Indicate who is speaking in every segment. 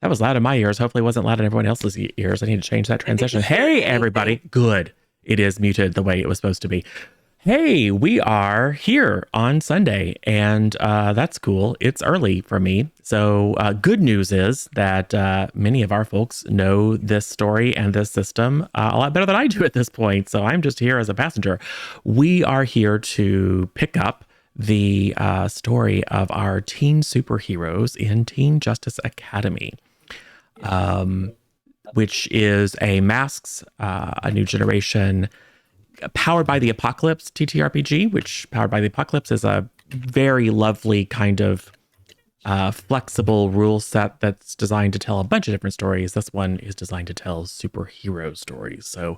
Speaker 1: That was loud in my ears. Hopefully it wasn't loud in everyone else's ears. I need to change that transition. Hey, everybody. Good. It is muted the way it was supposed to be. Hey, we are here on Sunday, and that's cool. It's early for me. So good news is that many of our folks know this story and this system a lot better than I do at this point. So I'm just here as a passenger. We are here to pick up the story of our teen superheroes in Teen Justice Academy, which is a Masks, a new generation Powered by the Apocalypse TTRPG, which Powered by the Apocalypse is a very lovely kind of flexible rule set that's designed to tell a bunch of different stories. This one is designed to tell superhero stories. So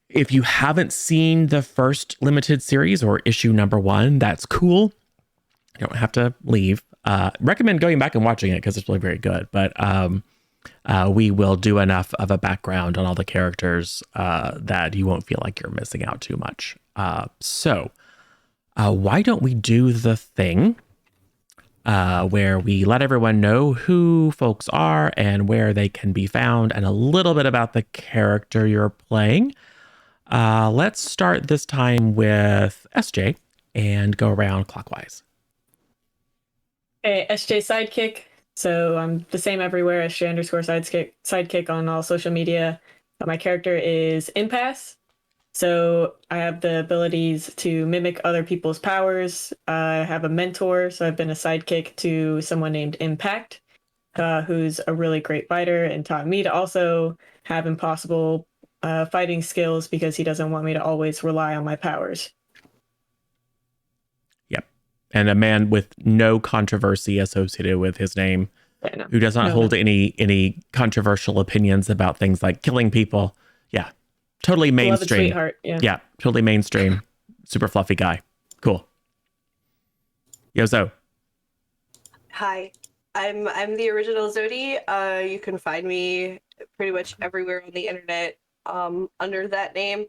Speaker 1: if you haven't seen the first limited series or issue number 1, that's cool. You don't have to leave. Recommend going back and watching it because it's really very good. But we will do enough of a background on all the characters that you won't feel like you're missing out too much. So why don't we do the thing where we let everyone know who folks are and where they can be found and a little bit about the character you're playing. Let's start this time with SJ and go around clockwise.
Speaker 2: Hey, SJ Sidekick. So I'm the same everywhere, SJ_sidekick on all social media. My character is Impasse. So I have the abilities to mimic other people's powers. I have a mentor, so I've been a sidekick to someone named Impact, who's a really great fighter and taught me to also have impossible fighting skills because he doesn't want me to always rely on my powers.
Speaker 1: And a man with no controversy associated with his name, who does not hold any controversial opinions about things like killing people. Yeah, totally mainstream.
Speaker 2: Sweetheart.
Speaker 1: Yeah, totally mainstream. Super fluffy guy. Cool. Yozo.
Speaker 3: Hi, I'm the original Zodi. You can find me pretty much everywhere on the internet under that name.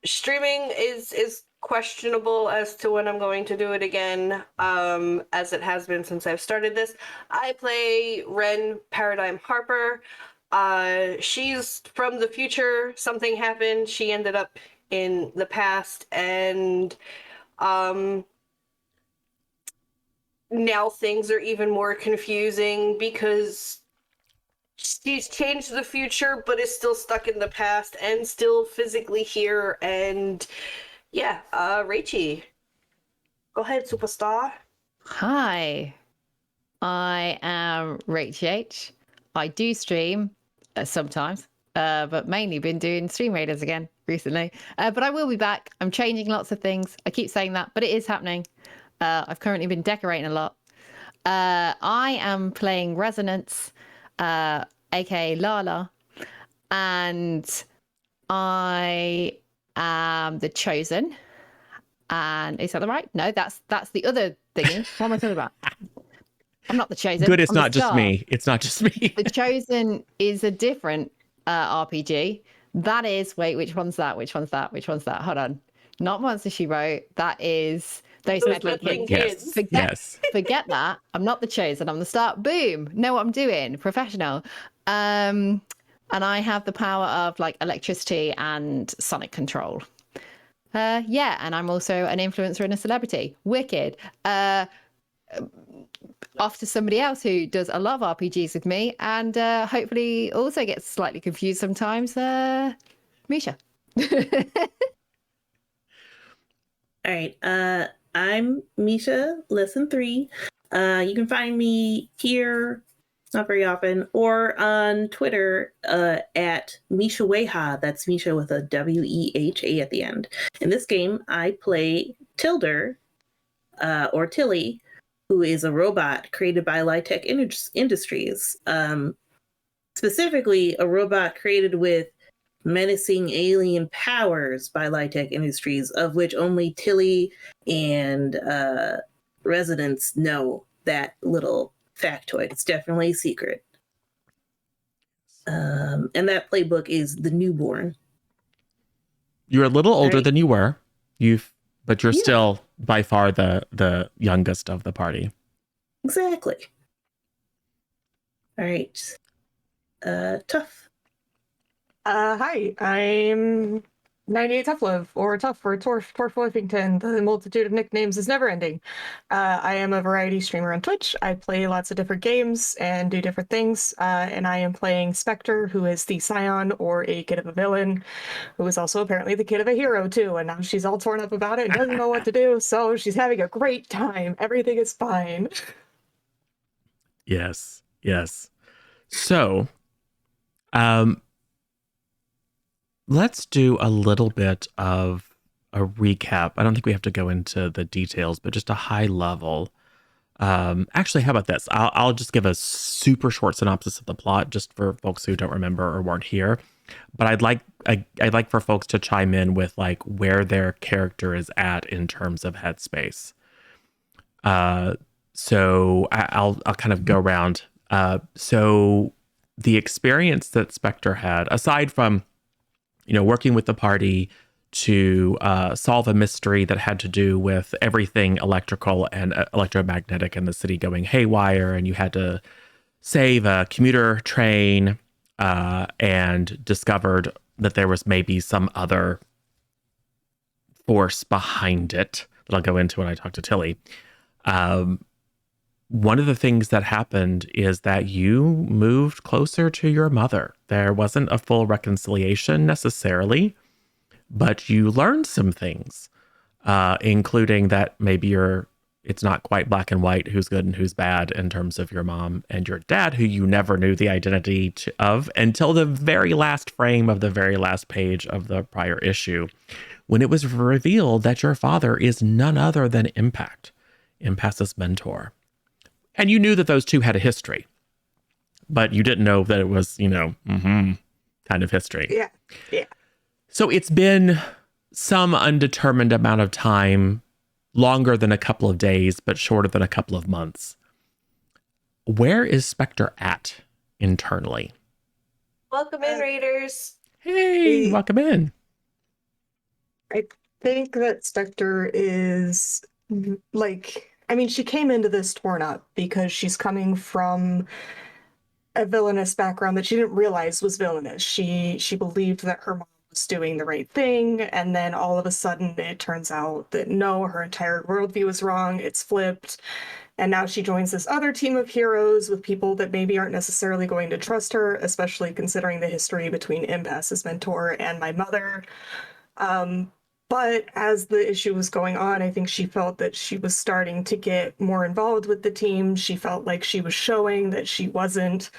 Speaker 3: Streaming is questionable as to when I'm going to do it again, as it has been since I've started this. I play Ren Paradigm Harper. She's from the future. Something happened. She ended up in the past, and now things are even more confusing because she's changed the future, but is still stuck in the past and still physically here. And yeah, Rachie, go ahead, superstar.
Speaker 4: Hi, I am Rachie H. I do stream sometimes, but mainly been doing Stream Raiders again recently. But I will be back. I'm changing lots of things. I keep saying that, but it is happening. I've currently been decorating a lot. I am playing Resonance, aka Lala, and I am the Chosen. And is that right? No, that's the other thingy. What am I talking about? I'm not the Chosen.
Speaker 1: Good, it's not just me. It's not just me.
Speaker 4: The Chosen is a different RPG. That is, wait, which one's that? Which one's that? Which one's that? Hold on. Not Monster She Wrote. That is Those Meddling Kids. Forget that. I'm not the Chosen. I'm the Start. Boom. Know what I'm doing. Professional. And I have the power of like electricity and sonic control. Yeah, and I'm also an influencer and a celebrity. Wicked. Off to somebody else who does a lot of RPGs with me and hopefully also gets slightly confused sometimes, Misha.
Speaker 5: All right. I'm Misha, lesson 3. You can find me here, not very often, or on Twitter at Misha Weha. That's Misha with a W-E-H-A at the end. In this game, I play Tilder, or Tilly, who is a robot created by Lytech Industries. Specifically, a robot created with menacing alien powers by Lytech Industries, of which only Tilly and residents know that little factoid. It's definitely a secret. And that playbook is The Newborn.
Speaker 1: You're a little older than you were. But you're still by far the youngest of the party.
Speaker 5: Exactly. All right. Tough.
Speaker 2: Hi, I'm 98 Tough Love, or Tough for Torf Wolfington. The multitude of nicknames is never ending. I am a variety streamer on Twitch. I play lots of different games and do different things. And I am playing Spectre, who is the scion or a kid of a villain, who is also apparently the kid of a hero, too. And now she's all torn up about it and doesn't know what to do. So she's having a great time. Everything is fine.
Speaker 1: Yes. Yes. So, let's do a little bit of a recap. I don't think we have to go into the details, but just a high level. Actually, how about this? I'll just give a super short synopsis of the plot, just for folks who don't remember or weren't here. But I'd like for folks to chime in with like where their character is at in terms of headspace. So I'll kind of go around. So the experience that Spectre had, aside from working with the party to solve a mystery that had to do with everything electrical and electromagnetic in the city going haywire, and you had to save a commuter train, and discovered that there was maybe some other force behind it that I'll go into when I talk to Tilly. One of the things that happened is that you moved closer to your mother. There wasn't a full reconciliation necessarily, but you learned some things, including that maybe it's not quite black and white who's good and who's bad in terms of your mom and your dad, who you never knew the identity of until the very last frame of the very last page of the prior issue, when it was revealed that your father is none other than Impass's mentor. And you knew that those two had a history, but you didn't know that it was, kind of history.
Speaker 2: Yeah. Yeah.
Speaker 1: So it's been some undetermined amount of time, longer than a couple of days, but shorter than a couple of months. Where is Spectre at internally?
Speaker 3: Welcome in, Raiders.
Speaker 1: Hey, welcome in.
Speaker 2: I think that Spectre is she came into this torn up because she's coming from a villainous background that she didn't realize was villainous. She believed that her mom was doing the right thing, and then all of a sudden it turns out that no, her entire worldview is wrong, it's flipped, and now she joins this other team of heroes with people that maybe aren't necessarily going to trust her, especially considering the history between Impass's mentor and my mother. But as the issue was going on, I think she felt that she was starting to get more involved with the team. She felt like she was showing that she wasn't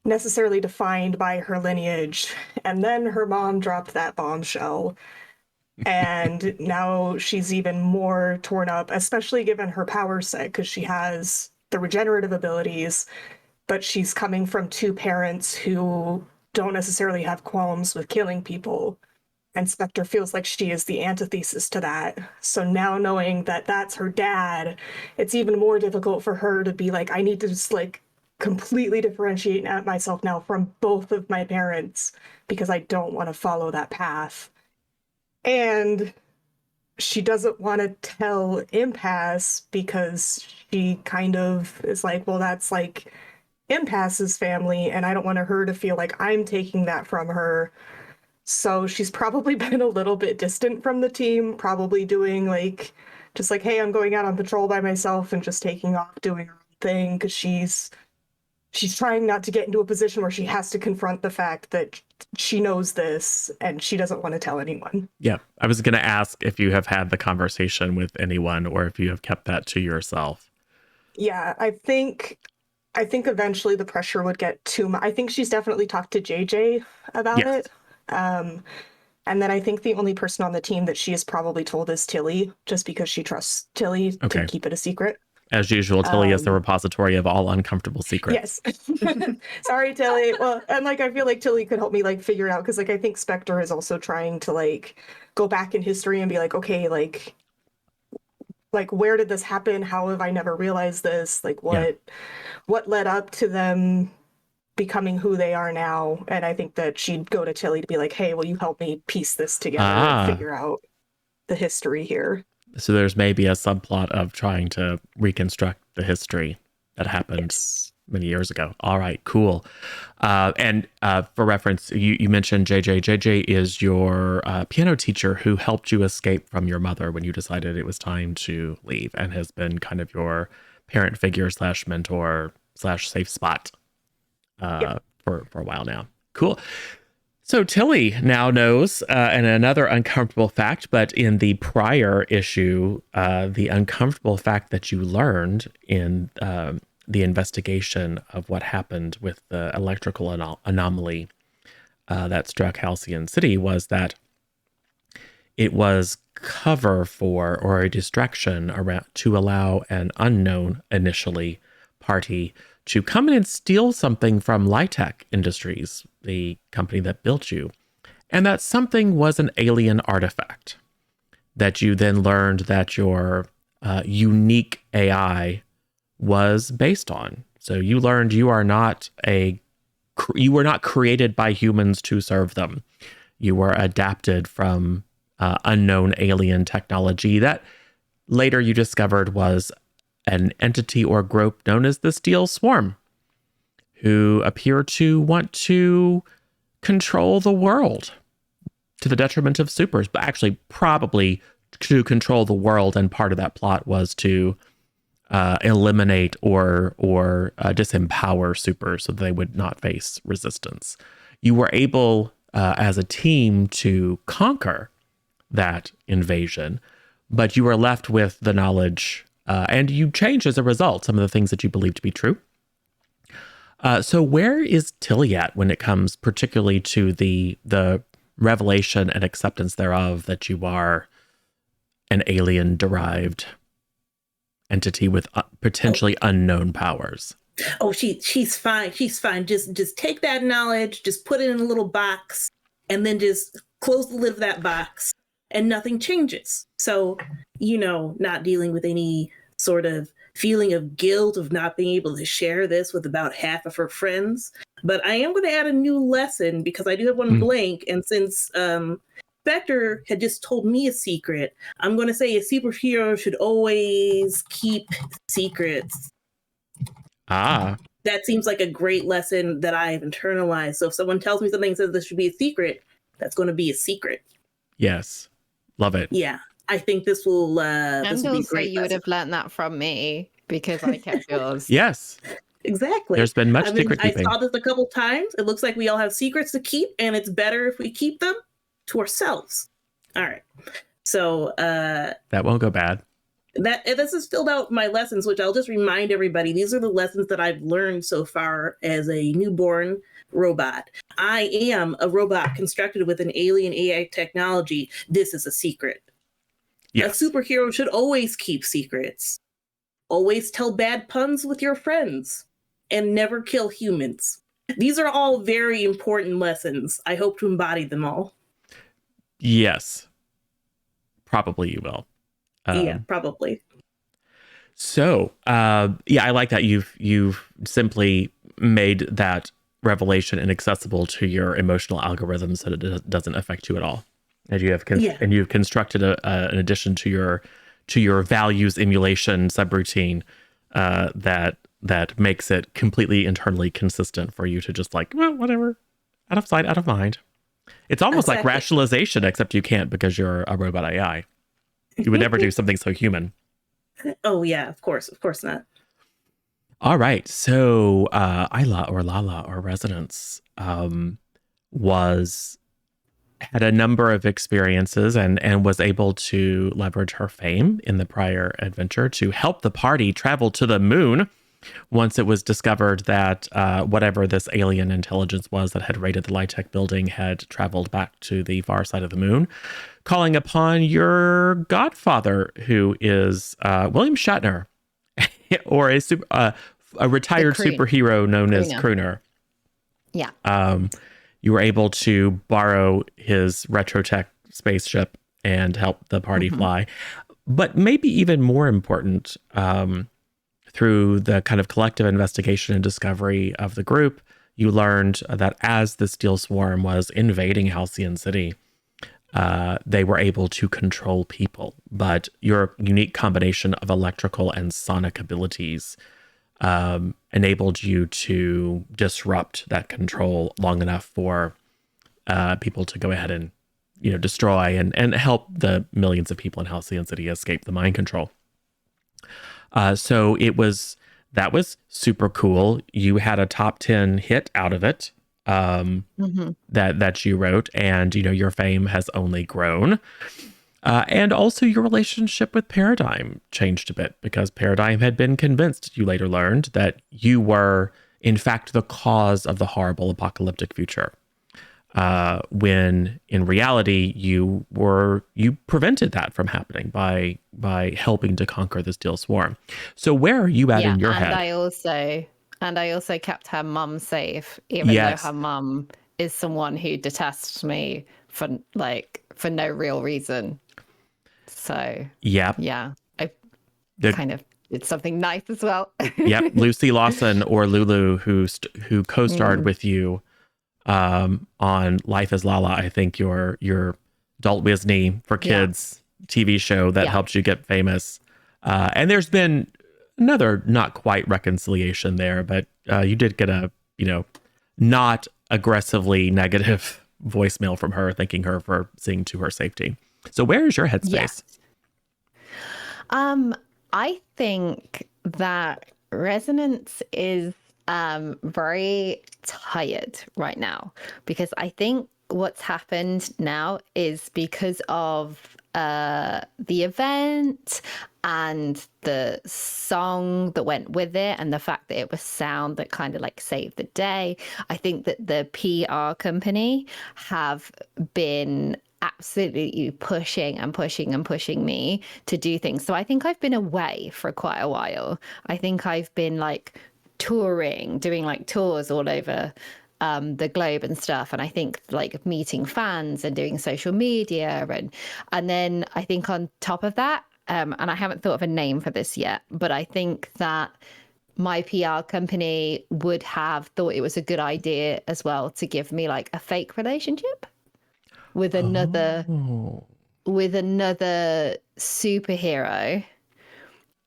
Speaker 2: necessarily defined by her lineage. And then her mom dropped that bombshell. And now she's even more torn up, especially given her power set, because she has the regenerative abilities, but she's coming from two parents who don't necessarily have qualms with killing people. And Spectre feels like she is the antithesis to that. So now knowing that that's her dad, it's even more difficult for her to be like, I need to just completely differentiate myself now from both of my parents because I don't want to follow that path. And she doesn't want to tell Impasse because she kind of is like, well, that's Impasse's family, and I don't want her to feel like I'm taking that from her. So she's probably been a little bit distant from the team, probably doing hey, I'm going out on patrol by myself and just taking off doing her own thing, because she's trying not to get into a position where she has to confront the fact that she knows this and she doesn't want to tell anyone.
Speaker 1: Yeah, I was going to ask if you have had the conversation with anyone or if you have kept that to yourself.
Speaker 2: Yeah, I think eventually the pressure would get too much. I think she's definitely talked to JJ about it. And then I think the only person on the team that she has probably told is Tilly, just because she trusts Tilly to keep it a secret.
Speaker 1: As usual, Tilly is the repository of all uncomfortable secrets.
Speaker 2: Yes. Sorry, Tilly. Well, and I feel like Tilly could help me what out, because I think Spectre is also trying to go back in history and be okay, where did this happen? How have I never realized this? What led up to them becoming who they are now? And I think that she'd go to Tilly to be like, hey, will you help me piece this together and figure out the history here?
Speaker 1: So there's maybe a subplot of trying to reconstruct the history that happened many years ago. All right, cool. And for reference, you mentioned JJ. JJ is your piano teacher who helped you escape from your mother when you decided it was time to leave, and has been kind of your parent figure / mentor / safe spot for a while now. Cool. So Tilly now knows, and another uncomfortable fact, but in the prior issue, the uncomfortable fact that you learned in the investigation of what happened with the electrical anomaly that struck Halcyon City was that it was cover for, or a distraction around, to allow an unknown initially party to come in and steal something from Lytech Industries, the company that built you. And that something was an alien artifact that you then learned that your unique AI was based on. So you learned you were not created by humans to serve them. You were adapted from unknown alien technology that later you discovered was an entity or group known as the Steel Swarm, who appear to want to control the world to the detriment of supers, but actually probably to control the world. And part of that plot was to eliminate or disempower supers so they would not face resistance. You were able, as a team, to conquer that invasion, but you were left with the knowledge, and you changed as a result some of the things that you believed to be true. So where is Tilly at when it comes particularly to the revelation and acceptance thereof that you are an alien-derived entity with potentially unknown powers?
Speaker 5: Oh, she's fine. She's fine. Just take that knowledge, just put it in a little box, and then just close the lid of that box, and nothing changes. So, not dealing with any sort of feeling of guilt of not being able to share this with about half of her friends. But I am going to add a new lesson because I do have one blank. And since Spectre had just told me a secret, I'm going to say a superhero should always keep secrets.
Speaker 1: Ah.
Speaker 5: That seems like a great lesson that I've internalized. So if someone tells me something and says this should be a secret, that's going to be a secret.
Speaker 1: Yes. Love it.
Speaker 5: Yeah. I think this will
Speaker 4: And
Speaker 5: be
Speaker 4: also
Speaker 5: great.
Speaker 4: you would have learned that from me because I kept yours.
Speaker 1: Yes.
Speaker 5: Exactly.
Speaker 1: There's been much secret keeping.
Speaker 5: I saw this a couple times. It looks like we all have secrets to keep, and it's better if we keep them to ourselves. All right. So
Speaker 1: that won't go bad.
Speaker 5: This has filled out my lessons, which I'll just remind everybody. These are the lessons that I've learned so far as a newborn robot. I am a robot constructed with an alien AI technology. This is a secret.
Speaker 1: Yes.
Speaker 5: A superhero should always keep secrets. Always tell bad puns with your friends. And never kill humans. These are all very important lessons. I hope to embody them all.
Speaker 1: Yes. Probably you will.
Speaker 5: Yeah, probably.
Speaker 1: So, yeah, I like that you've simply made that revelation inaccessible to your emotional algorithms, so that it doesn't affect you at all. And you have and you've constructed an addition to your values emulation subroutine that makes it completely internally consistent for you to just like, well, whatever, out of sight, out of mind. It's almost like rationalization, except you can't because you're a robot AI. You would never do something so human.
Speaker 5: Oh yeah, of course not.
Speaker 1: All right, so Isla or Lala or Resonance had a number of experiences and was able to leverage her fame in the prior adventure to help the party travel to the moon once it was discovered that whatever this alien intelligence was that had raided the Lytech building had traveled back to the far side of the moon, calling upon your godfather, who is William Shatner, or a retired superhero known as Crooner.
Speaker 4: Yeah.
Speaker 1: You were able to borrow his retrotech spaceship and help the party fly. But maybe even more important, through the kind of collective investigation and discovery of the group, you learned that as the Steel Swarm was invading Halcyon City, they were able to control people. But your unique combination of electrical and sonic abilities enabled you to disrupt that control long enough for people to go ahead and, destroy and help the millions of people in Halcyon City escape the mind control. So that was super cool. You had a top 10 hit out of it that you wrote, and your fame has only grown. And also your relationship with Paradigm changed a bit, because Paradigm had been convinced, you later learned, that you were in fact the cause of the horrible apocalyptic future. When in reality you prevented that from happening by helping to conquer the Steel Swarm. So where are you at in your head?
Speaker 4: I also kept her mum safe, even though her mum is someone who detests me for no real reason. So yeah, it's something nice as well.
Speaker 1: Yep, Lucy Lawson, or Lulu, who co-starred with you on Life is Lala, I think your adult Disney for kids TV show that helped you get famous. And there's been another not quite reconciliation there, but you did get a not aggressively negative voicemail from her, thanking her for seeing to her safety. So where is your headspace?
Speaker 4: I think that Resonance is very tired right now, because I think what's happened now is because of the event and the song that went with it, and the fact that it was sound that kind of saved the day. I think that the PR company have been absolutely pushing me to do things. So I think I've been away for quite a while. I think I've been touring, doing tours all over the globe and stuff. And I think meeting fans and doing social media. And then I think on top of that, and I haven't thought of a name for this yet, but I think that my PR company would have thought it was a good idea as well to give me a fake relationship with another superhero.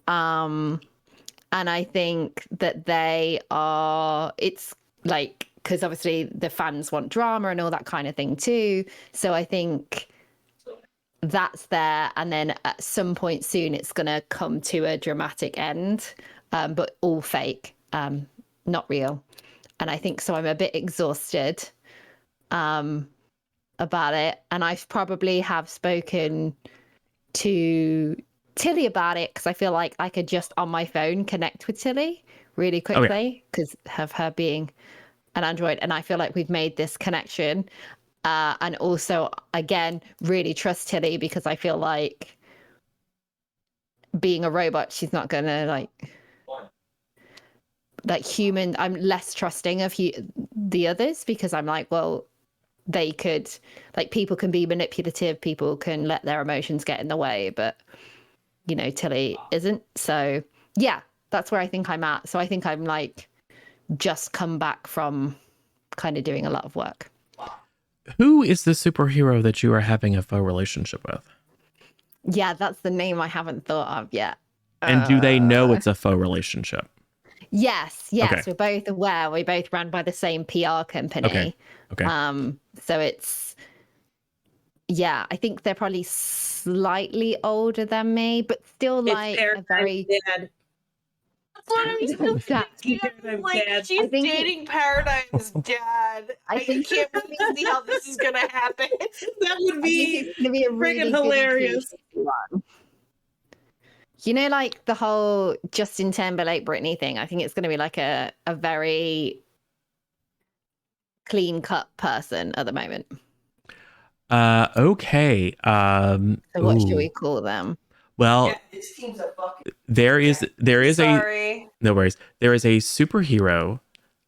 Speaker 4: And I think that it's because obviously the fans want drama and all that kind of thing too. So I think that's there. And then at some point soon, it's going to come to a dramatic end, but all fake, not real. And I think so I'm a bit exhausted about it. And I probably have spoken to Tilly about it, because I feel like I could just on my phone connect with Tilly really quickly because of her being an android, and I feel like we've made this connection, and also again really trust Tilly, because I feel like being a robot, she's not gonna like human. I'm less trusting of the others, because I'm well, they could people can be manipulative, people can let their emotions get in the way, but Tilly isn't. So yeah, that's where I think I'm at. So I think I'm just come back from kind of doing a lot of work.
Speaker 1: Who is the superhero that you are having a faux relationship with?
Speaker 4: Yeah, that's the name I haven't thought of yet.
Speaker 1: And do they know it's a faux relationship?
Speaker 4: Yes.
Speaker 1: Okay.
Speaker 4: We're both aware. We both ran by the same PR company.
Speaker 1: Okay.
Speaker 4: So it's, yeah, I think they're probably slightly older than me, but still a very
Speaker 5: dad.
Speaker 3: That's what I'm
Speaker 4: Exactly.
Speaker 3: she's dating Paradigm's dad. I can't wait to see how this is gonna happen.
Speaker 5: That would be freaking hilarious.
Speaker 4: The whole Justin Timberlake Britney thing. I think it's going to be a very clean cut person at the moment.
Speaker 1: Okay.
Speaker 4: So what should we call them?
Speaker 1: Well, there is
Speaker 3: Sorry.
Speaker 1: no worries. There is a superhero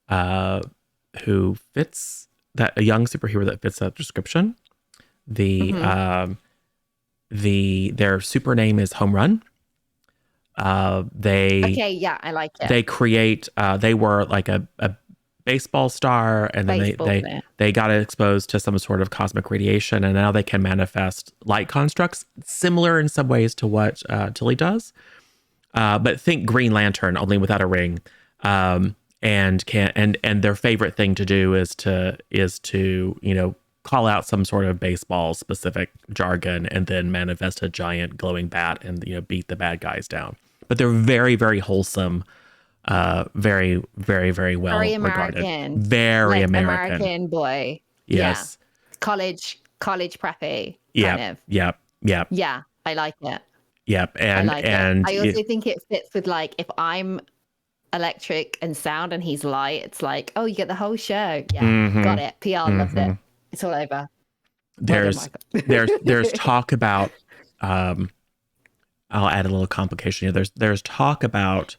Speaker 1: who fits a young superhero that fits that description. Their super name is Home Run. I like it. They create they were a baseball star, and then they got exposed to some sort of cosmic radiation, and now they can manifest light constructs similar in some ways to what Tilly does, but think Green Lantern, only without a ring. And their favorite thing to do is to call out some sort of baseball specific jargon and then manifest a giant glowing bat and beat the bad guys down. But they're very, very wholesome, very, very, very well
Speaker 4: Very
Speaker 1: regarded,
Speaker 4: American.
Speaker 1: very
Speaker 4: Like
Speaker 1: American.
Speaker 4: American boy.
Speaker 1: Yes.
Speaker 4: Yeah. College preppy.
Speaker 1: Yep.
Speaker 4: Kind of.
Speaker 1: Yep. Yep.
Speaker 4: Yeah. I like it.
Speaker 1: Yep.
Speaker 4: I
Speaker 1: And
Speaker 4: like
Speaker 1: and
Speaker 4: it. I also think it fits with like if I'm electric and sound and he's light, it's like, oh, you get the whole show. Yeah.
Speaker 1: Mhm.
Speaker 4: Got it. PR loves it.
Speaker 1: Mhm.
Speaker 4: It's all over.
Speaker 1: there's there's talk about I'll add a little complication here. There's talk about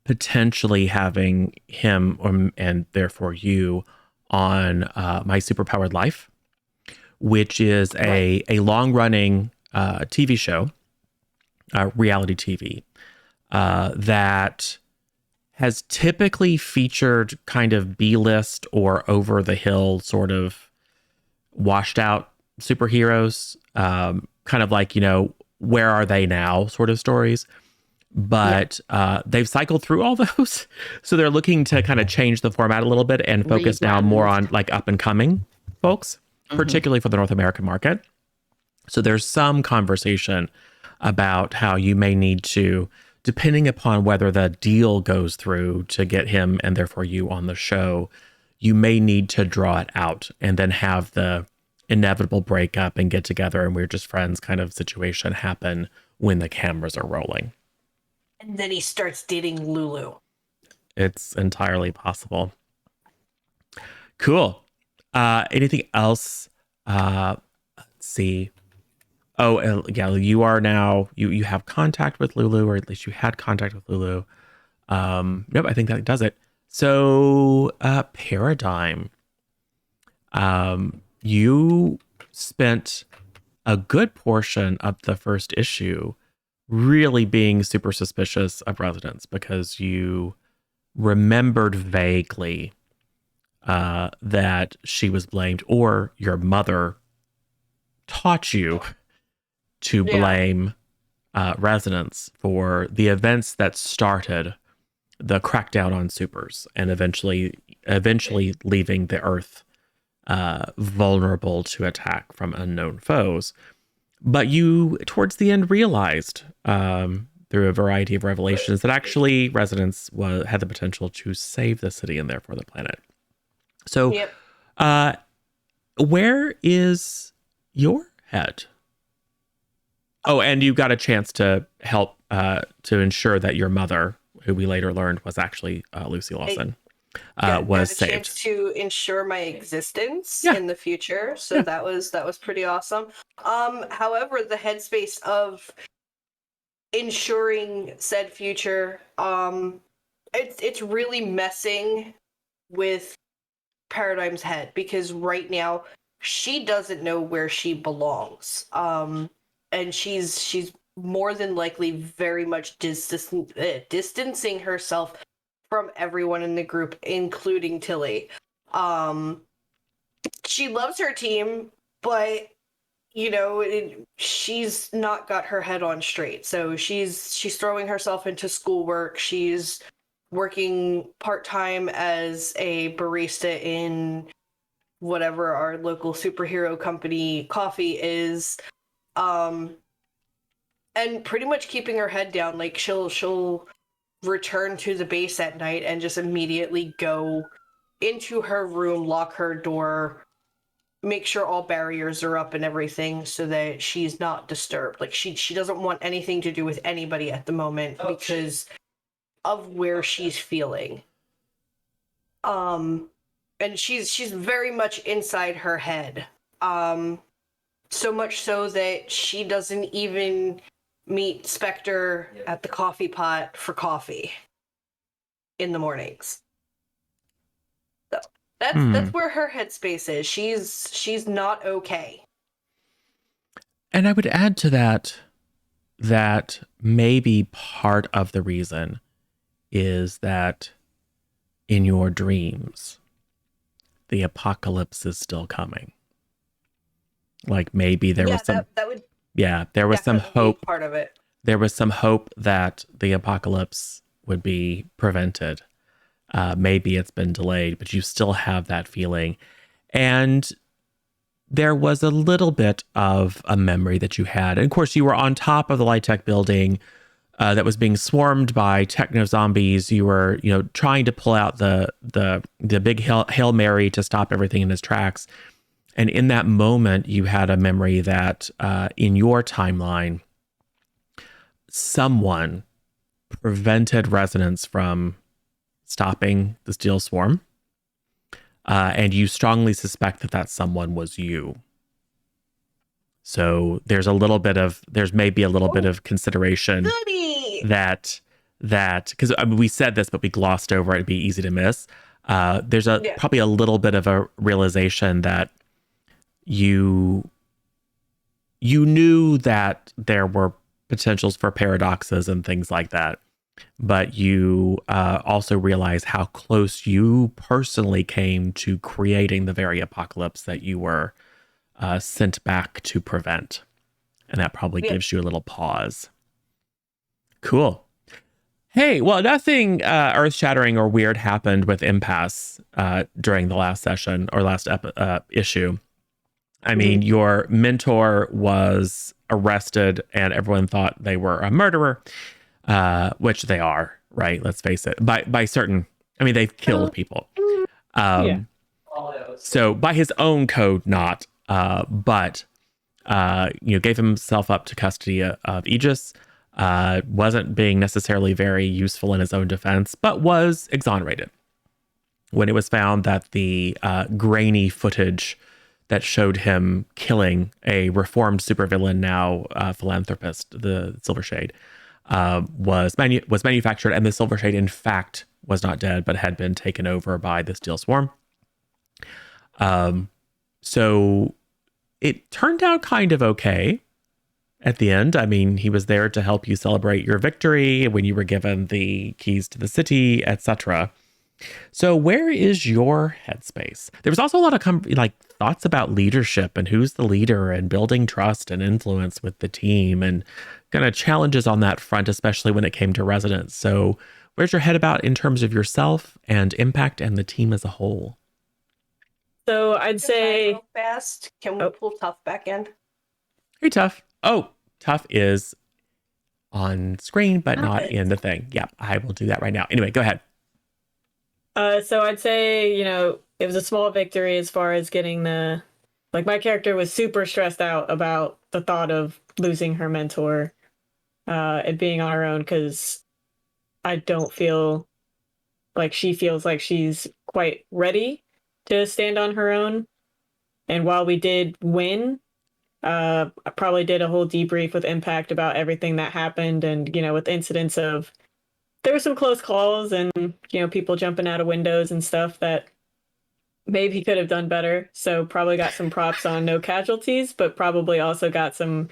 Speaker 1: potentially having him and therefore you on My Superpowered Life, which is a long running TV show, reality TV that has typically featured kind of B-list or over the hill sort of washed out superheroes, kind of like, where are they now sort of stories. But they've cycled through all those. So they're looking to kind of change the format a little bit and focus now more on like up and coming folks, particularly for the North American market. So there's some conversation about how you may need to, depending upon whether the deal goes through to get him and therefore you on the show, you may need to draw it out and then have the inevitable breakup and get together and we're just friends kind of situation happen when the cameras are rolling.
Speaker 3: And then he starts dating Lulu.
Speaker 1: It's entirely possible. Cool. Anything else? Let's see. Oh, yeah, you are now, you have contact with Lulu, or at least you had contact with Lulu. Nope, I think that does it. So, Paradigm. You spent a good portion of the first issue really being super suspicious of residents because you remembered vaguely that she was blamed, or your mother taught you to blame residents for the events that started the crackdown on supers and eventually leaving the Earth vulnerable to attack from unknown foes. But you, towards the end, realized through a variety of revelations that actually residents had the potential to save the city and therefore the planet. So, where is your head? Oh, and you got a chance to help to ensure that your mother, who we later learned was actually Lucy Lawson, was saved.
Speaker 3: Chance to ensure my existence in the future, so that was pretty awesome. However, the headspace of ensuring said future, it's really messing with Paradigm's head because right now she doesn't know where she belongs. And she's more than likely very much distancing herself from everyone in the group, including Tilly. She loves her team, but she's not got her head on straight. So she's throwing herself into schoolwork. She's working part-time as a barista in whatever our local superhero company coffee is. And pretty much keeping her head down. Like she'll return to the base at night and just immediately go into her room, lock her door, make sure all barriers are up and everything so that she's not disturbed. Like she doesn't want anything to do with anybody at the moment because of where she's feeling. And she's very much inside her head. So much so that she doesn't even meet Spectre at the coffee pot for coffee in the mornings. So that's where her headspace is. She's not okay.
Speaker 1: And I would add to that maybe part of the reason is that in your dreams, the apocalypse is still coming. Like maybe there was some there was some hope.
Speaker 3: Part of it.
Speaker 1: There was some hope that the apocalypse would be prevented. Maybe it's been delayed, but you still have that feeling. And there was a little bit of a memory that you had. And of course, you were on top of the Light Tech building that was being swarmed by techno zombies. You were, trying to pull out the big Hail Mary to stop everything in its tracks. And in that moment, you had a memory that in your timeline, someone prevented Resonance from stopping the Steel Swarm. And you strongly suspect that someone was you. So there's maybe a little bit of consideration
Speaker 3: Goody!
Speaker 1: that because we said this, but we glossed over it. It'd be easy to miss. There's probably a little bit of a realization that you knew that there were potentials for paradoxes and things like that. But you also realize how close you personally came to creating the very apocalypse that you were sent back to prevent. And that probably gives you a little pause. Cool. Hey, well, nothing earth-shattering or weird happened with Impasse during the last session or last issue. I mean, your mentor was arrested and everyone thought they were a murderer. Which they are, right? Let's face it. By certain, I mean, they've killed people. So by his own code, not. But gave himself up to custody of Aegis. Wasn't being necessarily very useful in his own defense, but was exonerated when it was found that the grainy footage that showed him killing a reformed supervillain, now philanthropist, the Silver Shade. Was manufactured, and the Silver Shade, in fact, was not dead, but had been taken over by the Steel Swarm. So it turned out kind of okay at the end. I mean, he was there to help you celebrate your victory when you were given the keys to the city, etc. So where is your headspace? There was also a lot of thoughts about leadership and who's the leader and building trust and influence with the team and kind of challenges on that front, especially when it came to Resonance. So where's your head about in terms of yourself and Impact and the team as a whole?
Speaker 2: So I'd say
Speaker 3: real fast. Can we pull Tough back in?
Speaker 1: Hey, Tough. Oh, Tough is on screen, but not in the thing. Yeah, I will do that right now. Anyway, go ahead.
Speaker 2: So I'd say, it was a small victory as far as getting my character was super stressed out about the thought of losing her mentor and being on her own, because I don't feel like she feels like she's quite ready to stand on her own. And while we did win, I probably did a whole debrief with Impact about everything that happened, and, with incidents of there were some close calls and, people jumping out of windows and stuff that maybe could have done better. So probably got some props on no casualties, but probably also got some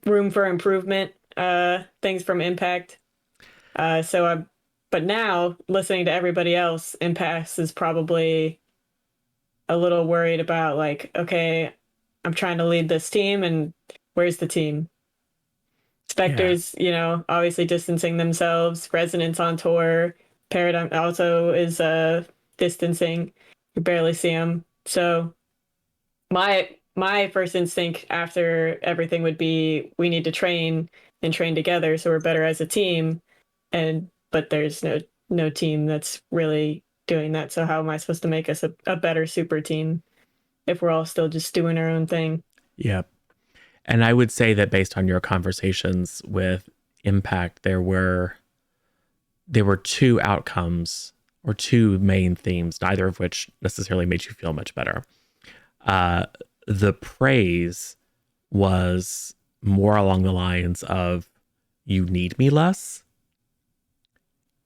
Speaker 2: room for improvement things from Impact. But now listening to everybody else, Impact is probably a little worried about okay, I'm trying to lead this team and where's the team? Spectres, obviously distancing themselves. Resonance on tour. Paradigm also is distancing. You barely see them. So my first instinct after everything would be we need to train and train together so we're better as a team. But there's no team that's really doing that. So how am I supposed to make us a better super team if we're all still just doing our own thing?
Speaker 1: Yep. And I would say that based on your conversations with Impact, there were two outcomes or two main themes, neither of which necessarily made you feel much better. The praise was more along the lines of, you need me less.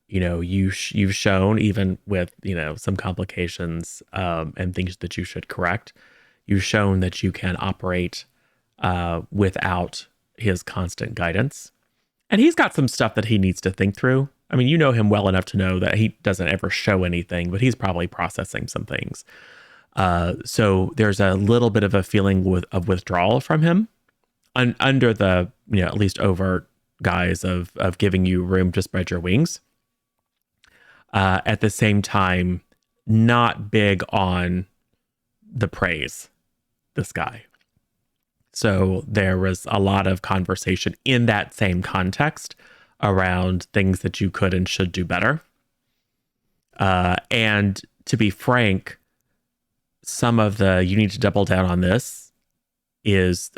Speaker 1: You've shown, even with, some complications and things that you should correct, you've shown that you can operate without his constant guidance. And he's got some stuff that he needs to think through. I mean, you know him well enough to know that he doesn't ever show anything, but he's probably processing some things. So there's a little bit of a feeling of withdrawal from him under the, at least overt guise of giving you room to spread your wings. at the same time, not big on the praise, this guy. So there was a lot of conversation in that same context around things that you could and should do better. And to be frank, some of the you need to double down on this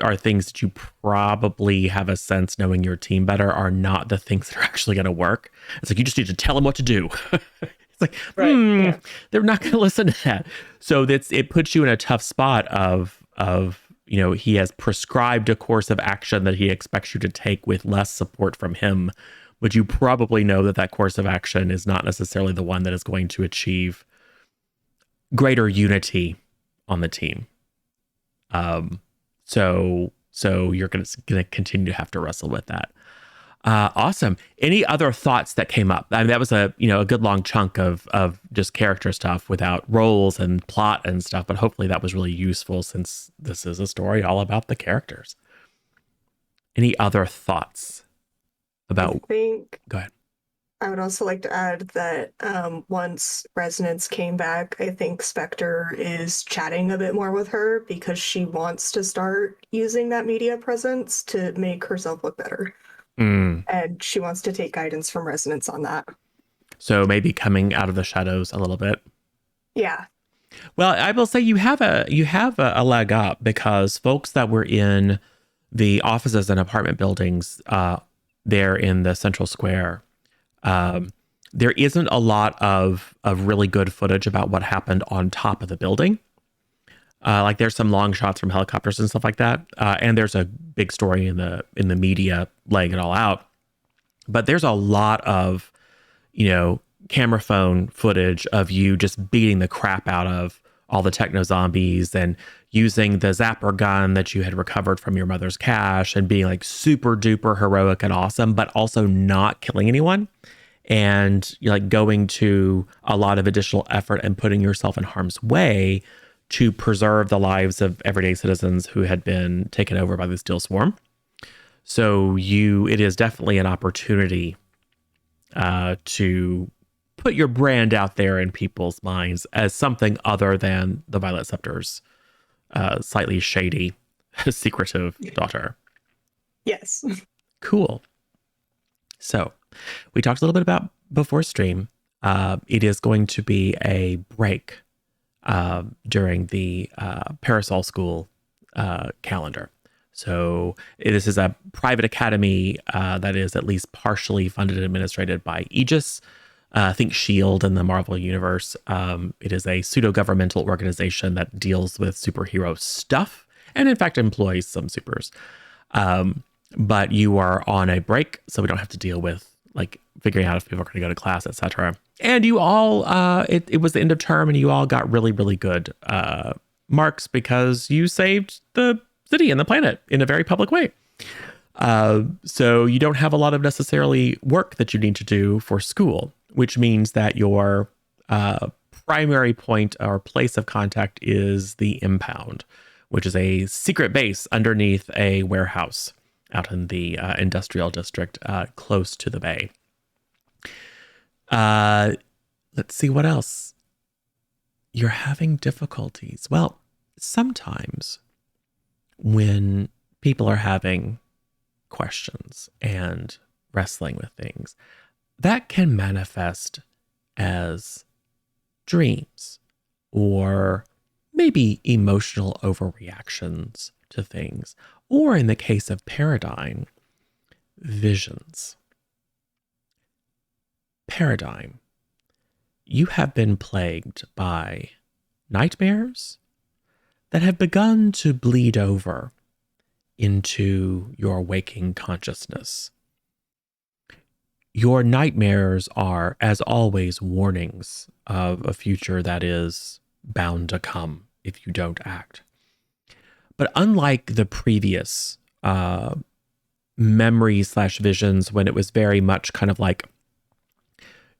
Speaker 1: are things that you probably have a sense, knowing your team better, are not the things that are actually going to work. It's like you just need to tell them what to do. It's like,
Speaker 2: Right.
Speaker 1: they're not going to listen to that. So it puts you in a tough spot of he has prescribed a course of action that he expects you to take with less support from him, but you probably know that course of action is not necessarily the one that is going to achieve greater unity on the team. So you're going to continue to have to wrestle with that. Awesome. Any other thoughts that came up? I mean, that was a good long chunk of just character stuff without roles and plot and stuff, but hopefully that was really useful since this is a story all about the characters. Any other thoughts about?
Speaker 6: I think
Speaker 1: Go ahead.
Speaker 6: I would also like to add that once Resonance came back, I think Spectre is chatting a bit more with her because she wants to start using that media presence to make herself look better. And she wants to take guidance from Resonance on that.
Speaker 1: So maybe coming out of the shadows a little bit.
Speaker 6: Yeah.
Speaker 1: Well, I will say you have a leg up, because folks that were in the offices and apartment buildings there in the central square, there isn't a lot of really good footage about what happened on top of the building. Like there's some long shots from helicopters and stuff like that. And there's a big story in the media laying it all out. But there's a lot of, camera phone footage of you just beating the crap out of all the techno zombies and using the zapper gun that you had recovered from your mother's cache and being like super duper heroic and awesome, but also not killing anyone. And you're like going to a lot of additional effort and putting yourself in harm's way to preserve the lives of everyday citizens who had been taken over by the Steel Swarm. So it is definitely an opportunity to put your brand out there in people's minds as something other than the Violet Scepter's slightly shady, secretive daughter.
Speaker 6: Yes.
Speaker 1: Cool. So we talked a little bit about before stream. It is going to be a break during the Parasol School calendar. So this is a private academy that is at least partially funded and administrated by Aegis. Think S.H.I.E.L.D. in the Marvel Universe. It is a pseudo-governmental organization that deals with superhero stuff and in fact employs some supers. But you are on a break, so we don't have to deal with like figuring out if people are going to go to class, etc. And you all, it was the end of term, and you all got really, really good marks because you saved the city and the planet in a very public way. So you don't have a lot of necessarily work that you need to do for school, which means that your primary point or place of contact is the impound, which is a secret base underneath a warehouse out in the industrial district close to the bay. Let's see what else. You're having difficulties. Well, sometimes when people are having questions and wrestling with things, that can manifest as dreams or maybe emotional overreactions to things, or in the case of Paradigm, visions. Paradigm, you have been plagued by nightmares that have begun to bleed over into your waking consciousness. Your nightmares are, as always, warnings of a future that is bound to come if you don't act. But unlike the previous memories/visions, when it was very much kind of like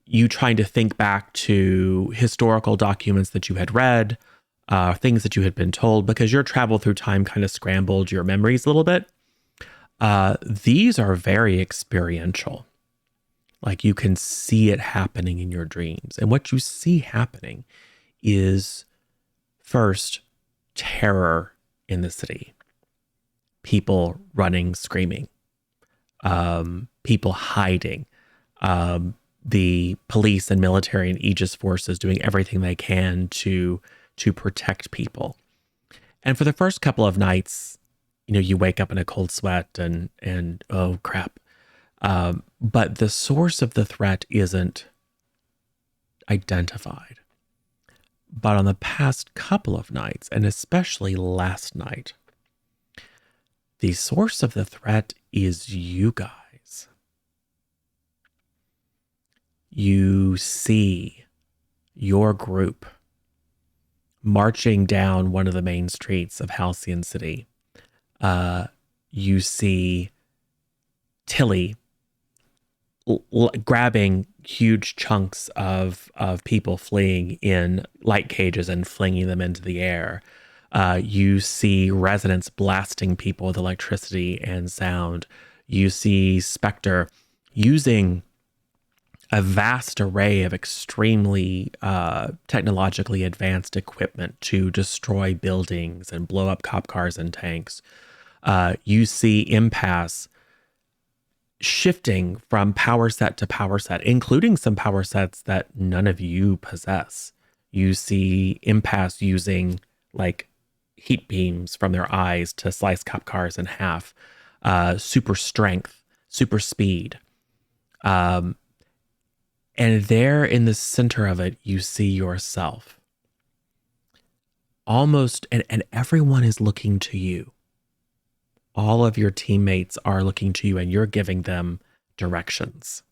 Speaker 1: you trying to think back to historical documents that you had read, things that you had been told, because your travel through time kind of scrambled your memories a little bit. These are very experiential. Like you can see it happening in your dreams. And what you see happening is first terror in the city, people running, screaming, people hiding, the police and military and Aegis forces doing everything they can to protect people. And for the first couple of nights, you wake up in a cold sweat and oh crap. But the source of the threat isn't identified. But on the past couple of nights, and especially last night, the source of the threat is you guys. You see your group marching down one of the main streets of Halcyon City. You see Tilly grabbing huge chunks of people fleeing in light cages and flinging them into the air. You see residents blasting people with electricity and sound. You see Spectre using a vast array of extremely technologically advanced equipment to destroy buildings and blow up cop cars and tanks. You see Impasse shifting from power set to power set, including some power sets that none of you possess. You see Impasse using like heat beams from their eyes to slice cop cars in half, super strength, super speed. And there in the center of it, you see yourself. Almost, and everyone is looking to you. All of your teammates are looking to you and you're giving them directions.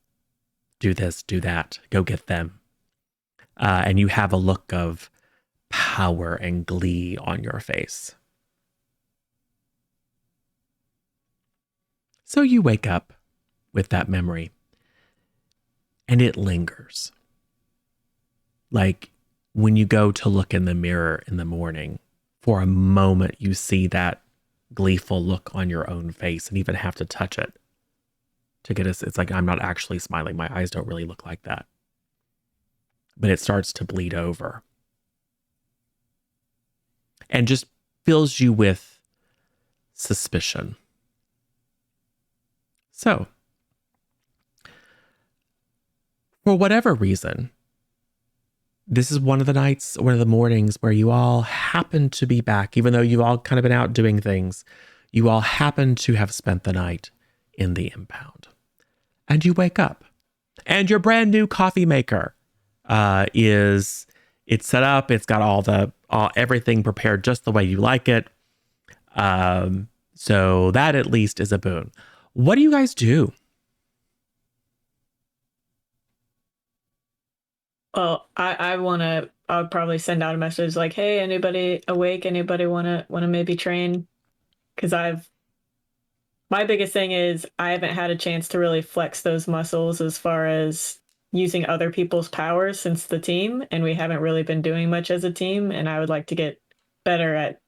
Speaker 1: Do this, do that, go get them. And you have a look of power and glee on your face. So you wake up with that memory and it lingers. Like when you go to look in the mirror in the morning, for a moment you see that gleeful look on your own face and even have to touch it to get us. It's like, I'm not actually smiling. My eyes don't really look like that. But it starts to bleed over and just fills you with suspicion. So, for whatever reason, this is one of the mornings where you all happen to be back, even though you've all kind of been out doing things. You all happen to have spent the night in the impound. And you wake up. And your brand new coffee maker it's set up. It's got everything prepared just the way you like it. So that at least is a boon. What do you guys do?
Speaker 2: Well, I'll probably send out a message like, hey, anybody awake? Anybody wanna maybe train? Because my biggest thing is I haven't had a chance to really flex those muscles as far as using other people's powers since the team, and we haven't really been doing much as a team, and I would like to get better at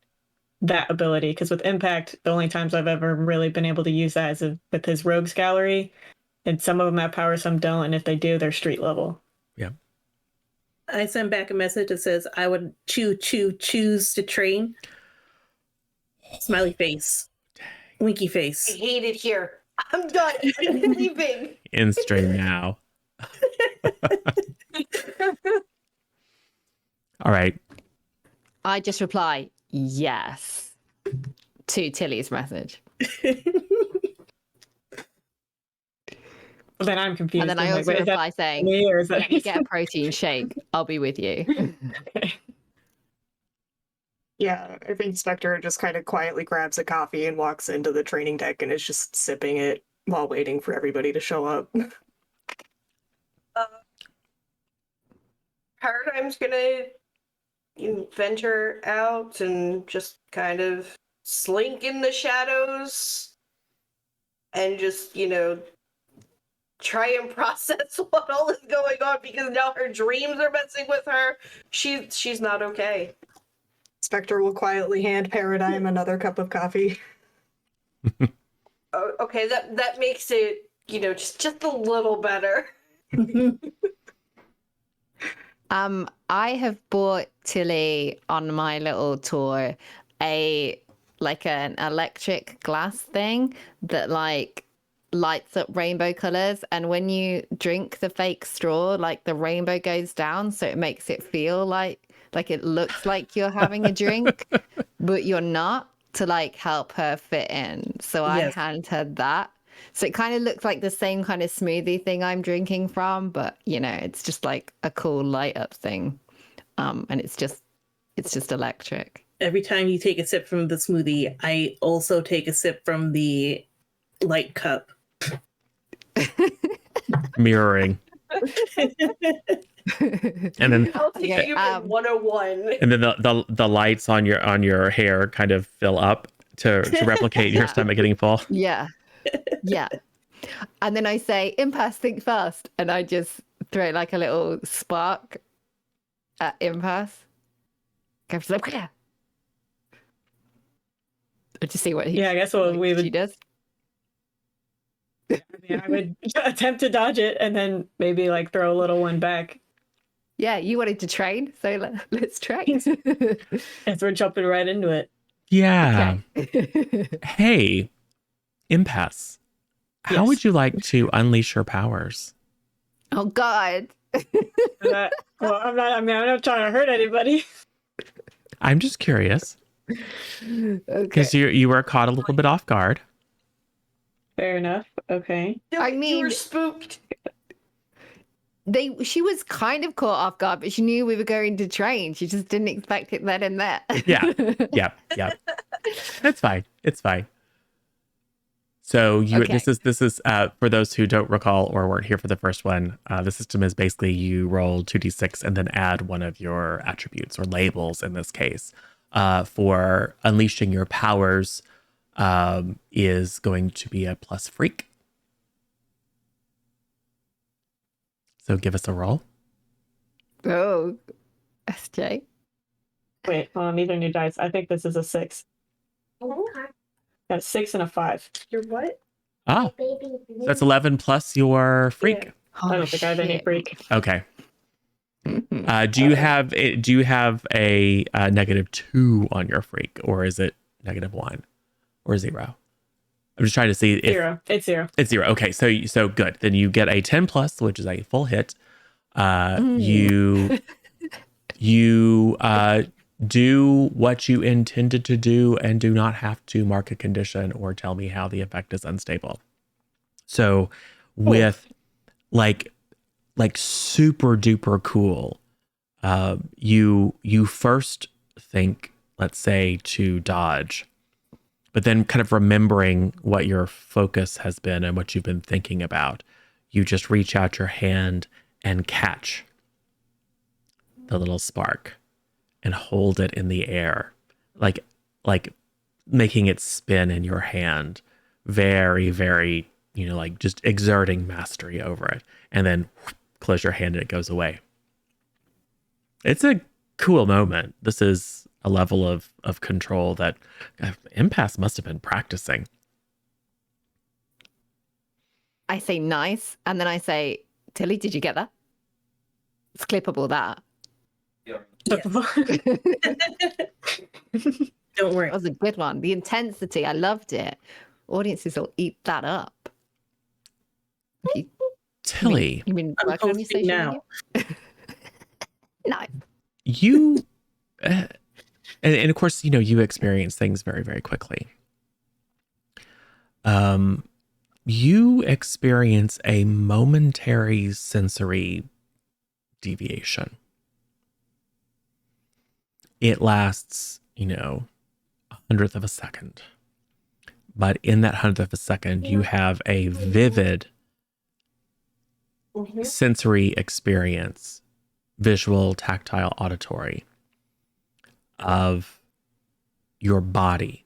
Speaker 2: that ability, because with Impact, the only times I've ever really been able to use that is with his rogues gallery, and some of them have power, some don't, and if they do, they're street level.
Speaker 1: Yeah.
Speaker 5: I send back a message that says I would choose to train. Smiley face. Winky
Speaker 3: I
Speaker 5: face.
Speaker 3: hate it here. I'm done. I'm leaving.
Speaker 1: In stream now. All right.
Speaker 4: I just reply yes to Tilly's message.
Speaker 2: Then I'm confused.
Speaker 4: And then I
Speaker 2: I'm
Speaker 4: also
Speaker 2: like, wait,
Speaker 4: reply saying,
Speaker 2: me or is that
Speaker 4: if you get a protein shake, I'll be with you.
Speaker 2: Okay.
Speaker 6: Yeah, I think Spectre just kind of quietly grabs a coffee and walks into the training deck and is just sipping it while waiting for everybody to show up.
Speaker 3: Paradigm's gonna venture out and just kind of slink in the shadows and just, try and process what all is going on, because now her dreams are messing with her. She's not okay.
Speaker 6: Spectre will quietly hand Paradigm another cup of coffee.
Speaker 3: Okay, that makes it just a little better.
Speaker 4: I have bought Tilly on my little tour an electric glass thing that like lights up rainbow colors, and when you drink the fake straw, like the rainbow goes down, so it makes it feel like it looks like you're having a drink, but you're not, to like help her fit in. So I hand her that. So it kind of looks like the same kind of smoothie thing I'm drinking from, but it's just like a cool light up thing. And it's just electric.
Speaker 5: Every time you take a sip from the smoothie, I also take a sip from the light cup.
Speaker 1: Mirroring. And then
Speaker 3: I'll take you in 101.
Speaker 1: And then the lights on your hair kind of fill up to replicate your stomach getting full.
Speaker 4: Yeah. Yeah. And then I say, impasse, think fast. And I just throw like a little spark at impasse. Goes like, yeah. To see what
Speaker 2: I guess what
Speaker 4: she does.
Speaker 2: I mean, I would attempt to dodge it and then maybe like throw a little one back.
Speaker 4: Yeah, you wanted to train, so let's train.
Speaker 2: As we're jumping right into it.
Speaker 1: Yeah.
Speaker 4: Okay.
Speaker 1: Hey, impasse. How would you like to unleash your powers?
Speaker 4: Oh God.
Speaker 2: Well, I'm not trying to hurt anybody.
Speaker 1: I'm just curious. Because you were caught a little bit off guard.
Speaker 2: Fair enough. Okay.
Speaker 4: I mean,
Speaker 3: you were spooked.
Speaker 4: She was kind of caught off guard, but she knew we were going to train. She just didn't expect it then and there.
Speaker 1: Yeah. It's fine. It's fine. So this is for those who don't recall or weren't here for the first one. The system is basically you roll 2d6 and then add one of your attributes or labels in this case. For unleashing your powers is going to be a plus freak. So give us a roll.
Speaker 4: Oh, SJ.
Speaker 2: Wait, hold on. These are new dice. I think this is a 6. Got a 6 and a 5.
Speaker 3: You're what?
Speaker 1: Oh, that's 11 plus your freak.
Speaker 2: Yeah. I don't think I have any freak.
Speaker 1: Okay. Do you have a -2 on your freak, or is it -1 or 0? I'm just trying to see if
Speaker 2: 0. It's 0.
Speaker 1: It's 0. Okay, so good. Then you get a 10 plus, which is a full hit. You do what you intended to do and do not have to mark a condition or tell me how the effect is unstable. So with like super duper cool, you first think, let's say, to dodge, but then kind of remembering what your focus has been and what you've been thinking about, you just reach out your hand and catch the little spark and hold it in the air, like making it spin in your hand, very, very, like just exerting mastery over it, and then close your hand and it goes away. It's a cool moment. This is a level of control that Impasse must have been practicing.
Speaker 4: I say nice, and then I say, Tilly, did you get that? It's clippable, that.
Speaker 5: Don't worry.
Speaker 4: That was a good one. The intensity, I loved it. Audiences will eat that up.
Speaker 1: Tilly,
Speaker 4: you mean
Speaker 5: I'm
Speaker 4: working on your
Speaker 5: hosting
Speaker 4: social
Speaker 5: now.
Speaker 4: media? No.
Speaker 1: you and of course, you experience things very, very quickly. You experience a momentary sensory deviation. It lasts, a 100th of a second. But in that 100th of a second, you have a vivid sensory experience, visual, tactile, auditory, of your body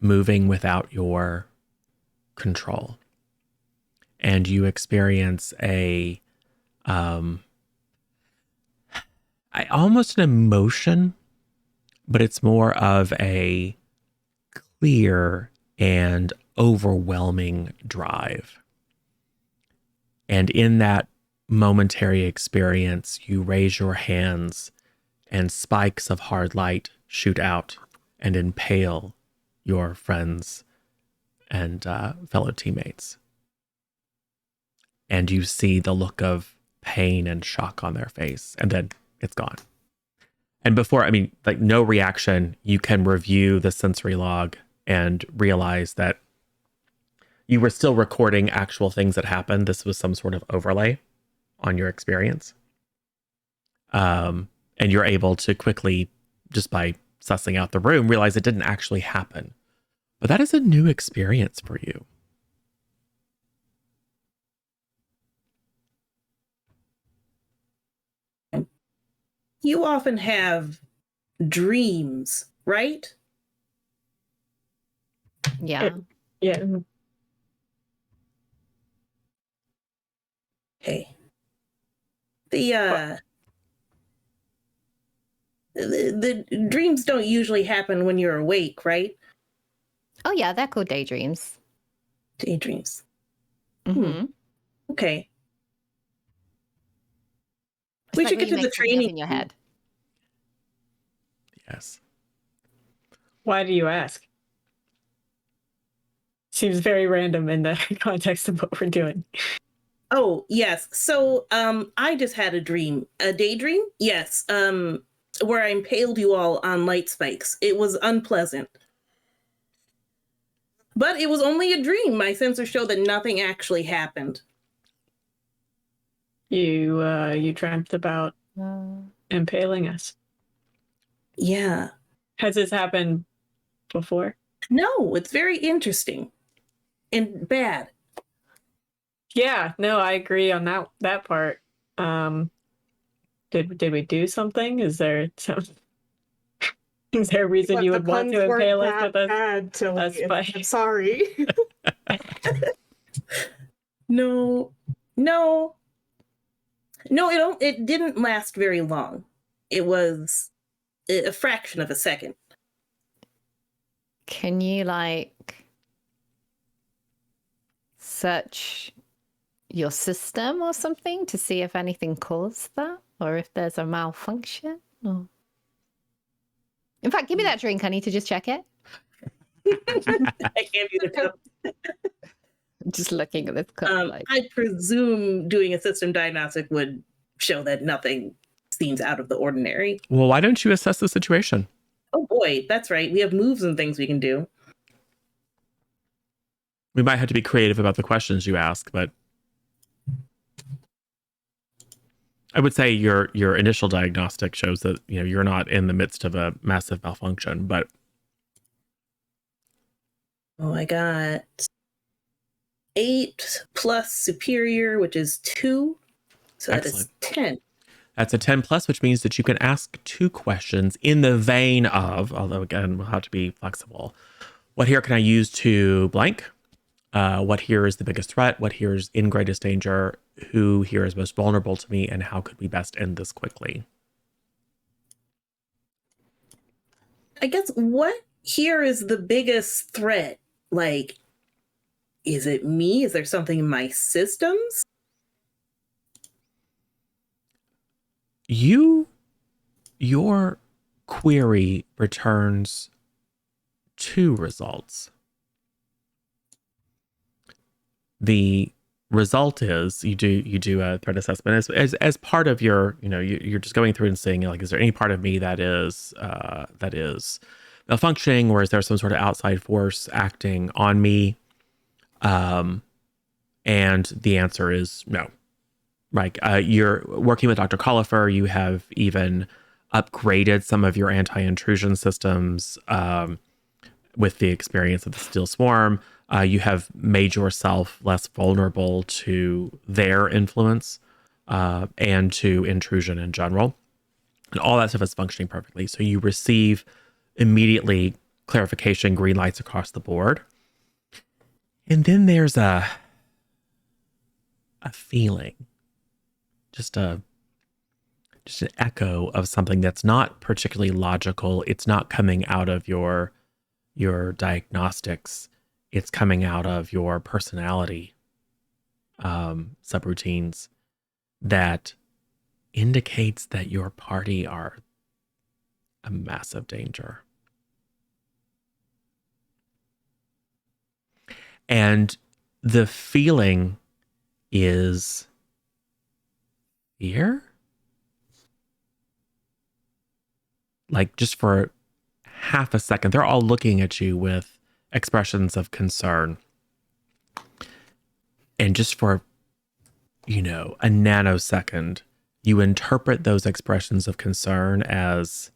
Speaker 1: moving without your control. And you experience almost an emotion, but it's more of a clear and overwhelming drive. And in that momentary experience, you raise your hands and spikes of hard light shoot out and impale your friends and fellow teammates. And you see the look of pain and shock on their face, and then it's gone. And before, I mean, like no reaction, you can review the sensory log and realize that you were still recording actual things that happened. This was some sort of overlay on your experience. And you're able to quickly, just by sussing out the room, realize it didn't actually happen. But that is a new experience for you.
Speaker 5: You often have dreams, right?
Speaker 4: Yeah.
Speaker 2: Yeah.
Speaker 5: Okay. The dreams don't usually happen when you're awake, right?
Speaker 4: Oh, yeah, they're called daydreams.
Speaker 5: Daydreams.
Speaker 4: Mm-hmm.
Speaker 5: Okay.
Speaker 4: It's
Speaker 5: We
Speaker 4: like
Speaker 5: should
Speaker 4: when
Speaker 5: get
Speaker 4: you
Speaker 5: to the
Speaker 4: make something up
Speaker 5: training.
Speaker 4: in your head.
Speaker 1: Yes.
Speaker 2: Why do you ask? Seems very random in the context of what we're doing.
Speaker 5: Oh, yes. So, I just had a dream. A daydream? Yes. Where I impaled you all on light spikes. It was unpleasant. But it was only a dream. My sensors show that nothing actually happened.
Speaker 2: You dreamt about impaling us.
Speaker 5: Yeah.
Speaker 2: Has this happened before?
Speaker 5: No, it's very interesting. And bad.
Speaker 2: Yeah, no, I agree on that part. Did we do something? Is there a reason
Speaker 6: But
Speaker 2: you
Speaker 6: the
Speaker 2: would want
Speaker 6: puns
Speaker 2: to
Speaker 6: weren't
Speaker 2: impale us
Speaker 6: that
Speaker 2: with us?
Speaker 6: bad, Tilly.
Speaker 2: spike?
Speaker 6: I'm sorry.
Speaker 5: No, it didn't last very long. It was a fraction of a second.
Speaker 4: Can you, like, search your system or something to see if anything caused that? Or if there's a malfunction? Or... In fact, give me that drink. I need to just check it.
Speaker 5: I can't do the cup.
Speaker 4: I'm just looking at this cup. Like...
Speaker 5: I presume doing a system diagnostic would show that nothing seems out of the ordinary.
Speaker 1: Well, why don't you assess the situation?
Speaker 5: Oh boy, that's right. We have moves and things we can do.
Speaker 1: We might have to be creative about the questions you ask, but I would say your initial diagnostic shows that you're not in the midst of a massive malfunction. But
Speaker 5: oh, I got 8 plus superior, which is 2, so
Speaker 1: excellent.
Speaker 5: That is 10.
Speaker 1: That's a 10 plus, which means that you can ask 2 questions in the vein of, although again, we'll have to be flexible. What here can I use to blank? What here is the biggest threat? What here is in greatest danger? Who here is most vulnerable to me? And how could we best end this quickly?
Speaker 5: I guess what here is the biggest threat? Like, is it me? Is there something in my systems?
Speaker 1: Your query returns 2 results. The result is you do a threat assessment as part of your, you're just going through and saying, like, is there any part of me that is malfunctioning, or is there some sort of outside force acting on me? And the answer is no. Like, you're working with Dr. Collifer. You have even upgraded some of your anti-intrusion systems with the experience of the Steel Swarm. You have made yourself less vulnerable to their influence and to intrusion in general. And all that stuff is functioning perfectly. So you receive immediately clarification, green lights across the board. And then there's a feeling, just an echo of something that's not particularly logical. It's not coming out of your diagnostics. it's coming out of your personality subroutines that indicates that your party are a massive danger. And the feeling is fear? Like, just for half a second, they're all looking at you with expressions of concern. And just for, a nanosecond, you interpret those expressions of concern as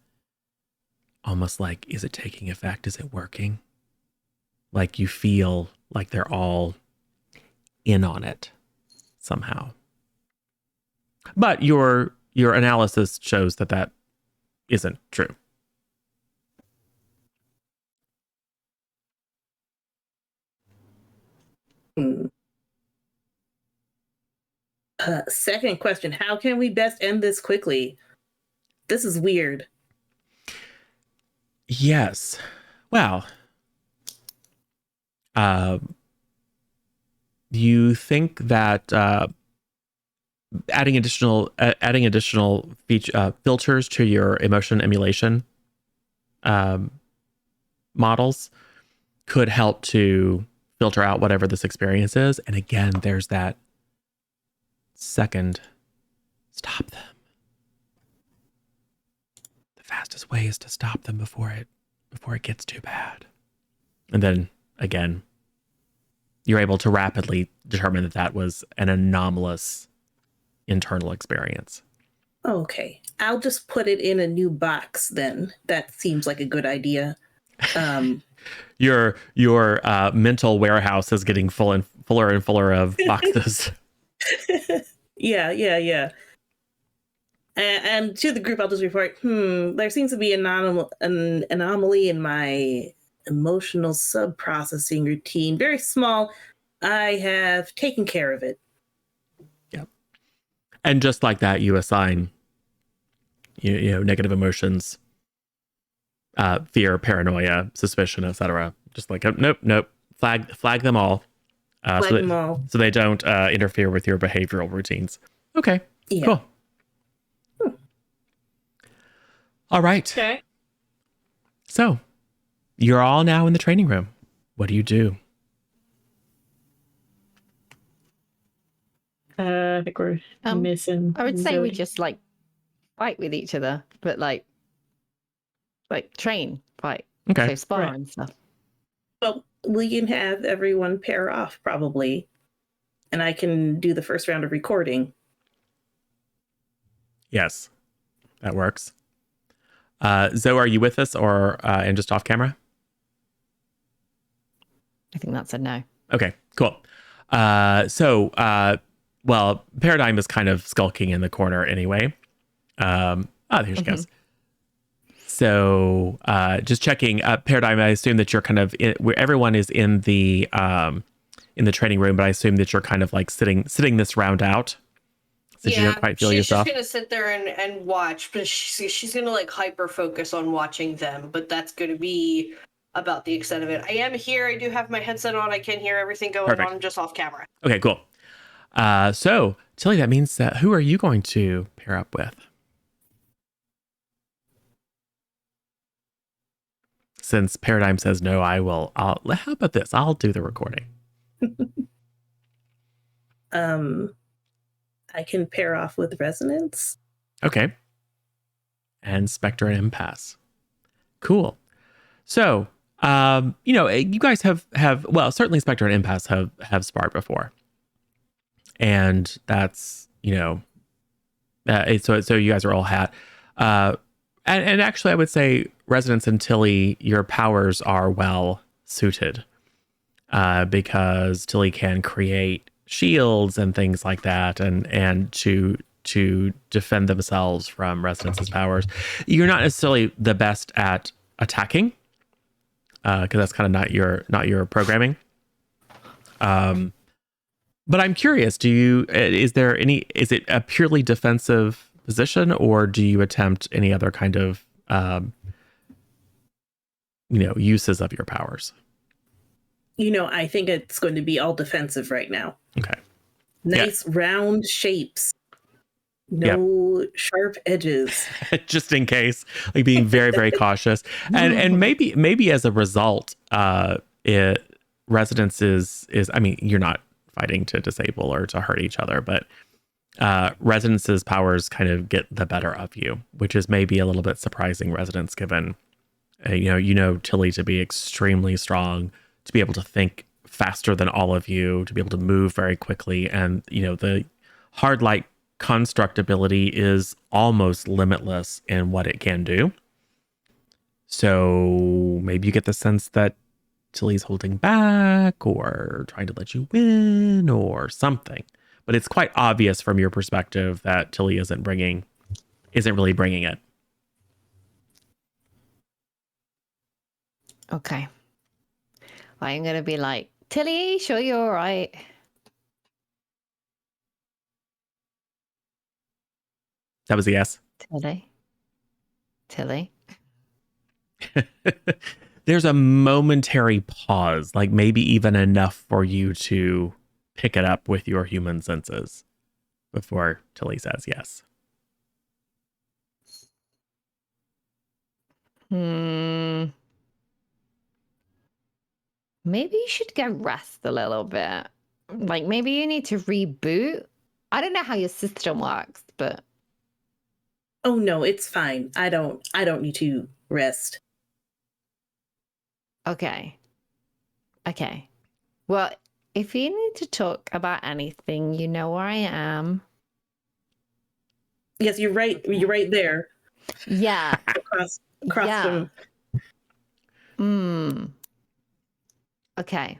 Speaker 1: almost like, is it taking effect? Is it working? Like, you feel like they're all in on it somehow. But your analysis shows that isn't true.
Speaker 5: Second question, how can we best end this quickly? This is weird.
Speaker 1: Yes. Well, you think that adding additional filters to your emotion emulation models could help to filter out whatever this experience is. And again, there's that second, stop them. The fastest way is to stop them before it gets too bad. And then again, you're able to rapidly determine that was an anomalous internal experience.
Speaker 5: Okay, I'll just put it in a new box then. That seems like a good idea.
Speaker 1: Your mental warehouse is getting fuller and fuller of boxes.
Speaker 5: Yeah. And to the group, I'll just report, there seems to be an anomaly in my emotional sub-processing routine. Very small. I have taken care of it.
Speaker 1: Yep. And just like that, you assign negative emotions, fear, paranoia, suspicion, etc. Just like, nope. Flag them all. So they don't interfere with your behavioral routines. Okay. Yeah. Cool. All right.
Speaker 2: Okay.
Speaker 1: So you're all now in the training room. What do you do?
Speaker 2: I think we're missing.
Speaker 4: I would say we
Speaker 2: Zodi.
Speaker 4: just like fight with each other, but like train fight.
Speaker 1: Okay.
Speaker 4: So spar
Speaker 2: Right.
Speaker 4: and stuff.
Speaker 5: Well, we can have everyone pair off probably, and I can do the first round of recording.
Speaker 1: Yes, that works. Zoe, are you with us or and just off camera?
Speaker 4: I think that's a no.
Speaker 1: Okay, cool. Well, Paradigm is kind of skulking in the corner anyway. There she goes. So just checking, Paradigm, I assume that you're kind of where everyone is in the training room, but I assume that you're kind of like sitting this round out. Since you don't quite feel
Speaker 3: she's
Speaker 1: yourself.
Speaker 3: just gonna sit there and watch, but she's gonna like hyper focus on watching them. But that's gonna be about the extent of it. I am here. I do have my headset on. I can hear everything going
Speaker 1: Perfect.
Speaker 3: on. I'm just off camera.
Speaker 1: Okay, cool. So Tilly, that means that who are you going to pair up with? Since Paradigm says no, how about this? I'll do the recording.
Speaker 5: I can pair off with Resonance.
Speaker 1: Okay. And Spectre and Impasse. Cool. So, you guys have certainly Spectre and Impasse have sparred before. And that's, so you guys are all hat. And actually I would say Resonance and Tilly, your powers are well suited. Because Tilly can create shields and things like that, and to defend themselves from Resonance's powers. You're not necessarily the best at attacking, because that's kind of not your programming. But I'm curious, is it a purely defensive position, or do you attempt any other kind of uses of your powers?
Speaker 5: I think it's going to be all defensive right now.
Speaker 1: Okay.
Speaker 5: Nice round shapes.
Speaker 1: Yep.
Speaker 5: No sharp edges.
Speaker 1: Just in case, like being very, very cautious. And maybe as a result, Resonance is, I mean, you're not fighting to disable or to hurt each other, but Resonance's powers kind of get the better of you, which is maybe a little bit surprising, Resonance, given Tilly to be extremely strong, to be able to think faster than all of you, to be able to move very quickly, and the hard light construct ability is almost limitless in what it can do. So maybe you get the sense that Tilly's holding back or trying to let you win or something. But it's quite obvious from your perspective that Tilly isn't really bringing it.
Speaker 4: Okay. I'm going to be like, Tilly, sure you're all right.
Speaker 1: That was a yes.
Speaker 4: Tilly.
Speaker 1: There's a momentary pause, like maybe even enough for you to pick it up with your human senses before Tilly says yes.
Speaker 4: Maybe you should go rest a little bit. Like maybe you need to reboot. I don't know how your system works, but
Speaker 5: Oh no, it's fine. I don't need to rest.
Speaker 4: okay. Well, if you need to talk about anything, you know where I am.
Speaker 5: Yes, you're right. You're right there.
Speaker 4: Yeah.
Speaker 5: Across
Speaker 4: Yeah.
Speaker 5: the
Speaker 4: Okay.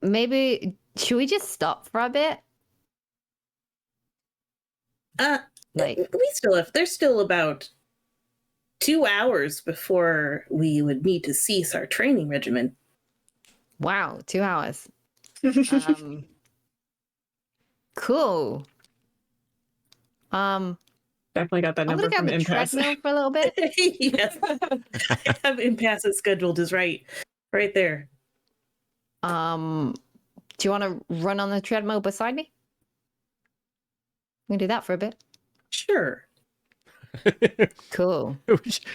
Speaker 4: Maybe should we just stop for a bit?
Speaker 5: There's still about 2 hours before we would need to cease our training regimen.
Speaker 4: Wow, 2 hours. Cool.
Speaker 2: Definitely got that
Speaker 4: I'm
Speaker 2: number
Speaker 4: gonna go
Speaker 2: from
Speaker 4: on the
Speaker 2: Impasse.
Speaker 4: treadmill for a little bit.
Speaker 5: Yes. I have Impasses scheduled is right there.
Speaker 4: Do you want to run on the treadmill beside me? We can do that for a bit.
Speaker 5: Sure.
Speaker 4: Cool.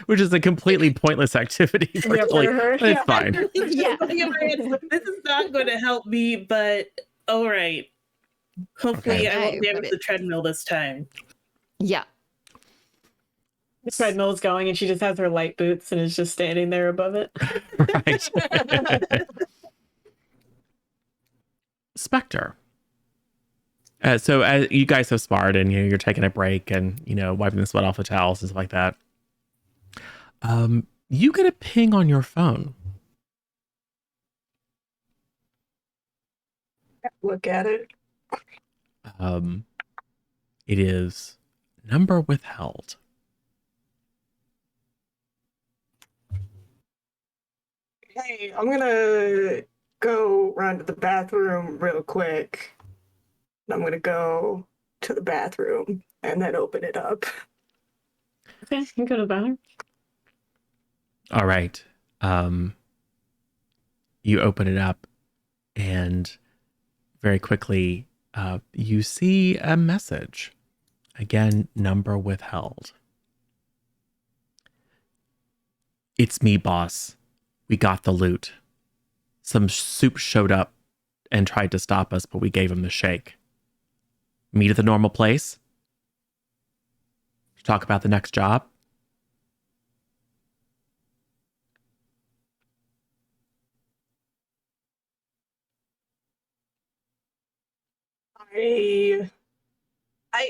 Speaker 1: Which is a completely pointless activity for Tilly. It's fine.
Speaker 4: Yeah.
Speaker 5: This is not going to help me, but all right. Hopefully,
Speaker 1: Okay.
Speaker 5: I won't damage the treadmill this time.
Speaker 4: Yeah.
Speaker 2: The treadmill's going and she just has her light boots and is just standing there above it.
Speaker 1: Right. Spectre. So as you guys have sparred and you're taking a break and wiping the sweat off the towels and stuff like that, you get a ping on your phone.
Speaker 6: Look at it.
Speaker 1: It is number withheld.
Speaker 6: Hey, I'm gonna go run to the bathroom real quick. I'm gonna go to the bathroom and then open it up.
Speaker 2: Okay, you can go to the bathroom.
Speaker 1: All right. You open it up and very quickly you see a message. Again, number withheld. It's me, boss. We got the loot. Some soup showed up and tried to stop us, but we gave him the shake. Meet at the normal place. Talk about the next job.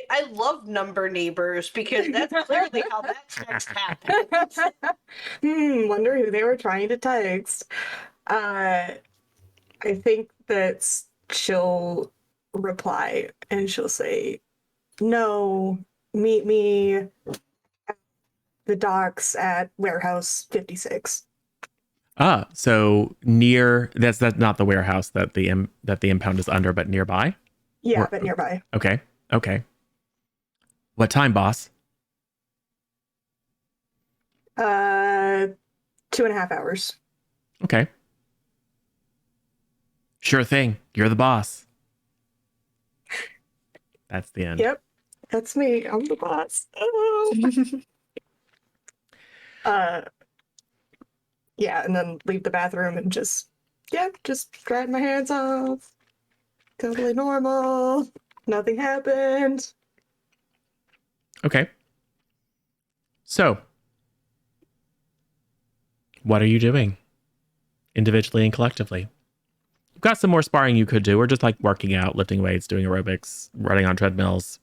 Speaker 3: I love number neighbors because that's clearly how that text happened.
Speaker 6: Wonder who they were trying to text. I think that she'll reply and she'll say, "No, meet me at the docks at warehouse 56."
Speaker 1: So near that's not the warehouse that the impound is under, but nearby.
Speaker 6: Yeah, but nearby.
Speaker 1: Okay. What time, boss?
Speaker 6: 2.5 hours.
Speaker 1: Okay. Sure thing. You're the boss. That's the end.
Speaker 6: Yep, that's me. I'm the boss. Oh. Yeah, and then leave the bathroom and just dry my hands off. Totally normal. Nothing happened.
Speaker 1: Okay. So, what are you doing individually and collectively? You've got some more sparring you could do, or just like working out, lifting weights, doing aerobics, running on treadmills.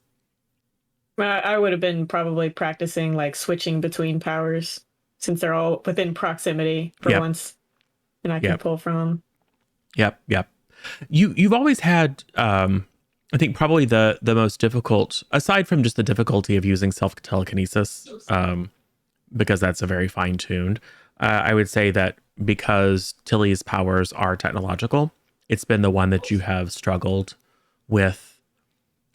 Speaker 2: I would have been probably practicing like switching between powers since they're all within proximity for
Speaker 1: Yep.
Speaker 2: once, and I can
Speaker 1: Yep.
Speaker 2: pull from them.
Speaker 1: Yep. You've always had, I think probably the most difficult, aside from just the difficulty of using self telekinesis, because that's a very fine tuned. I would say that because Tilly's powers are technological, it's been the one that you have struggled with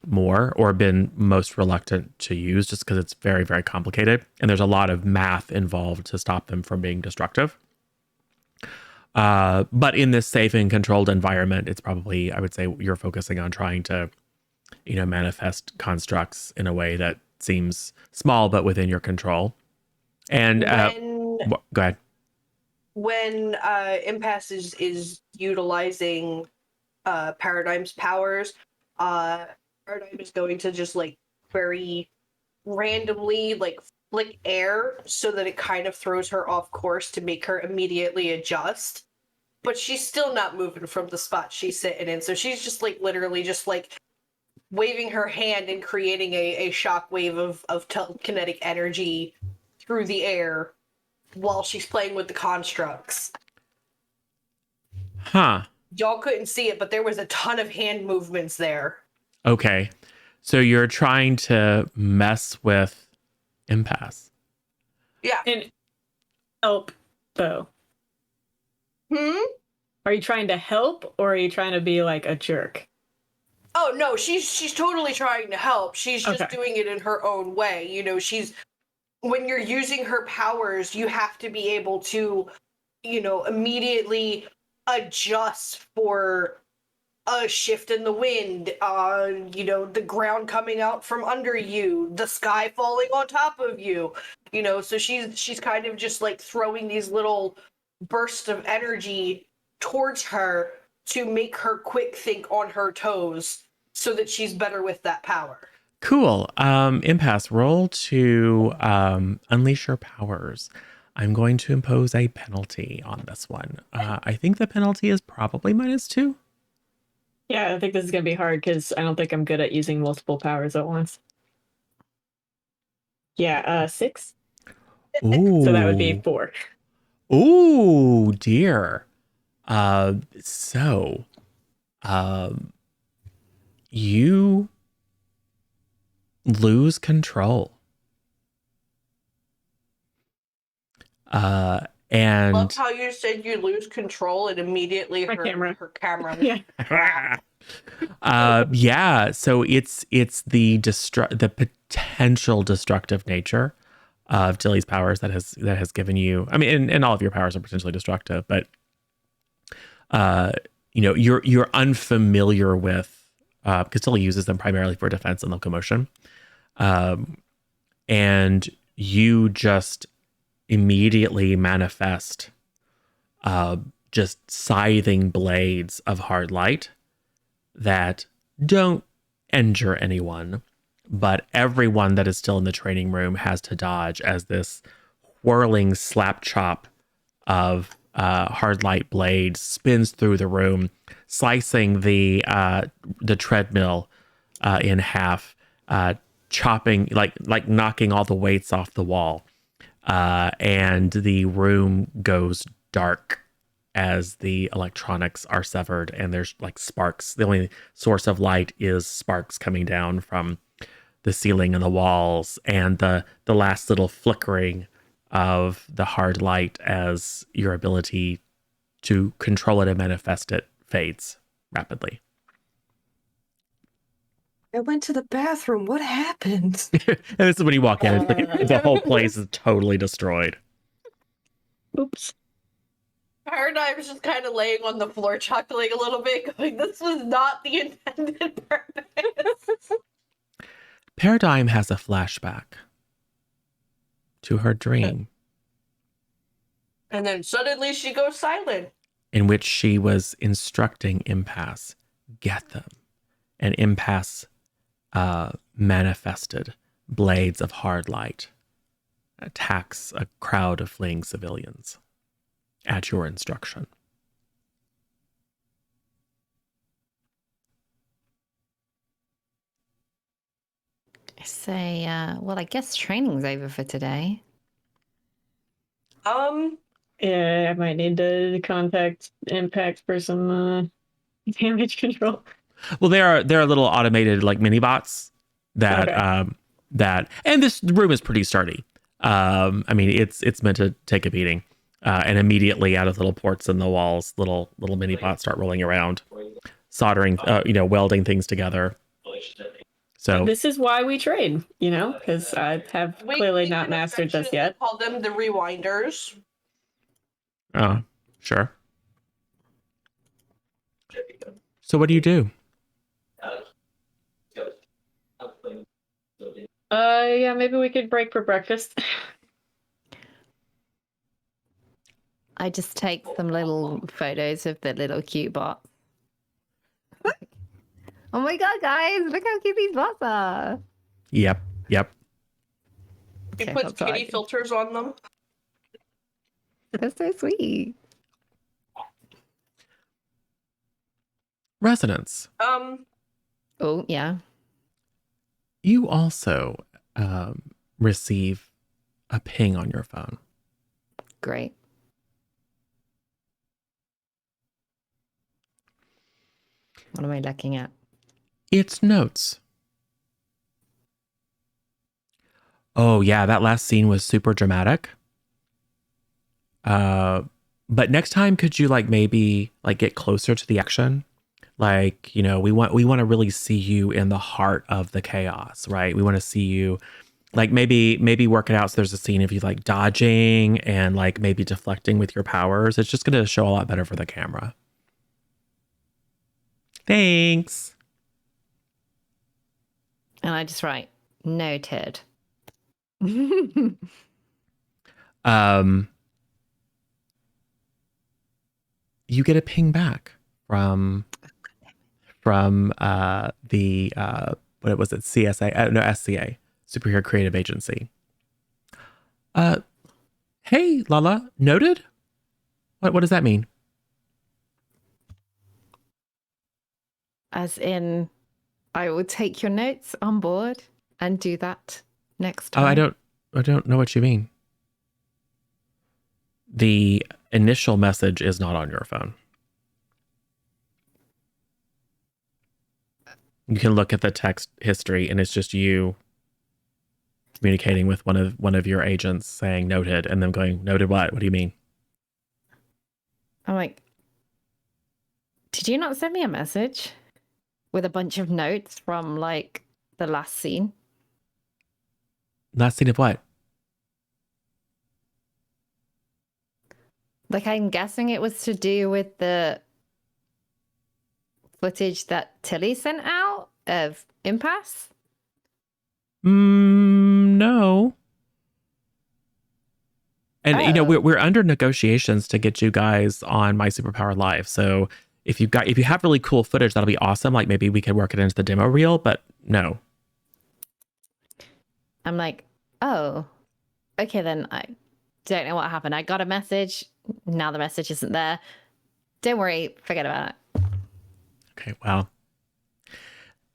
Speaker 1: more or been most reluctant to use, just because it's very, very complicated and there's a lot of math involved to stop them from being destructive. But in this safe and controlled environment, it's probably, I would say, you're focusing on trying to, manifest constructs in a way that seems small but within your control. And go ahead.
Speaker 3: When Impasse is utilizing Paradigm's powers, Paradigm is going to just like very randomly like flick air so that it kind of throws her off course to make her immediately adjust. But she's still not moving from the spot she's sitting in, so she's just like literally just like waving her hand and creating a shockwave of telekinetic energy through the air while she's playing with the constructs.
Speaker 1: Huh.
Speaker 3: Y'all couldn't see it, but there was a ton of hand movements there.
Speaker 1: Okay. So you're trying to mess with Impasse.
Speaker 3: Yeah.
Speaker 2: And help, though. Are you trying to help, or are you trying to be like a jerk?
Speaker 3: Oh no, she's totally trying to help. She's just
Speaker 2: Okay.
Speaker 3: doing it in her own way. When you're using her powers, you have to be able to, immediately adjust for a shift in the wind, the ground coming out from under you, the sky falling on top of you. So she's kind of just like throwing these little bursts of energy towards her to make her quick think on her toes so that she's better with that power.
Speaker 1: Cool. Impasse, roll to unleash your powers. I'm going to impose a penalty on this one. I think the penalty is probably -2.
Speaker 2: Yeah, I think this is going to be hard because I don't think I'm good at using multiple powers at once. Yeah, 6.
Speaker 1: Ooh.
Speaker 2: So that would be 4.
Speaker 1: Ooh, dear. You lose control. And
Speaker 3: Love how you said you lose control and immediately
Speaker 2: My camera.
Speaker 3: her camera.
Speaker 2: Yeah.
Speaker 1: yeah, so it's the potential destructive nature of Tilly's powers that has given you, I mean, and all of your powers are potentially destructive, but you're unfamiliar with, because Tilly uses them primarily for defense and locomotion, and you just immediately manifest just scything blades of hard light that don't injure anyone, but everyone that is still in the training room has to dodge as this whirling slap chop of hard light blades spins through the room, slicing the treadmill in half, chopping, like knocking all the weights off the wall. And the room goes dark as the electronics are severed, and there's like sparks. The only source of light is sparks coming down from the ceiling and the walls, and the last little flickering of the hard light as your ability to control it and manifest it fades rapidly.
Speaker 6: I went to the bathroom. What happened?
Speaker 1: And this is when you walk in, it's like the whole place is totally destroyed.
Speaker 2: Oops.
Speaker 3: Paradigm's just kind of laying on the floor, chuckling a little bit, going, "This was not the intended purpose."
Speaker 1: Paradigm has a flashback to her dream
Speaker 3: And then suddenly she goes silent.
Speaker 1: in which she was instructing Impasse, get them. And Impasse manifested blades of hard light, attacks a crowd of fleeing civilians at your instruction.
Speaker 4: Say, well, I guess training's over for today.
Speaker 2: Yeah, I might need to contact Impact for some damage control.
Speaker 1: Well, there are little automated like mini bots that
Speaker 2: Okay.
Speaker 1: and this room is pretty sturdy. I mean, it's meant to take a beating, and immediately out of little ports in the walls, little mini bots start rolling around, soldering, welding things together. So
Speaker 2: This is why we trade, because I have clearly
Speaker 3: We
Speaker 2: not
Speaker 3: can
Speaker 2: mastered this
Speaker 3: affectionately
Speaker 2: yet.
Speaker 3: Call them the rewinders.
Speaker 1: oh, sure. So what do you do?
Speaker 2: Yeah, maybe we could break for breakfast.
Speaker 4: I just take some little photos of the little cute bots. Oh my god, guys, look how cute these bots are.
Speaker 1: Yep.
Speaker 3: You
Speaker 4: Okay,
Speaker 3: put
Speaker 4: that's all I
Speaker 3: kitty
Speaker 4: do.
Speaker 3: filters on them.
Speaker 4: That's so sweet.
Speaker 1: Resonance.
Speaker 4: Oh, yeah.
Speaker 1: You also receive a ping on your phone.
Speaker 4: Great. What am I looking at?
Speaker 1: It's notes. Oh yeah, that last scene was super dramatic. But next time, could you maybe get closer to the action? We want to really see you in the heart of the chaos, right? We want to see you maybe work it out so there's a scene of you dodging and maybe deflecting with your powers. It's just going to show a lot better for the camera. Thanks.
Speaker 4: And I just write, noted.
Speaker 1: You get a ping back from the what was it, CSA, no, SCA, Superhero Creative Agency. Hey Lala, noted. What does that mean?
Speaker 4: As in, I will take your notes on board and do that next
Speaker 1: Oh,
Speaker 4: time.
Speaker 1: I don't know what you mean. The initial message is not on your phone. You can look at the text history and it's just you communicating with one of your agents saying noted and them going, noted what? What do you mean?
Speaker 4: I'm like, did you not send me a message with a bunch of notes from the last scene?
Speaker 1: Last scene of what?
Speaker 4: I'm guessing it was to do with the footage that Tilly sent out of Impasse.
Speaker 1: No. And
Speaker 4: Oh.
Speaker 1: we're under negotiations to get you guys on My Superpower Live. So if you have really cool footage, that'll be awesome. Maybe we could work it into the demo reel, but no.
Speaker 4: I'm like, oh, okay, then I don't know what happened. I got a message. Now the message isn't there. Don't worry. Forget about it.
Speaker 1: Okay, well.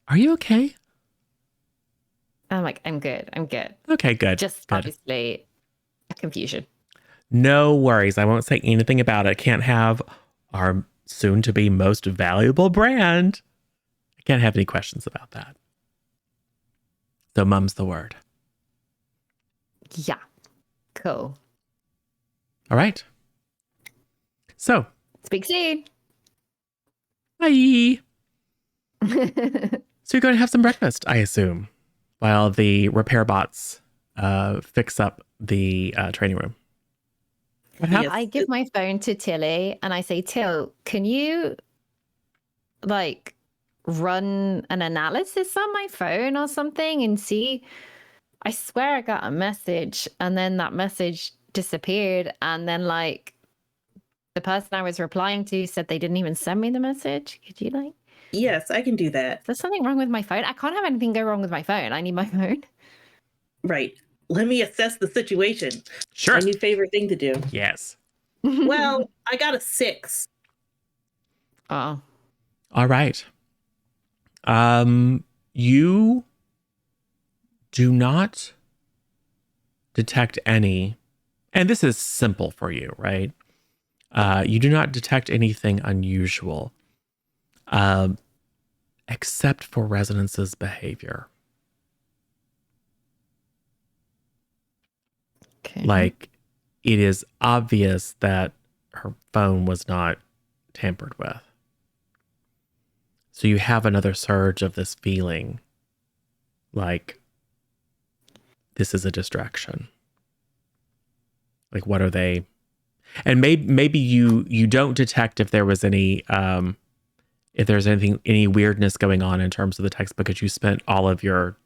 Speaker 1: Are you okay?
Speaker 4: I'm like, I'm good. I'm good.
Speaker 1: Okay, good.
Speaker 4: Just
Speaker 1: good.
Speaker 4: obviously a confusion.
Speaker 1: No worries. I won't say anything about it. Can't have our soon-to-be most valuable brand. I can't have any questions about that. So mum's the word.
Speaker 4: Yeah. Cool.
Speaker 1: All right. So.
Speaker 4: Speak soon.
Speaker 1: Bye. So you're going to have some breakfast, I assume, while the repair bots fix up the training room. What happened?
Speaker 4: I give my phone to Tilly and I say, Till, can you like run an analysis on my phone or something and see? I swear I got a message and then that message disappeared. And then like the person I was replying to said they didn't even send me the message. Could you like,
Speaker 5: Yes, I can do that.
Speaker 4: is there something wrong with my phone? I can't have anything go wrong with my phone. I need my phone.
Speaker 5: Right. Let me assess the situation.
Speaker 1: Sure.
Speaker 5: My new favorite thing to do.
Speaker 1: Yes.
Speaker 5: Well, I got a 6.
Speaker 4: Oh.
Speaker 1: All right. You do not detect any, and this is simple for you, right? You do not detect anything unusual, except for Resonance's behavior.
Speaker 4: Okay.
Speaker 1: Like, it is obvious that her phone was not tampered with. So you have another surge of this feeling like this is a distraction. Like, what are they? And maybe you don't detect if there was any if there's any weirdness going on in terms of the text because you spent all of your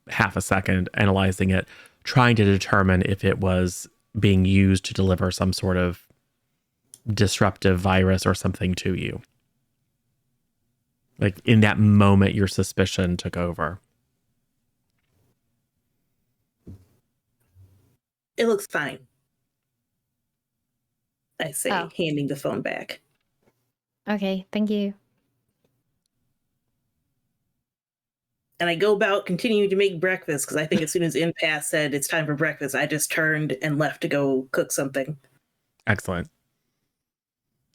Speaker 1: half a second analyzing it, trying to determine if it was being used to deliver some sort of disruptive virus or something to you. Like in that moment, your suspicion took over.
Speaker 5: It looks fine, I say,
Speaker 4: Oh.
Speaker 5: handing the phone back.
Speaker 4: Okay, thank you.
Speaker 5: And I go about continuing to make breakfast because I think as soon as Impasse said it's time for breakfast, I just turned and left to go cook something.
Speaker 1: Excellent.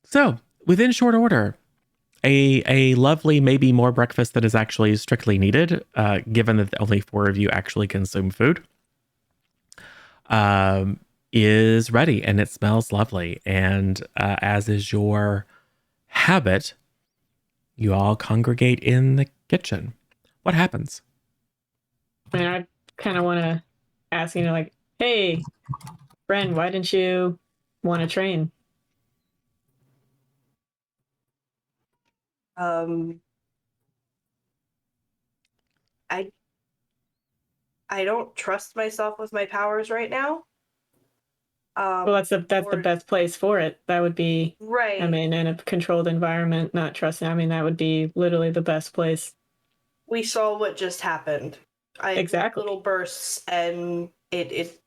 Speaker 1: So, within short order, a lovely, maybe more breakfast that is actually strictly needed, given that only 4 of you actually consume food, is ready, and it smells lovely. And as is your habit, you all congregate in the kitchen. What happens?
Speaker 2: I mean, I kind of want to ask, like, hey, friend, why didn't you want to train?
Speaker 3: I don't trust myself with my powers right now.
Speaker 2: Well, that's the best place for it. That would be,
Speaker 3: right.
Speaker 2: I mean, in a controlled environment, not trusting. I mean, that would be literally the best place.
Speaker 3: We saw what just happened.
Speaker 2: Exactly.
Speaker 3: Little bursts, and it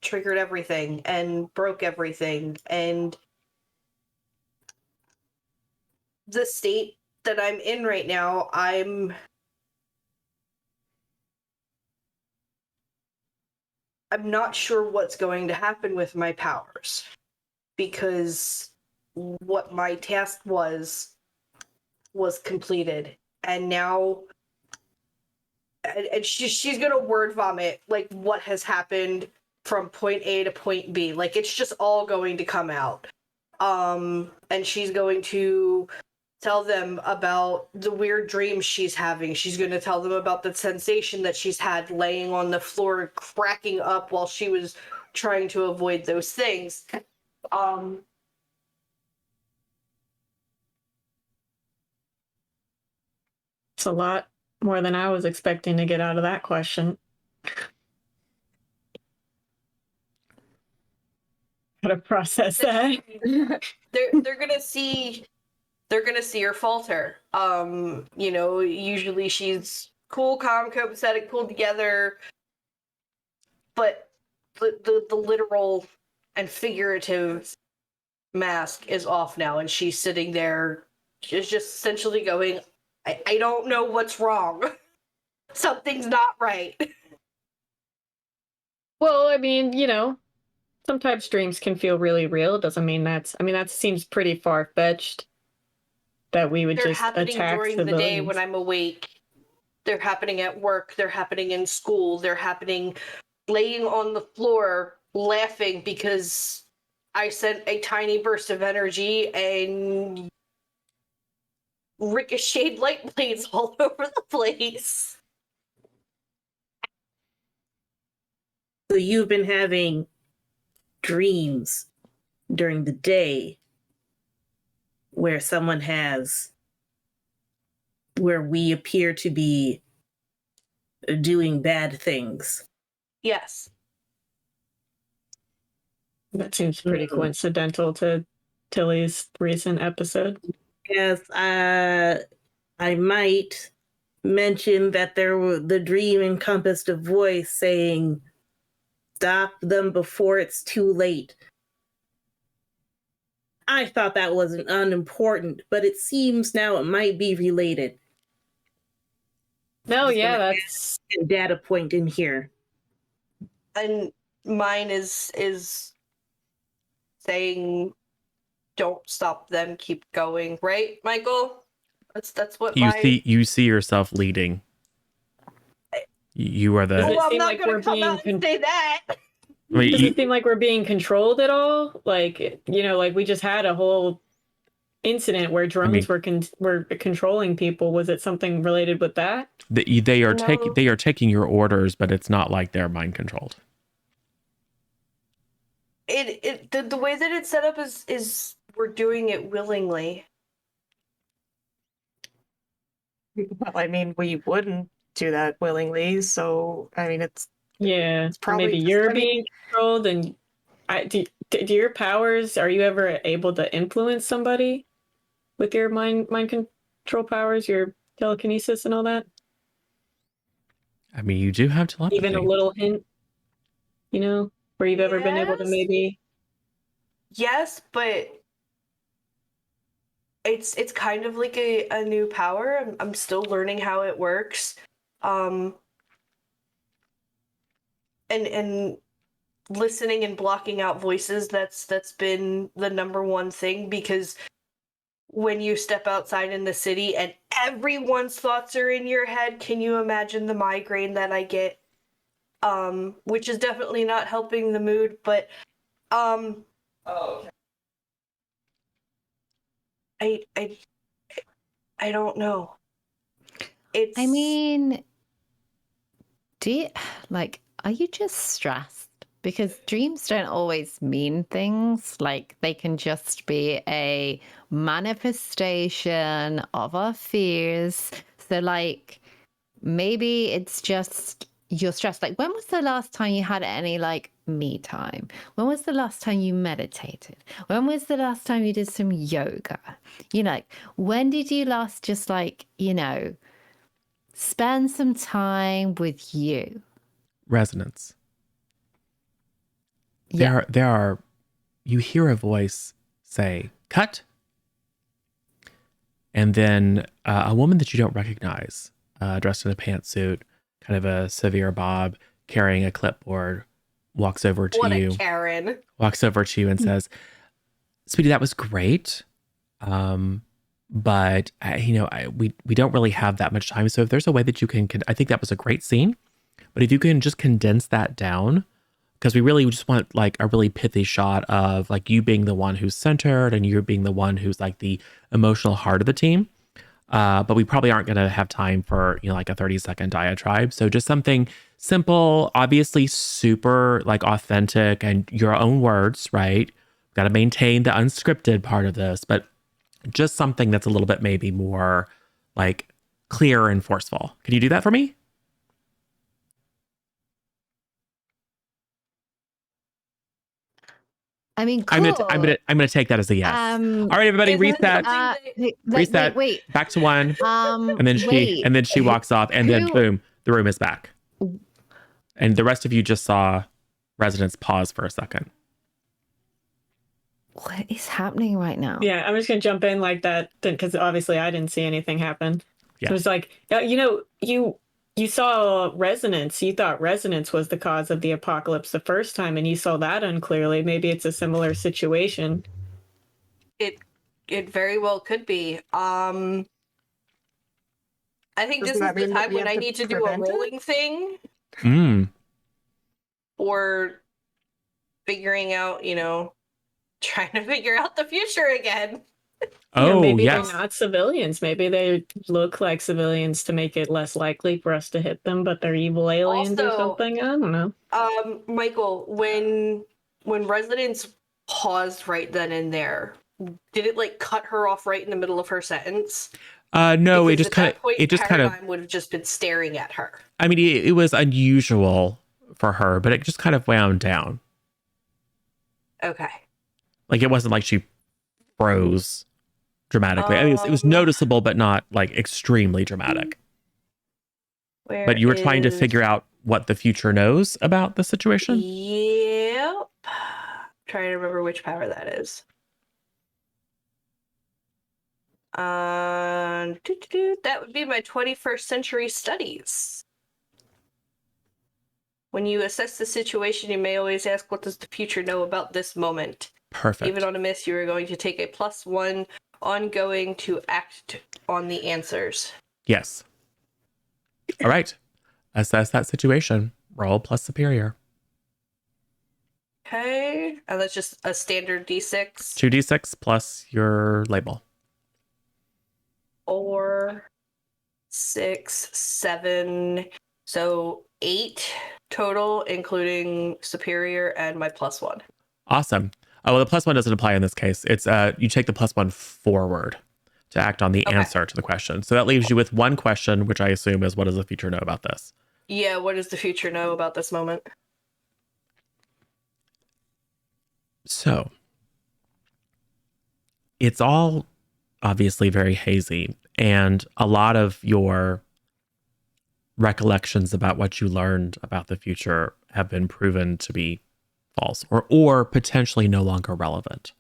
Speaker 3: triggered everything and broke everything. And the state that I'm in right now, I'm not sure what's going to happen with my powers, because what my task was completed, and now and she's gonna word vomit like what has happened from point A to point B. Like it's just all going to come out. And she's going to tell them about the weird dreams she's having. She's going to tell them about the sensation that she's had laying on the floor, cracking up while she was trying to avoid those things.
Speaker 2: It's a lot more than I was expecting to get out of that question. Gotta process that.
Speaker 3: They're gonna see her falter. Usually she's cool, calm, copacetic, pulled together, but the literal and figurative mask is off now, and she's sitting there just essentially going, I don't know what's wrong. Something's not right.
Speaker 2: Well, I mean, sometimes dreams can feel really real. Doesn't mean that seems pretty far-fetched that we would
Speaker 3: They're
Speaker 2: just
Speaker 3: happening
Speaker 2: attack
Speaker 3: during
Speaker 2: civilians.
Speaker 3: the day when I'm awake. They're happening at work. They're happening in school. They're happening laying on the floor laughing because I sent a tiny burst of energy and ricocheted light blades all over the place.
Speaker 5: So you've been having dreams during the day where where we appear to be doing bad things.
Speaker 3: Yes.
Speaker 2: That seems pretty coincidental to Tilly's recent episode.
Speaker 5: Yes, I might mention that the dream encompassed a voice saying, "Stop them before it's too late." I thought that wasn't unimportant, but it seems now it might be related.
Speaker 2: No,
Speaker 5: Just
Speaker 2: yeah,
Speaker 5: gonna
Speaker 2: that's
Speaker 5: add a data point in here.
Speaker 3: And mine is saying, "Don't stop them, keep going." Right, Michael? That's what
Speaker 1: You see yourself leading. You are
Speaker 2: Does
Speaker 1: the.
Speaker 2: it
Speaker 3: I'm
Speaker 2: seem
Speaker 3: not
Speaker 2: like
Speaker 3: gonna
Speaker 2: we're
Speaker 3: come
Speaker 2: being
Speaker 3: out and say that.
Speaker 1: I mean,
Speaker 2: Does it seem like we're being controlled at all? Like, like we just had a whole incident where drones were controlling people. Was it something related with that?
Speaker 1: they are
Speaker 3: No.
Speaker 1: taking your orders, but it's not like they're mind controlled.
Speaker 3: The way that it's set up is we're doing it willingly.
Speaker 6: Well, I mean, we wouldn't do that willingly, so I mean, it's
Speaker 2: Yeah,
Speaker 6: probably
Speaker 2: maybe
Speaker 6: just-
Speaker 2: you're
Speaker 6: I mean-
Speaker 2: being controlled, and do your powers? Are you ever able to influence somebody with your mind control powers, your telekinesis, and all that?
Speaker 1: I mean, you do have telepathy.
Speaker 2: Even a little hint, where you've ever been able to
Speaker 3: Yes.
Speaker 2: maybe.
Speaker 3: Yes, but it's kind of like a new power. I'm still learning how it works. And listening and blocking out voices, that's been the number one thing, because when you step outside in the city and everyone's thoughts are in your head, can you imagine the migraine that I get? Which is definitely not helping the mood, but I don't know.
Speaker 4: I mean, are you just stressed? Because dreams don't always mean things. Like, they can just be a manifestation of our fears. So, like, maybe it's just you're stressed. Like, when was the last time you had any, like, me time? When was the last time you meditated? When was the last time you did some yoga? When did you last just, like, spend some time with you?
Speaker 1: Resonance.
Speaker 4: Yeah.
Speaker 1: There are. You hear a voice say "cut," and then a woman that you don't recognize, dressed in a pantsuit, kind of a severe bob, carrying a clipboard, walks over to
Speaker 3: what
Speaker 1: you.
Speaker 3: a Karen.
Speaker 1: Walks over to you and says, "Sweetie, that was great. But we don't really have that much time. So if there's a way that you can, I think that was a great scene. But if you can just condense that down, because we really just want like a really pithy shot of like you being the one who's centered and you being the one who's like the emotional heart of the team. But we probably aren't going to have time for, like a 30-second diatribe. So just something simple, obviously super like authentic and your own words, right? Got to maintain the unscripted part of this, but just something that's a little bit maybe more like clear and forceful. Can you do that for me?
Speaker 4: I mean, cool.
Speaker 1: I'm gonna take that as a yes. All right, everybody,
Speaker 3: Isn't it
Speaker 1: reset.
Speaker 3: something
Speaker 1: Reset.
Speaker 4: Wait.
Speaker 1: Back to one. And
Speaker 4: Wait.
Speaker 1: then she walks off, and then boom, the room is back. And the rest of you just saw residents pause for a second.
Speaker 4: What is happening right now?
Speaker 2: Yeah, I'm just gonna jump in like that because obviously I didn't see anything happen.
Speaker 1: Yeah.
Speaker 2: So it was like, you saw resonance. You thought resonance was the cause of the apocalypse the first time, and you saw that unclearly. Maybe it's a similar situation.
Speaker 3: It very well could be. I think
Speaker 6: Doesn't
Speaker 3: this is
Speaker 6: that
Speaker 3: the
Speaker 6: mean that
Speaker 3: time
Speaker 6: we
Speaker 3: when
Speaker 6: have
Speaker 3: I
Speaker 6: to
Speaker 3: need to do a
Speaker 6: prevent it?
Speaker 3: rolling thing, or figuring out, trying to figure out the future again.
Speaker 1: Oh,
Speaker 2: maybe
Speaker 1: yes.
Speaker 2: they're not civilians. Maybe they look like civilians to make it less likely for us to hit them, but they're evil aliens or
Speaker 3: Also,
Speaker 2: something. I don't know.
Speaker 3: Michael, when when Resonance paused right then and there, did it like cut her off right in the middle of her sentence?
Speaker 1: No, it
Speaker 3: Because
Speaker 1: just
Speaker 3: at
Speaker 1: kind
Speaker 3: that
Speaker 1: of,
Speaker 3: point,
Speaker 1: it just kind of,
Speaker 3: Paradigm would have just been staring at her.
Speaker 1: I mean, it was unusual for her, but it just kind of wound down.
Speaker 3: Okay.
Speaker 1: Like, it wasn't like she froze dramatically. I mean, it was noticeable, but not like extremely dramatic. But you were trying to figure out what the future knows about the situation?
Speaker 3: Yep. Trying to remember which power that is. That would be my 21st century studies. When you assess the situation, you may always ask, what does the future know about this moment?
Speaker 1: Perfect.
Speaker 3: Even on a miss, you are going to take a +1 ongoing to act on the answers.
Speaker 1: Yes. All right. Assess that situation. Roll plus superior.
Speaker 3: Okay. And that's just a standard D6.
Speaker 1: 2d6 plus your label.
Speaker 3: 4, 6, 7. So 8 total, including superior and my +1.
Speaker 1: Awesome. Oh, well, the +1 doesn't apply in this case. It's you take the +1 forward to act on the answer to the question. So that leaves you with one question, which I assume is, what does the future know about this?
Speaker 3: Yeah, what does the future know about this moment?
Speaker 1: So it's all obviously very hazy, and a lot of your recollections about what you learned about the future have been proven to be false or potentially no longer relevant.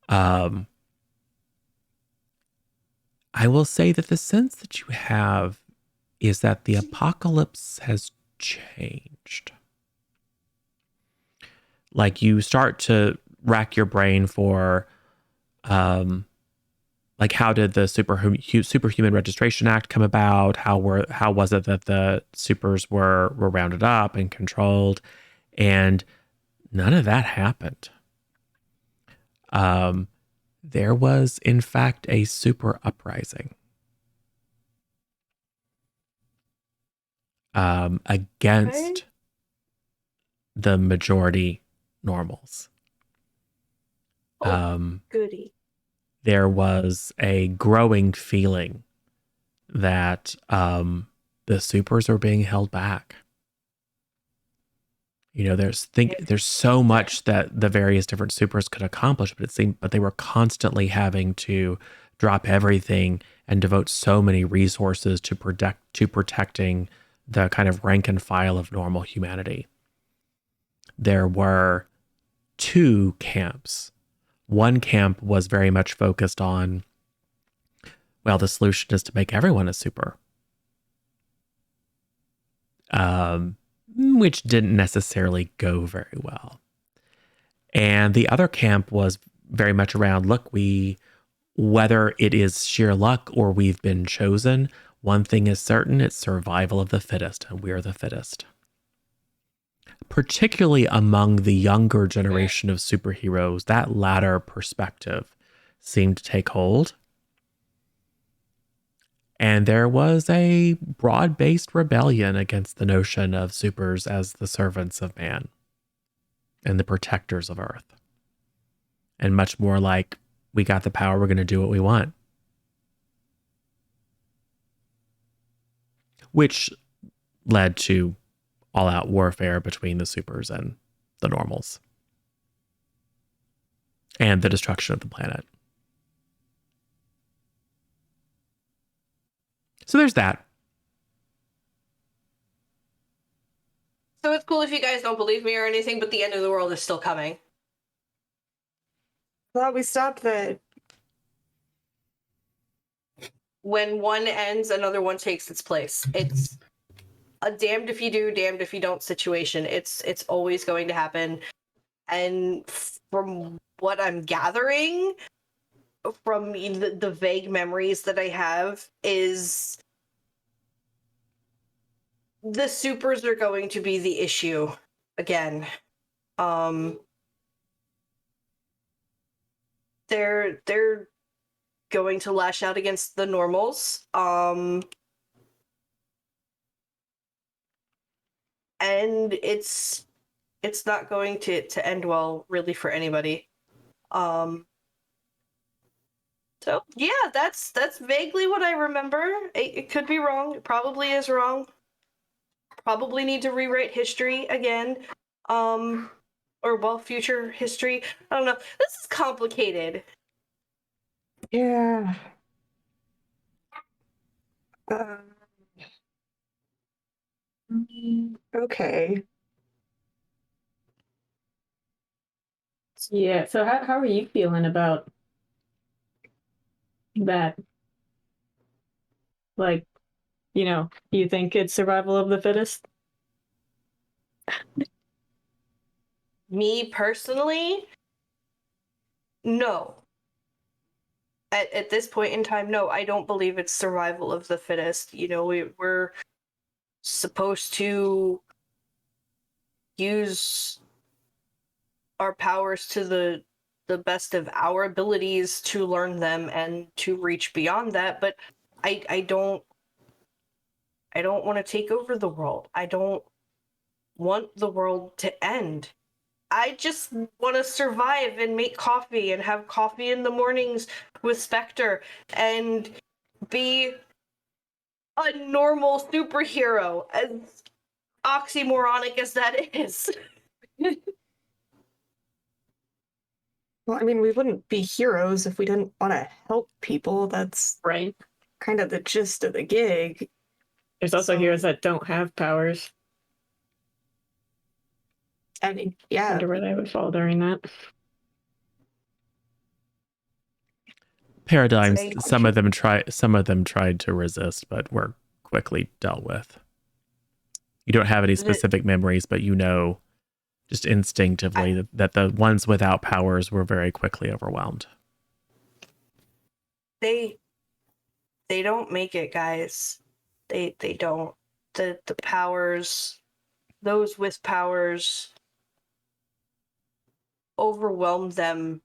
Speaker 1: I will say that the sense that you have is that the apocalypse has changed. Like, you start to rack your brain for like, how did the Superhuman Registration Act come about? How was it that the supers were rounded up and controlled? And none of that happened. There was, in fact, a super uprising against the majority normals.
Speaker 3: Goody.
Speaker 1: There was a growing feeling that the supers are being held back. You know, there's so much that the various different supers could accomplish, but they were constantly having to drop everything and devote so many resources to protecting the kind of rank and file of normal humanity. There were 2 camps. One camp was very much focused on, well, the solution is to make everyone a super. Which didn't necessarily go very well. And the other camp was very much around, look, whether it is sheer luck or we've been chosen, one thing is certain, it's survival of the fittest, and we're the fittest. Particularly among the younger generation of superheroes, that latter perspective seemed to take hold. And there was a broad-based rebellion against the notion of supers as the servants of man and the protectors of Earth. And much more like, we got the power, we're going to do what we want. Which led to all-out warfare between the supers and the normals. And the destruction of the planet. So there's that.
Speaker 3: So it's cool if you guys don't believe me or anything, but the end of the world is still coming.
Speaker 6: Thought we stopped that.
Speaker 3: When one ends, another one takes its place. It's a damned if you do, damned if you don't situation. It's always going to happen. And from what I'm gathering from the vague memories that I have is the supers are going to be the issue again. They're going to lash out against the normals. And it's it's not going to end well really for anybody. So yeah, that's vaguely what I remember. It could be wrong. It probably is wrong. Probably need to rewrite history again. Or well, future history. I don't know. This is complicated.
Speaker 6: Yeah. Okay.
Speaker 2: Yeah. So how are you feeling about that? Like, do you think it's survival of the fittest?
Speaker 3: Me personally, no. At this point in time, no, I don't believe it's survival of the fittest. We're supposed to use our powers to the best of our abilities to learn them and to reach beyond that, but I don't want to take over the world. I don't want the world to end. I just want to survive and make coffee and have coffee in the mornings with Spectre and be a normal superhero, as oxymoronic as that is.
Speaker 6: Well, I mean, we wouldn't be heroes if we didn't want to help people. That's
Speaker 2: Right.
Speaker 6: kind of the gist of the gig.
Speaker 2: There's also
Speaker 6: So-
Speaker 2: heroes that don't have powers.
Speaker 6: I mean,
Speaker 2: I
Speaker 6: yeah.
Speaker 2: wonder where they would fall during that.
Speaker 1: Paradigms.
Speaker 3: Same
Speaker 1: Some of them tried to resist, but were quickly dealt with. You don't have any specific memories, but just instinctively that the ones without powers were very quickly overwhelmed.
Speaker 3: They don't make it, guys. They don't. The powers, those with powers, overwhelm them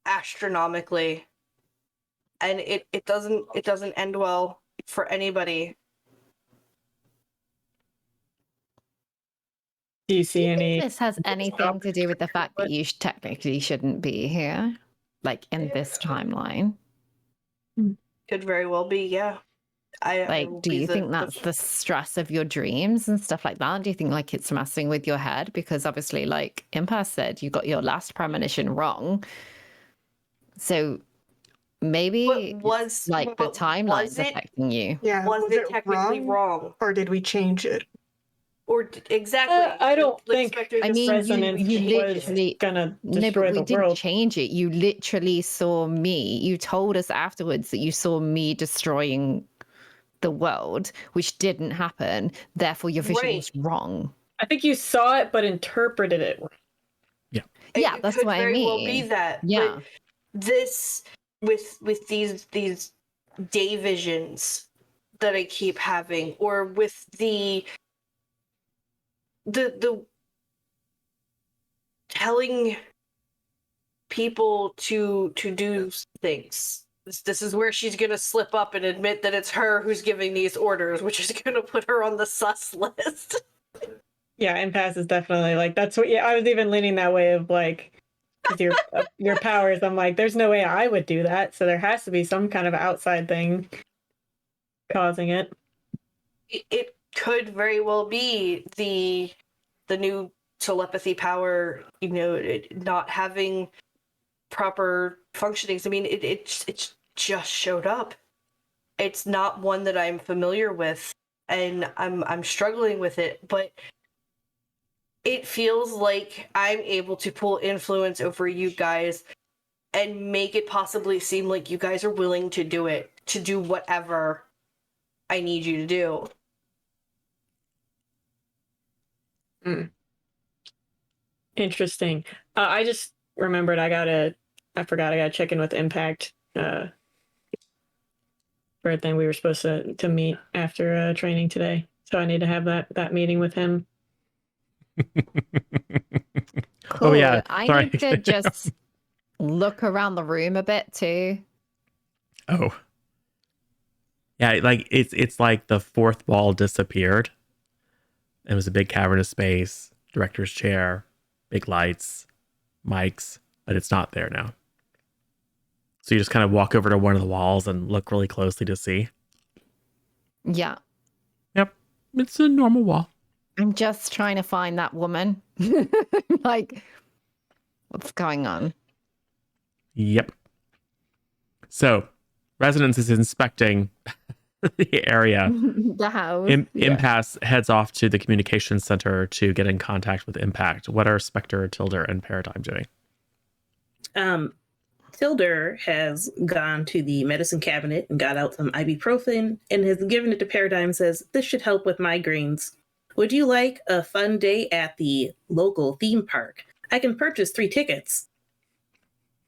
Speaker 3: astronomically, and it doesn't end well for anybody.
Speaker 2: Do you see any?
Speaker 4: This has anything to do with the fact that you technically shouldn't be here, like in this timeline.
Speaker 3: Could very well be, yeah. I
Speaker 4: Like,
Speaker 3: will
Speaker 4: do
Speaker 3: be
Speaker 4: you think that's the stress of your dreams and stuff like that? Do you think like it's messing with your head? Because obviously, like Impasse said, you got your last premonition wrong. So maybe it's like the timeline's affecting you.
Speaker 6: Yeah.
Speaker 3: Was it technically wrong?
Speaker 6: Or did we change it?
Speaker 3: Or exactly?
Speaker 2: I don't
Speaker 3: Like
Speaker 2: think.
Speaker 3: Spectre
Speaker 4: I
Speaker 3: just
Speaker 4: mean,
Speaker 3: said,
Speaker 2: resonance
Speaker 4: you
Speaker 2: was
Speaker 4: literally
Speaker 2: gonna
Speaker 4: no,
Speaker 2: destroy
Speaker 4: but we
Speaker 2: the
Speaker 4: didn't
Speaker 2: world.
Speaker 4: change it. You literally saw me. You told us afterwards that you saw me destroying the world, which didn't happen. Therefore, your vision was wrong.
Speaker 2: I think you saw it, but interpreted it.
Speaker 4: Yeah,
Speaker 3: it
Speaker 4: that's
Speaker 3: could
Speaker 4: what I
Speaker 3: very
Speaker 4: mean.
Speaker 3: well be that.
Speaker 4: Yeah.
Speaker 3: But this with these day visions that I keep having, or with the telling people to do things. This is where she's gonna slip up and admit that it's her who's giving these orders, which is gonna put her on the sus list.
Speaker 2: Yeah, Impasse is definitely like that's what. Yeah, I was even leaning that way of like, with your powers. I'm like, there's no way I would do that. So there has to be some kind of outside thing causing it.
Speaker 3: It could very well be the new telepathy power. Not having proper functionings. I mean, it's just showed up. It's not one that I'm familiar with, and I'm struggling with it, but it feels like I'm able to pull influence over you guys and make it possibly seem like you guys are willing to do it, to do whatever I need you to do.
Speaker 2: Interesting. I just remembered I forgot I gotta check in with Impact for a thing we were supposed to meet after training today. So I need to have that meeting with him.
Speaker 4: Cool.
Speaker 1: Oh yeah,
Speaker 4: I
Speaker 1: sorry.
Speaker 4: need to just look around the room a bit too.
Speaker 1: Oh. Yeah, like it's like the fourth wall disappeared. It was a big cavernous space. director's chair, big lights, mics, but it's not there now. So you just kind of walk over to one of the walls and look really closely to see.
Speaker 4: Yeah.
Speaker 1: Yep. It's a normal wall.
Speaker 4: I'm just trying to find that woman. Like, what's going on?
Speaker 1: Yep. So, Resonance is inspecting the area.
Speaker 4: The house. Yeah.
Speaker 1: Impasse heads off to the communications center to get in contact with Impact. What are Spectre, Tilder, and Paradigm doing?
Speaker 5: Tilder has gone to the medicine cabinet and got out some ibuprofen and has given it to Paradigm and says, "This should help with migraines. Would you like a fun day at the local theme park? I can purchase 3 tickets.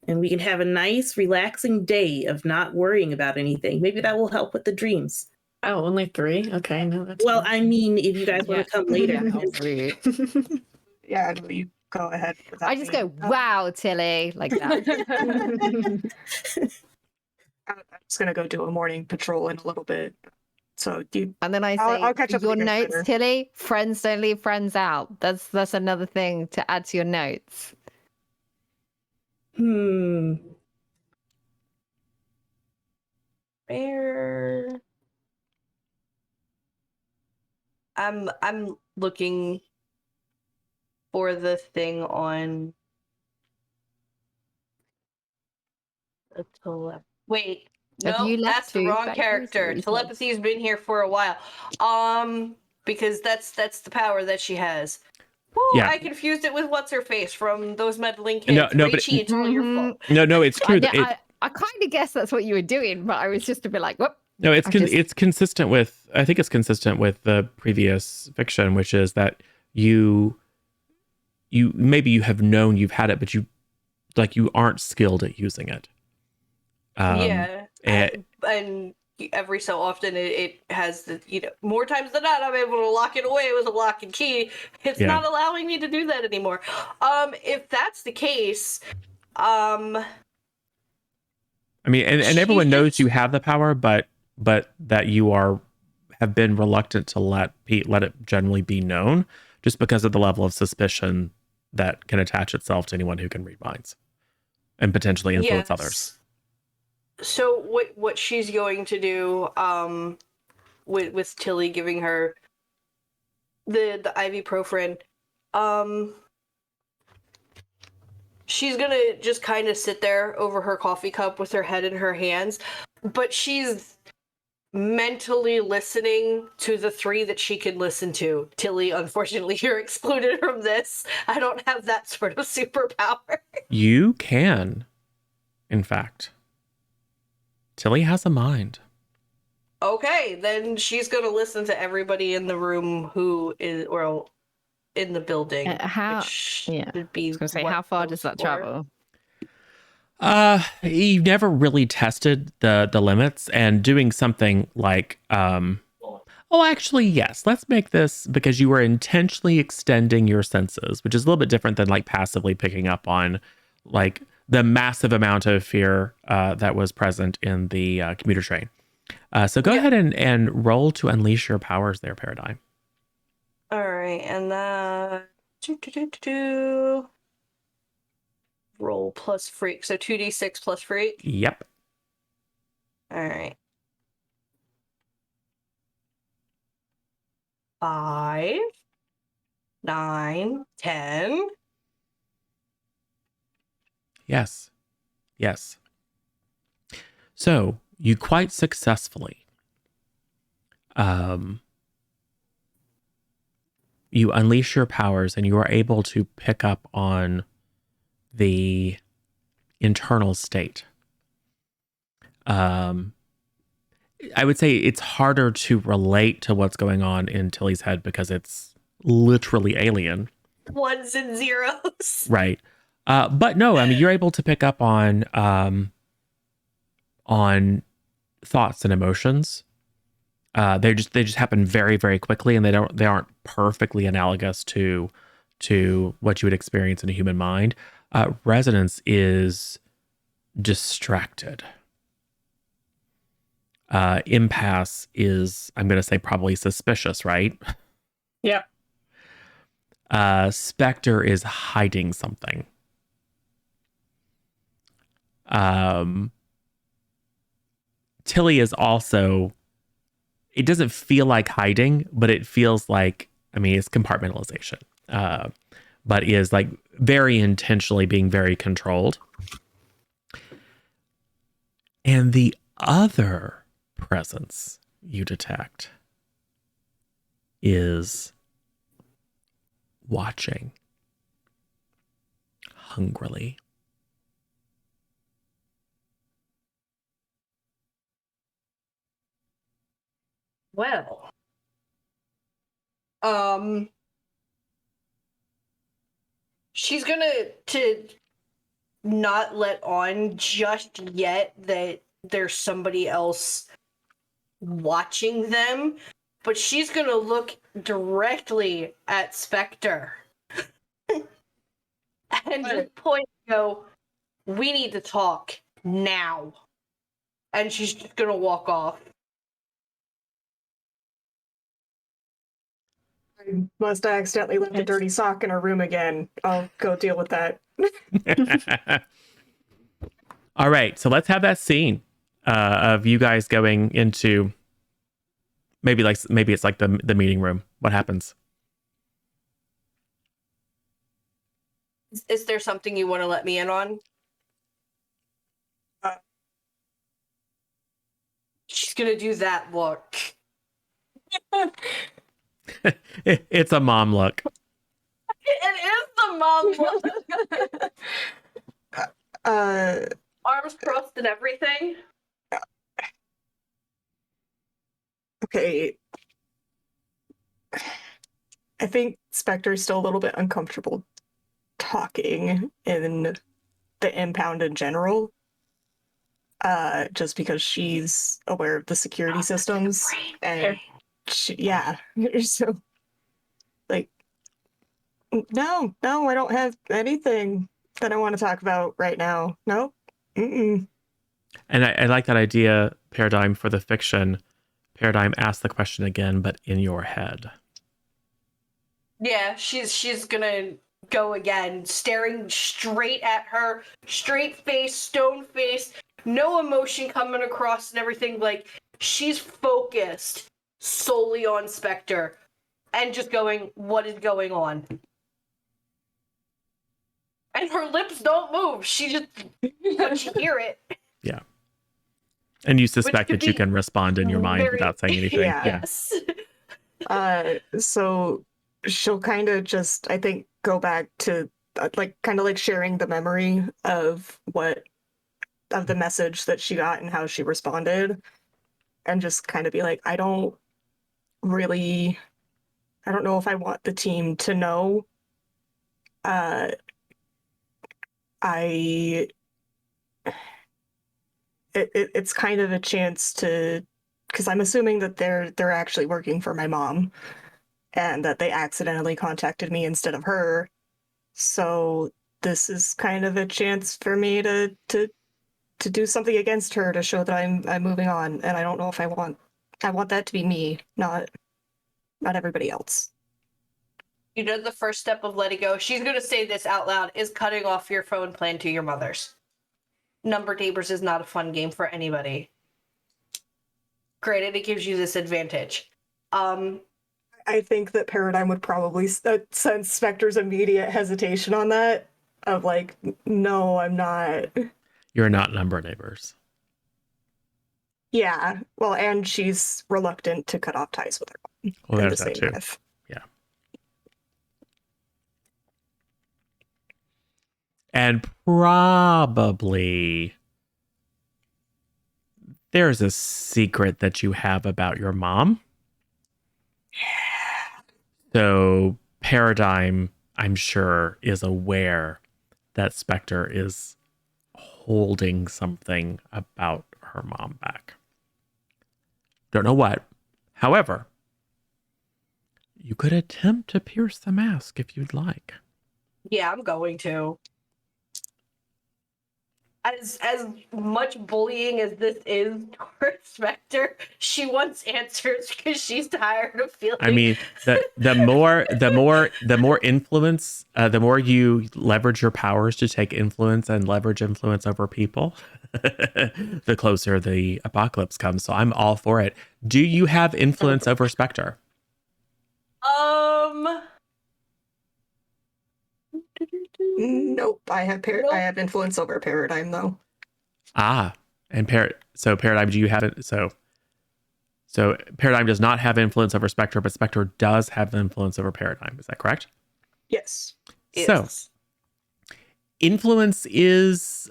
Speaker 5: And we can have a nice, relaxing day of not worrying about anything. Maybe that will help with the dreams."
Speaker 2: Oh, only 3? Okay, no, that's
Speaker 5: Well,
Speaker 2: fine.
Speaker 5: I mean, if you guys want to come later.
Speaker 4: Yeah, how rude.
Speaker 6: Yeah, no, you go ahead. without
Speaker 4: I just
Speaker 6: me.
Speaker 4: go, wow, Tilly, like that.
Speaker 6: I'm just gonna go do a morning patrol in a little bit. So you,
Speaker 4: And then I say,
Speaker 6: I'll catch up with
Speaker 4: your
Speaker 6: you guys
Speaker 4: notes,
Speaker 6: later.
Speaker 4: Tilly, friends don't leave friends out. That's another thing to add to your notes.
Speaker 3: Where? I'm looking for the thing on the Wait,
Speaker 4: Have
Speaker 3: no,
Speaker 4: you left
Speaker 3: that's the
Speaker 4: two
Speaker 3: wrong
Speaker 4: factories, or
Speaker 3: character.
Speaker 4: is that-
Speaker 3: Telepathy's been here for a while. Because that's the power that she has. Woo,
Speaker 1: Yeah.
Speaker 3: I confused it with what's her face from those meddling kids.
Speaker 1: No, but
Speaker 3: Rachie, it's all your fault.
Speaker 1: No, it's true.
Speaker 4: I kind of guess that's what you were doing, but I was just a bit like, whoop.
Speaker 1: No, it's
Speaker 4: I just-
Speaker 1: it's consistent with, I think it's consistent with the previous fiction, which is that you maybe you have known you've had it, but you aren't skilled at using it.
Speaker 3: Yeah,
Speaker 1: and-
Speaker 3: and every so often it has the, more times than not I'm able to lock it away with a lock and key. It's
Speaker 1: Yeah.
Speaker 3: not allowing me to do that anymore. If that's the case,
Speaker 1: I mean, and everyone knows you have the power, but that you have been reluctant to let it generally be known, just because of the level of suspicion that can attach itself to anyone who can read minds and potentially influence others.
Speaker 3: So what she's going to do, with Tilly giving her the ibuprofen, she's gonna just kind of sit there over her coffee cup with her head in her hands, but she's mentally listening to the 3 that she can listen to. Tilly, unfortunately, you're excluded from this. I don't have that sort of superpower.
Speaker 1: You can, in fact. Tilly has a mind.
Speaker 3: Okay, then she's gonna listen to everybody in the room who is, or in the building.
Speaker 4: How?
Speaker 3: Which
Speaker 4: Yeah.
Speaker 3: should be
Speaker 4: I was going to say,
Speaker 3: what
Speaker 4: how far
Speaker 3: those
Speaker 4: does that
Speaker 3: 4?
Speaker 4: travel?
Speaker 1: You've never really tested the limits, and doing something like actually, yes, let's make this, because you were intentionally extending your senses, which is a little bit different than like passively picking up on like the massive amount of fear that was present in the commuter train. So go ahead and roll to unleash your powers there, Paradigm.
Speaker 3: All right, and that roll plus freak, so 2d6 plus freak.
Speaker 1: Yep.
Speaker 3: All right. 5, 9, 10.
Speaker 1: Yes. So you quite successfully you unleash your powers, and you are able to pick up on the internal state. I would say it's harder to relate to what's going on in Tilly's head because it's literally alien.
Speaker 3: Ones and zeros.
Speaker 1: Right. But no, I mean, you're able to pick up on thoughts and emotions. They just happen very, very quickly, and they aren't perfectly analogous to what you would experience in a human mind. Resonance is distracted. Impasse is, I'm going to say, probably suspicious, right?
Speaker 2: Yeah.
Speaker 1: Spectre is hiding something. Tilly is also, it doesn't feel like hiding, but it feels like, I mean, it's compartmentalization, but is like very intentionally being very controlled. And the other presence you detect is watching hungrily.
Speaker 3: Well, she's gonna to not let on just yet that there's somebody else watching them, but she's gonna look directly at Spectre and just point and go, "We need to talk now." And she's just gonna walk off.
Speaker 6: I must have accidentally left a dirty sock in her room again. I'll go deal with that.
Speaker 1: All right, so let's have that scene of you guys going into maybe it's like the meeting room. What happens?
Speaker 3: Is there something you want to let me in on? She's gonna do that look.
Speaker 1: It's a mom look.
Speaker 3: It is the mom look. Arms crossed and everything.
Speaker 6: Okay. I think Spectre's still a little bit uncomfortable talking in the impound in general. Just because she's aware of the security systems. And yeah. So, like, no, I don't have anything that I want to talk about right now. Nope. Mm-mm.
Speaker 1: And I like that idea, Paradigm, for the fiction. Paradigm, ask the question again, but in your head.
Speaker 3: Yeah, she's gonna go again, staring straight at her, straight face, stone face, no emotion coming across and everything. Like, she's focused solely on Spectre and just going, "What is going on?" And her lips don't move. She just, but you hear it.
Speaker 1: Yeah. And you suspect
Speaker 3: could
Speaker 1: that you
Speaker 3: be
Speaker 1: can respond in your mind
Speaker 3: very-
Speaker 1: without saying anything.
Speaker 6: Yeah.
Speaker 3: Yes.
Speaker 6: So she'll kind of just, I think, go back to like kind of like sharing the memory of the message that she got and how she responded, and just kind of be like, I don't know if I want the team to know. I it's kind of a chance to, because I'm assuming that they're actually working for my mom, and that they accidentally contacted me instead of her. So this is kind of a chance for me to do something against her to show that I'm moving on, and I don't know if I want that to be me, not everybody else.
Speaker 3: You know, the first step of letting go, she's going to say this out loud, is cutting off your phone plan to your mother's. Number Neighbors is not a fun game for anybody. Granted, it gives you this advantage.
Speaker 6: I think that Paradigm would probably sense Spectre's immediate hesitation on that, of like, no, I'm not.
Speaker 1: You're not number neighbors.
Speaker 6: Yeah, well, and she's reluctant to cut off ties with her mom.
Speaker 1: Well,
Speaker 6: in
Speaker 1: there's
Speaker 6: the
Speaker 1: that
Speaker 6: same
Speaker 1: too.
Speaker 6: breath.
Speaker 1: Yeah. And probably there's a secret that you have about your mom. So Paradigm, I'm sure, is aware that Spectre is holding something about her mom back. Don't know what. However, you could attempt to pierce the mask if you'd like.
Speaker 3: Yeah, I'm going to. as much bullying as this is towards Spectre, she wants answers because she's tired of feeling.
Speaker 1: I mean, the more influence, the more you leverage your powers to take influence and leverage influence over people, the closer the apocalypse comes. So I'm all for it. Do you have influence over Spectre?
Speaker 6: Nope. I have
Speaker 3: Nope.
Speaker 6: I have influence over Paradigm though.
Speaker 1: Ah, and Paradigm, do you have it? So Paradigm does not have influence over Spectre, but Spectre does have influence over Paradigm. Is that correct?
Speaker 6: Yes.
Speaker 1: So influence is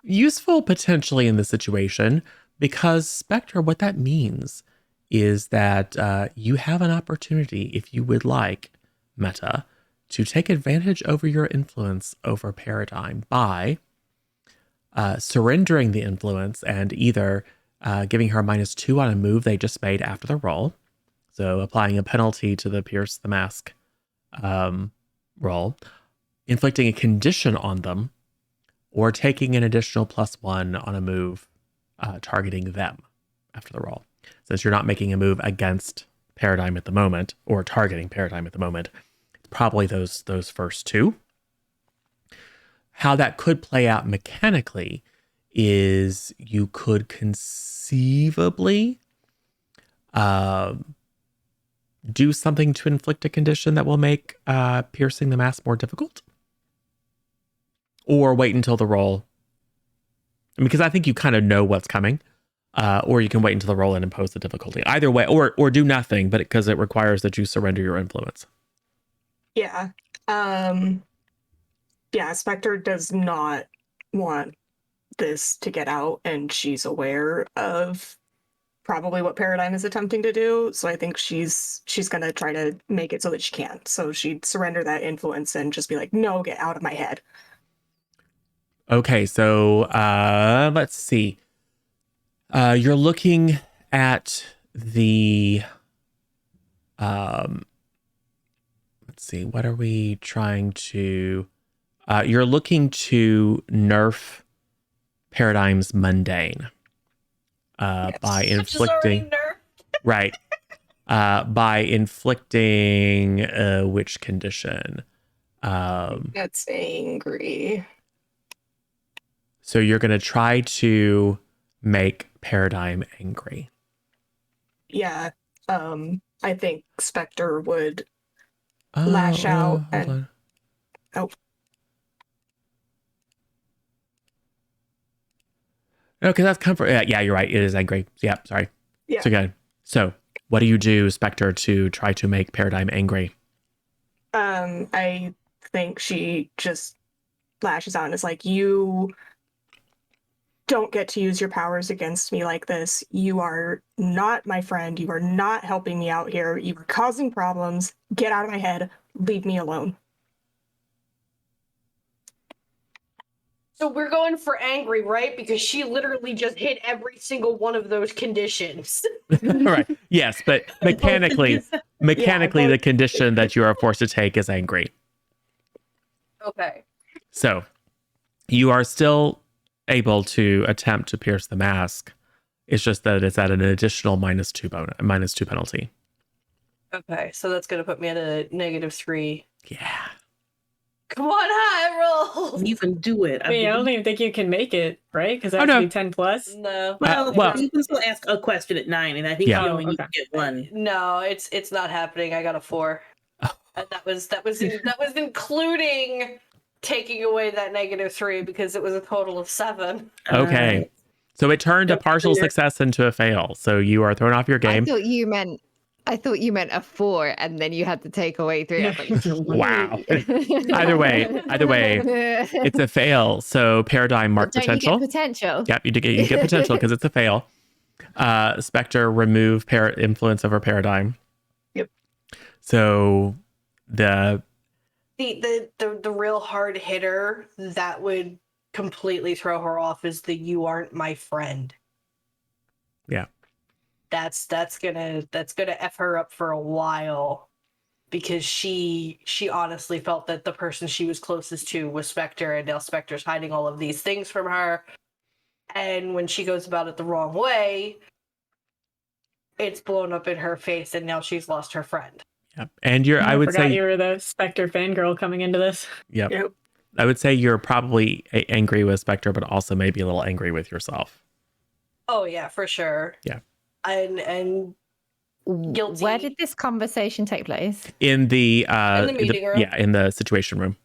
Speaker 1: useful potentially in this situation because Spectre, what that means is that you have an opportunity, if you would like, Meta, to take advantage over your influence over Paradigm by surrendering the influence and either giving her -2 on a move they just made after the roll. So applying a penalty to the Pierce the Mask roll, inflicting a condition on them, or taking an additional +1 on a move targeting them after the roll. Since you're not making a move against Paradigm at the moment or targeting Paradigm at the moment, it's probably those first two. How that could play out mechanically is you could conceivably do something to inflict a condition that will make piercing the mask more difficult, or wait until the roll. Because I think you kind of know what's coming, or you can wait until the roll and impose the difficulty. Either way, or do nothing, but because it requires that you surrender your influence.
Speaker 6: Yeah. Yeah, Spectre does not want this to get out, and she's aware of probably what Paradigm is attempting to do. So I think she's gonna try to make it so that she can't. So she'd surrender that influence and just be like, no, get out of my head.
Speaker 1: Okay, so let's see. You're looking at the let's see, what are we trying to you're looking to nerf Paradigm's mundane by inflicting right by inflicting which condition?
Speaker 6: That's angry.
Speaker 1: So you're going to try to make Paradigm angry.
Speaker 6: Yeah. I think Spectre would lash out and
Speaker 1: on.
Speaker 6: Oh.
Speaker 1: Okay, that's comfort. Yeah, you're right. It is angry. Yeah, sorry.
Speaker 6: Yeah.
Speaker 1: So good. So what do you do, Spectre, to try to make Paradigm angry?
Speaker 6: I think she just lashes out and is like, you don't get to use your powers against me like this. You are not my friend. You are not helping me out here. You are causing problems. Get out of my head. Leave me alone.
Speaker 3: So we're going for angry, right? Because she literally just hit every single one of those conditions.
Speaker 1: Right. Yes, but mechanically, the condition that you are forced to take is angry.
Speaker 3: Okay.
Speaker 1: So you are still able to attempt to pierce the mask. It's just that it's at an additional -2 penalty.
Speaker 3: Okay, so that's gonna put me at a -3.
Speaker 1: Yeah.
Speaker 3: Come on, high roll.
Speaker 5: You can do it.
Speaker 2: I mean, I don't even think you can make it, right? Because that
Speaker 1: Oh,
Speaker 2: has
Speaker 1: no.
Speaker 2: to be 10 plus.
Speaker 3: No.
Speaker 5: Well, you can still ask a question at 9, and I think
Speaker 1: Yeah.
Speaker 5: you only
Speaker 2: Oh,
Speaker 5: need
Speaker 2: okay.
Speaker 5: to get one.
Speaker 3: No, it's not happening. I got a 4. And that was including taking away that -3 because it was a total of 7.
Speaker 1: Okay. So it turned a partial success into a fail. So you are thrown off your game.
Speaker 4: I thought you meant a 4, and then you had to take away 3. I was like,
Speaker 1: Wow. Either way, it's a fail. So Paradigm mark
Speaker 4: Don't
Speaker 1: potential.
Speaker 4: You get potential.
Speaker 1: Yep, you get potential because it's a fail. Spectre remove influence over Paradigm.
Speaker 6: Yep.
Speaker 1: So the
Speaker 3: real hard hitter that would completely throw her off is the "you aren't my friend."
Speaker 1: Yeah.
Speaker 3: That's gonna F her up for a while. because she honestly felt that the person she was closest to was Spectre, and now Spectre's hiding all of these things from her. And when she goes about it the wrong way, it's blown up in her face, and now she's lost her friend.
Speaker 1: Yep. And I would
Speaker 2: forgot
Speaker 1: say,
Speaker 2: you were the Spectre fangirl coming into this.
Speaker 1: yep.
Speaker 6: Yep.
Speaker 1: I would say you're probably angry with Spectre, but also maybe a little angry with yourself.
Speaker 3: Oh yeah, for sure.
Speaker 1: Yeah.
Speaker 3: And guilty.
Speaker 4: Where did this conversation take place?
Speaker 1: In the
Speaker 3: meeting room.
Speaker 1: Yeah, in the situation room.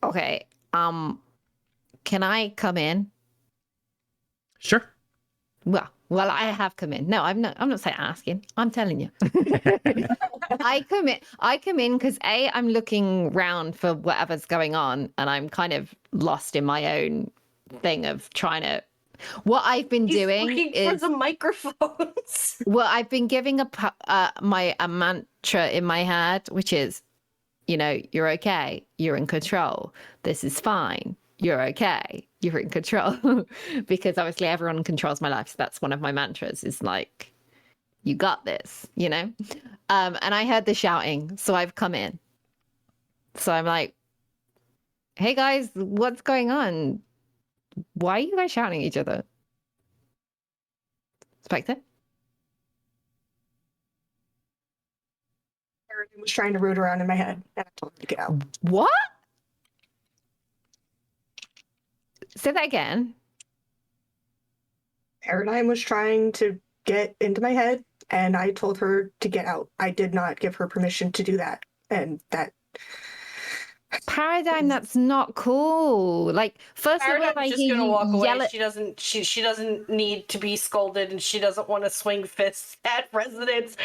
Speaker 4: Okay. Can I come in?
Speaker 1: Sure.
Speaker 4: Well, I have come in. No, I'm not saying asking. I'm telling you. I come in because I'm looking round for whatever's going on, and I'm kind of lost in my own thing of trying to. What I've been
Speaker 3: He's
Speaker 4: doing
Speaker 3: looking
Speaker 4: is
Speaker 3: for the microphones.
Speaker 4: well, I've been giving a mantra in my head, which is, you're okay, you're in control, this is fine, you're okay, you're in control, because obviously everyone controls my life. So that's one of my mantras. Is like, you got this, And I heard the shouting, so I've come in. So I'm like, hey guys, what's going on? Why are you guys shouting at each other? Spectre?
Speaker 6: Paradigm was trying to root around in my head, and I told him to get out.
Speaker 4: What? Say that again.
Speaker 6: Paradigm was trying to get into my head, and I told her to get out. I did not give her permission to do that, and that.
Speaker 4: Paradigm, that's not cool. Like, first of all,
Speaker 3: Paradigm's
Speaker 4: I
Speaker 3: just
Speaker 4: hear
Speaker 3: gonna
Speaker 4: you
Speaker 3: walk away.
Speaker 4: yell at.
Speaker 3: She doesn't need to be scolded, and she doesn't want to swing fists at residents.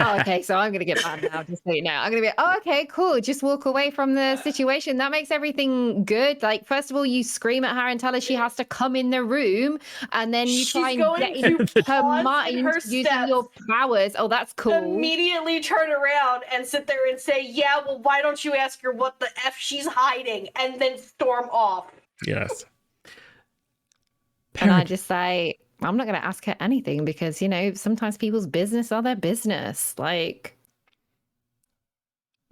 Speaker 4: Oh, okay, so I'm gonna get mad now, just so you know. I'm gonna be, oh, okay, cool. Just walk away from the situation. That makes everything good. Like, first of all, you scream at her and tell her she has to come in the room, and then you
Speaker 3: She's
Speaker 4: try and
Speaker 3: going
Speaker 4: get
Speaker 3: to
Speaker 4: into her
Speaker 3: pause in
Speaker 4: mind
Speaker 3: her
Speaker 4: using
Speaker 3: steps.
Speaker 4: your powers. Oh, that's cool.
Speaker 3: Immediately turn around and sit there and say, yeah, well, why don't you ask her what the F she's hiding, and then storm off.
Speaker 1: Yes.
Speaker 4: And I just say, I'm not going to ask her anything because, sometimes people's business are their business. Like,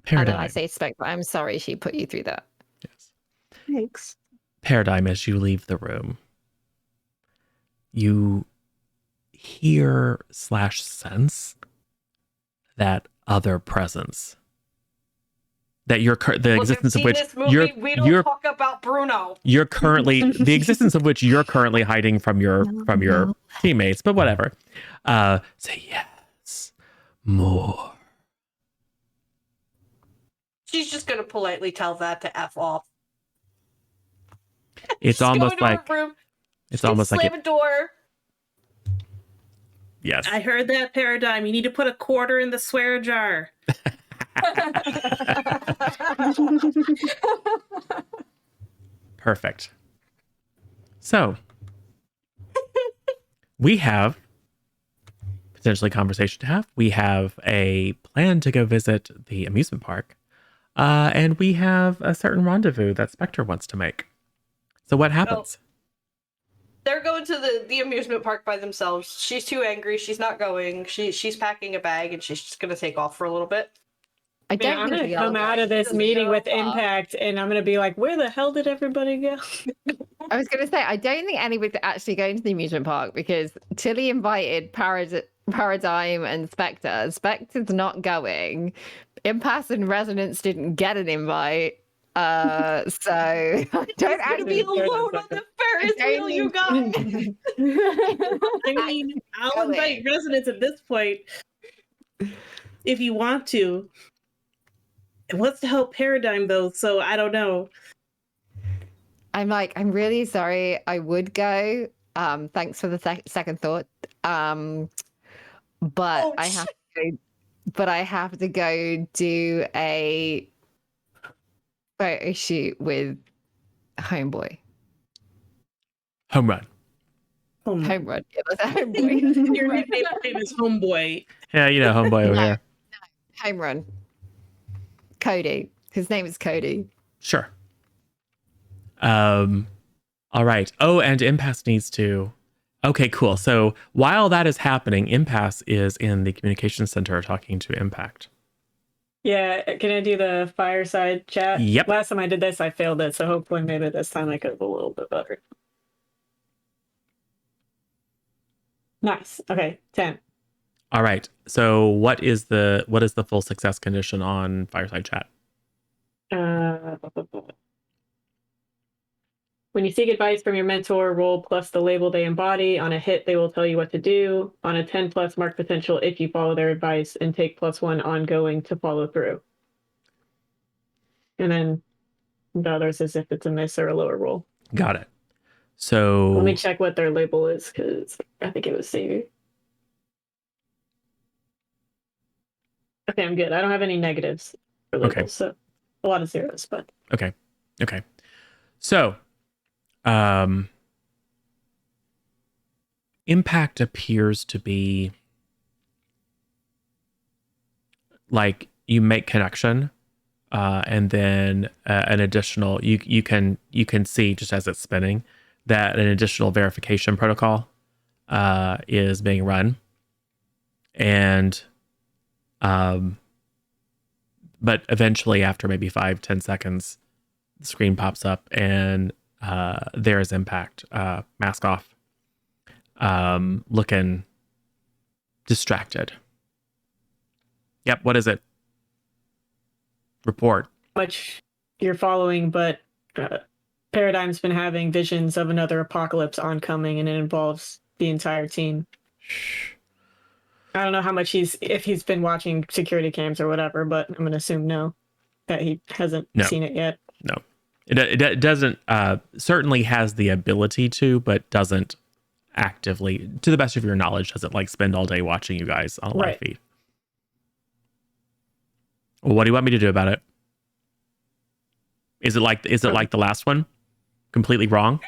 Speaker 1: Paradigm.
Speaker 4: And then I say, Spectre, I'm sorry she put you through that.
Speaker 1: Yes.
Speaker 6: Thanks.
Speaker 1: Paradigm, as you leave the room, you hear / sense that other presence. That the existence of which
Speaker 3: we don't talk about Bruno.
Speaker 1: You're currently the existence of which you're currently hiding from your teammates, but whatever. Say yes, more.
Speaker 3: She's just gonna politely tell that to F off.
Speaker 1: It's almost like
Speaker 3: it's almost like slam a door.
Speaker 1: Yes,
Speaker 5: I heard that, Paradigm. You need to put a quarter in the swear jar.
Speaker 1: Perfect. So we have potentially conversation to have. We have a plan to go visit the amusement park. And we have a certain rendezvous that Spectre wants to make. So what happens?
Speaker 3: They're going to the amusement park by themselves. She's too angry. She's not going. She's packing a bag and she's just going to take off for a little bit.
Speaker 2: I'm going to come out of this meeting with impact and I'm going to be like, where the hell did everybody go?
Speaker 4: I was going to say, I don't think anybody's actually going to the amusement park because Tilly invited Paradigm and Spectre. Spectre's not going. Impasse and Resonance didn't get an invite. So I don't
Speaker 3: actually be alone on the Ferris wheel, you guys.
Speaker 5: I mean, I'll invite Resonance at this point if you want to. It wants to help Paradigm though, so I don't know.
Speaker 4: I'm really sorry. I would go. Thanks for the second thought. But I have to go. But I have to go do a photo shoot with Homeboy.
Speaker 1: Home run.
Speaker 4: Home run. Yeah, that's a Homeboy.
Speaker 5: Your nickname is Homeboy.
Speaker 1: Yeah, Homeboy over here.
Speaker 4: No, Home run. Cody. His name is Cody.
Speaker 1: Sure. All right. Oh, and Impasse needs to Okay, cool. So while that is happening, Impasse is in the communication center talking to Impact.
Speaker 2: Yeah, can I do the fireside chat?
Speaker 1: Yep.
Speaker 2: Last time I did this, I failed it, so hopefully maybe this time I could have a little bit better. Nice. Okay, 10.
Speaker 1: All right. So what is the full success condition on fireside chat?
Speaker 2: When you seek advice from your mentor, roll plus the label they embody. On a hit, they will tell you what to do. On a 10 plus, mark potential if you follow their advice and take +1 ongoing to follow through. And then the others is if it's a miss or a lower roll.
Speaker 1: Got it. So
Speaker 2: Let me check what their label is because I think it was savior. Okay, I'm good. I don't have any negatives for labels,
Speaker 1: Okay.
Speaker 2: so a lot of zeros, but
Speaker 1: Okay. So, Impact appears to be like you make connection, and then an additional you can see just as it's spinning that an additional verification protocol is being run, and but eventually after maybe 5-10 seconds, the screen pops up and there's Impact, mask off, looking distracted. Yep, what is it? Report.
Speaker 2: much you're following, but Paradigm's been having visions of another apocalypse oncoming, and it involves the entire team. I don't know how much if he's been watching security cams or whatever, but I'm going to assume no, that he hasn't seen it yet.
Speaker 1: No. It doesn't, certainly has the ability to, but doesn't actively, to the best of your knowledge, doesn't like spend all day watching you guys on a live feed. Well, what do you want me to do about it? Is it like the last one? Completely wrong?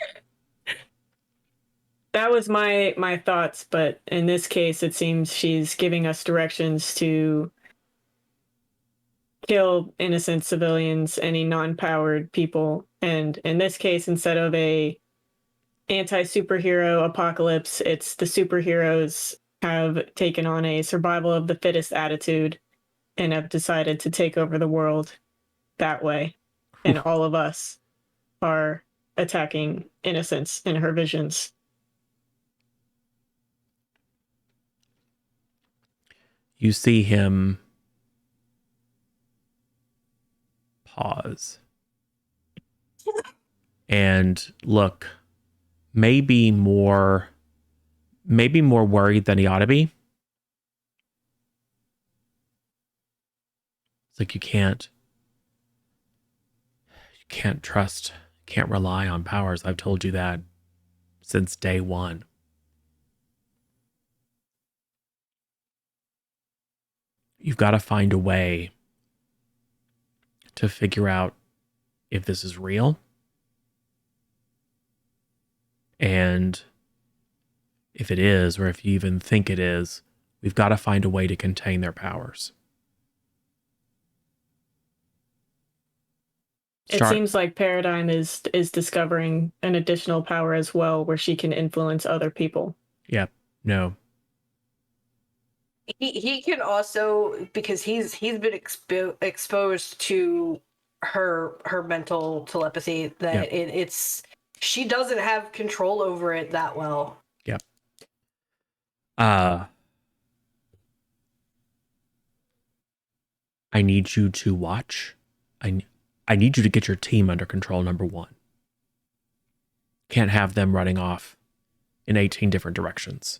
Speaker 2: That was my thoughts, but in this case, it seems she's giving us directions to kill innocent civilians, any non-powered people, and in this case, instead of a anti-superhero apocalypse, it's the superheroes have taken on a survival of the fittest attitude and have decided to take over the world that way, and all of us are attacking innocents in her visions.
Speaker 1: You see him pause and look maybe more worried than he ought to be. It's like you can't trust, can't rely on powers. I've told you that since day one. You've got to find a way to figure out if this is real. And if it is, or if you even think it is, we've got to find a way to contain their powers.
Speaker 2: It seems like Paradigm is discovering an additional power as well, where she can influence other people.
Speaker 1: Yep. No.
Speaker 3: He can also, because he's been exposed to her mental telepathy, that it's she doesn't have control over it that well.
Speaker 1: Yep. I need you to watch. I need you to get your team under control, number one. Can't have them running off in 18 different directions.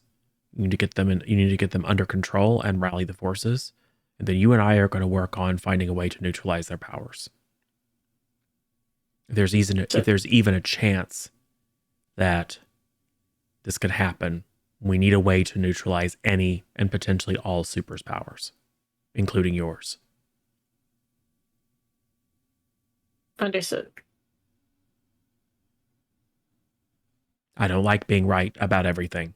Speaker 1: You need to get them under control and rally the forces. And then you and I are going to work on finding a way to neutralize their powers. If there's even a chance that this could happen, we need a way to neutralize any and potentially all Super's powers, including yours.
Speaker 2: Understood.
Speaker 1: I don't like being right about everything.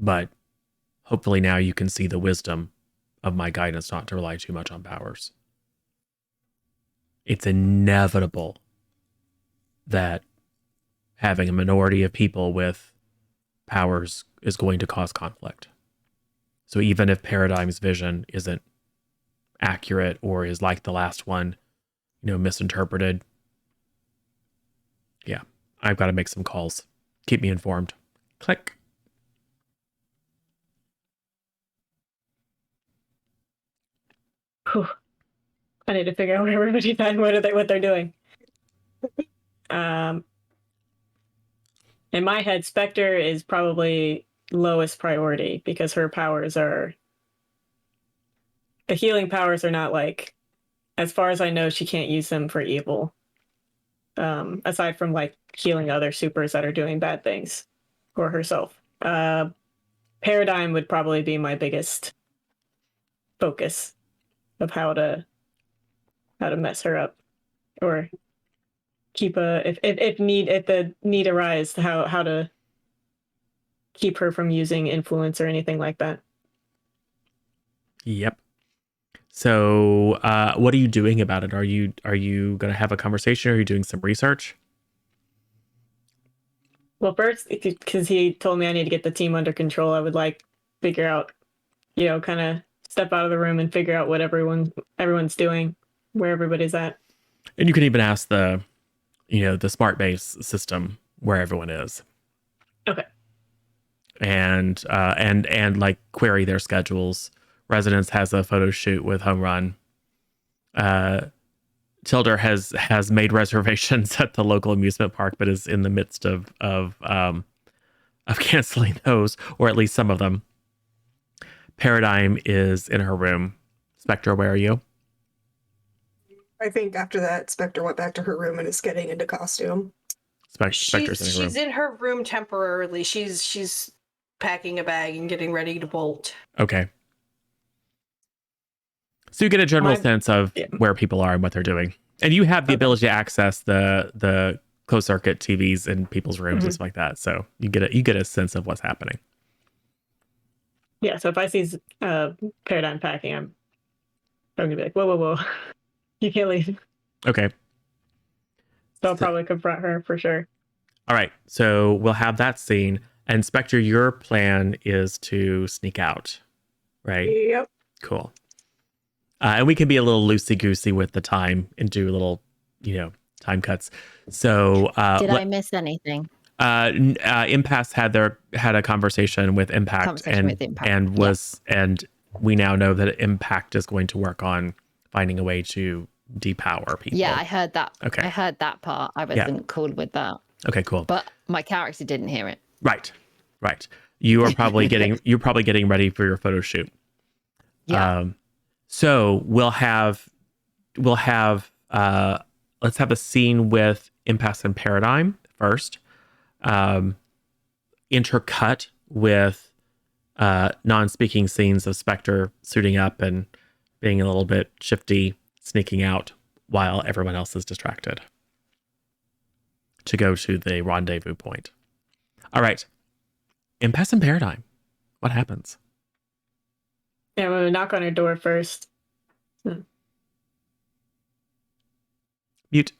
Speaker 1: But hopefully now you can see the wisdom of my guidance not to rely too much on powers. It's inevitable that having a minority of people with powers is going to cause conflict. So even if Paradigm's vision isn't accurate or is like the last one, misinterpreted, yeah, I've got to make some calls. Keep me informed. Click.
Speaker 2: Whew. I need to figure out where everybody's at and what they're doing. In my head, Spectre is probably lowest priority because her powers are... The healing powers are not like... As far as I know, she can't use them for evil. Aside from like healing other supers that are doing bad things for herself. Paradigm would probably be my biggest focus of how to mess her up, or keep if the need arises, how to keep her from using influence or anything like that.
Speaker 1: Yep. So what are you doing about it? Are you going to have a conversation? Or are you doing some research?
Speaker 2: Well, first, because he told me I need to get the team under control, I would like figure out, kind of step out of the room and figure out what everyone's doing, where everybody's at.
Speaker 1: And you can even ask the smart base system where everyone is.
Speaker 2: Okay.
Speaker 1: And like query their schedules. Residence has a photo shoot with Home Run. Tilder has made reservations at the local amusement park, but is in the midst of canceling those, or at least some of them. Paradigm is in her room. Spectre, where are you?
Speaker 6: I think after that, Spectre went back to her room and is getting into costume.
Speaker 1: Spectre's in her room.
Speaker 3: She's in her room temporarily. She's packing a bag and getting ready to bolt.
Speaker 1: Okay. So you get a general sense of where people are and what they're doing. And you have the ability to access the closed circuit TVs in people's rooms and stuff like that. So you get a sense of what's happening.
Speaker 2: Yeah, so if I see Paradigm packing, I'm gonna be like, whoa. You can't leave.
Speaker 1: Okay.
Speaker 2: So I'll probably confront her for sure.
Speaker 1: All right. So we'll have that scene. And Spectre, your plan is to sneak out, right?
Speaker 6: Yep.
Speaker 1: Cool. And we can be a little loosey-goosey with the time and do little, time cuts. So
Speaker 4: Did I miss anything?
Speaker 1: Impasse had a conversation with Impact, and we now know that Impact is going to work on finding a way to depower people.
Speaker 4: Yeah, I heard that.
Speaker 1: Okay.
Speaker 4: I heard that part. I wasn't cool with that.
Speaker 1: Okay, cool.
Speaker 4: But my character didn't hear it.
Speaker 1: Right. You are probably getting ready for your photo shoot.
Speaker 4: Yeah.
Speaker 1: So let's have a scene with Impasse and Paradigm first. Intercut with non-speaking scenes of Spectre suiting up and being a little bit shifty, sneaking out while everyone else is distracted to go to the rendezvous point. All right. Impasse and Paradigm. What happens?
Speaker 2: Yeah, I'm gonna knock on her door first.
Speaker 1: Mute.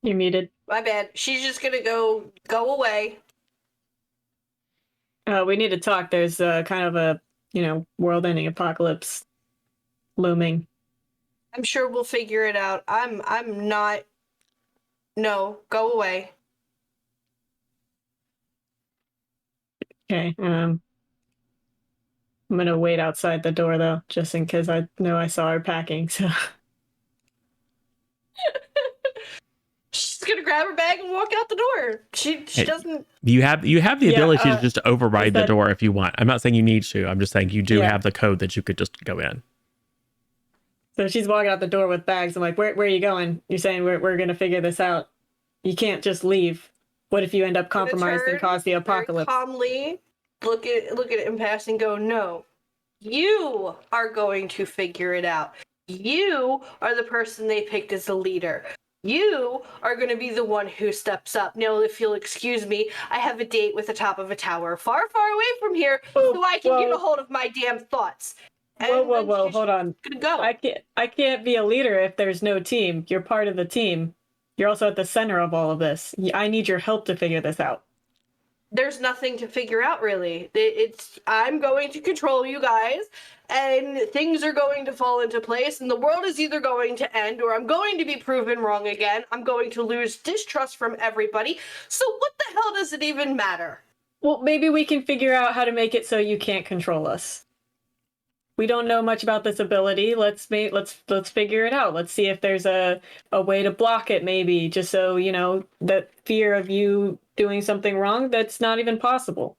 Speaker 2: You're muted.
Speaker 3: My bad. She's just gonna go away.
Speaker 2: We need to talk. There's kind of a world-ending apocalypse looming.
Speaker 3: I'm sure we'll figure it out. I'm not. No, go away.
Speaker 2: Okay. I'm gonna wait outside the door though, just in case I know I saw her packing. So
Speaker 3: She's gonna grab her bag and walk out the door. She doesn't.
Speaker 1: You have the ability to just override the
Speaker 2: that-
Speaker 1: door if you want. I'm not saying you need to. I'm just saying you do
Speaker 2: Yeah.
Speaker 1: have the code that you could just go in.
Speaker 2: So she's walking out the door with bags. I'm like, where are you going? You're saying we're gonna figure this out. You can't just leave. What if you end up compromised and cause the
Speaker 3: Very
Speaker 2: apocalypse?
Speaker 3: calmly look at Impasse and go, no, you are going to figure it out. You are the person they picked as the leader. You are going to be the one who steps up. Now, if you'll excuse me, I have a date with the top of a tower far, far away from here, so I can get a hold of my damn thoughts.
Speaker 2: Whoa, hold on.
Speaker 3: Gonna go.
Speaker 2: I can't be a leader if there's no team. You're part of the team. You're also at the center of all of this. I need your help to figure this out.
Speaker 3: There's nothing to figure out, really. I'm going to control you guys, and things are going to fall into place, and the world is either going to end, or I'm going to be proven wrong again. I'm going to lose distrust from everybody. So what the hell does it even matter?
Speaker 2: Well, maybe we can figure out how to make it so you can't control us. We don't know much about this ability. Let's figure it out. Let's see if there's a way to block it, maybe, just so, you know, that fear of you doing something wrong, that's not even possible.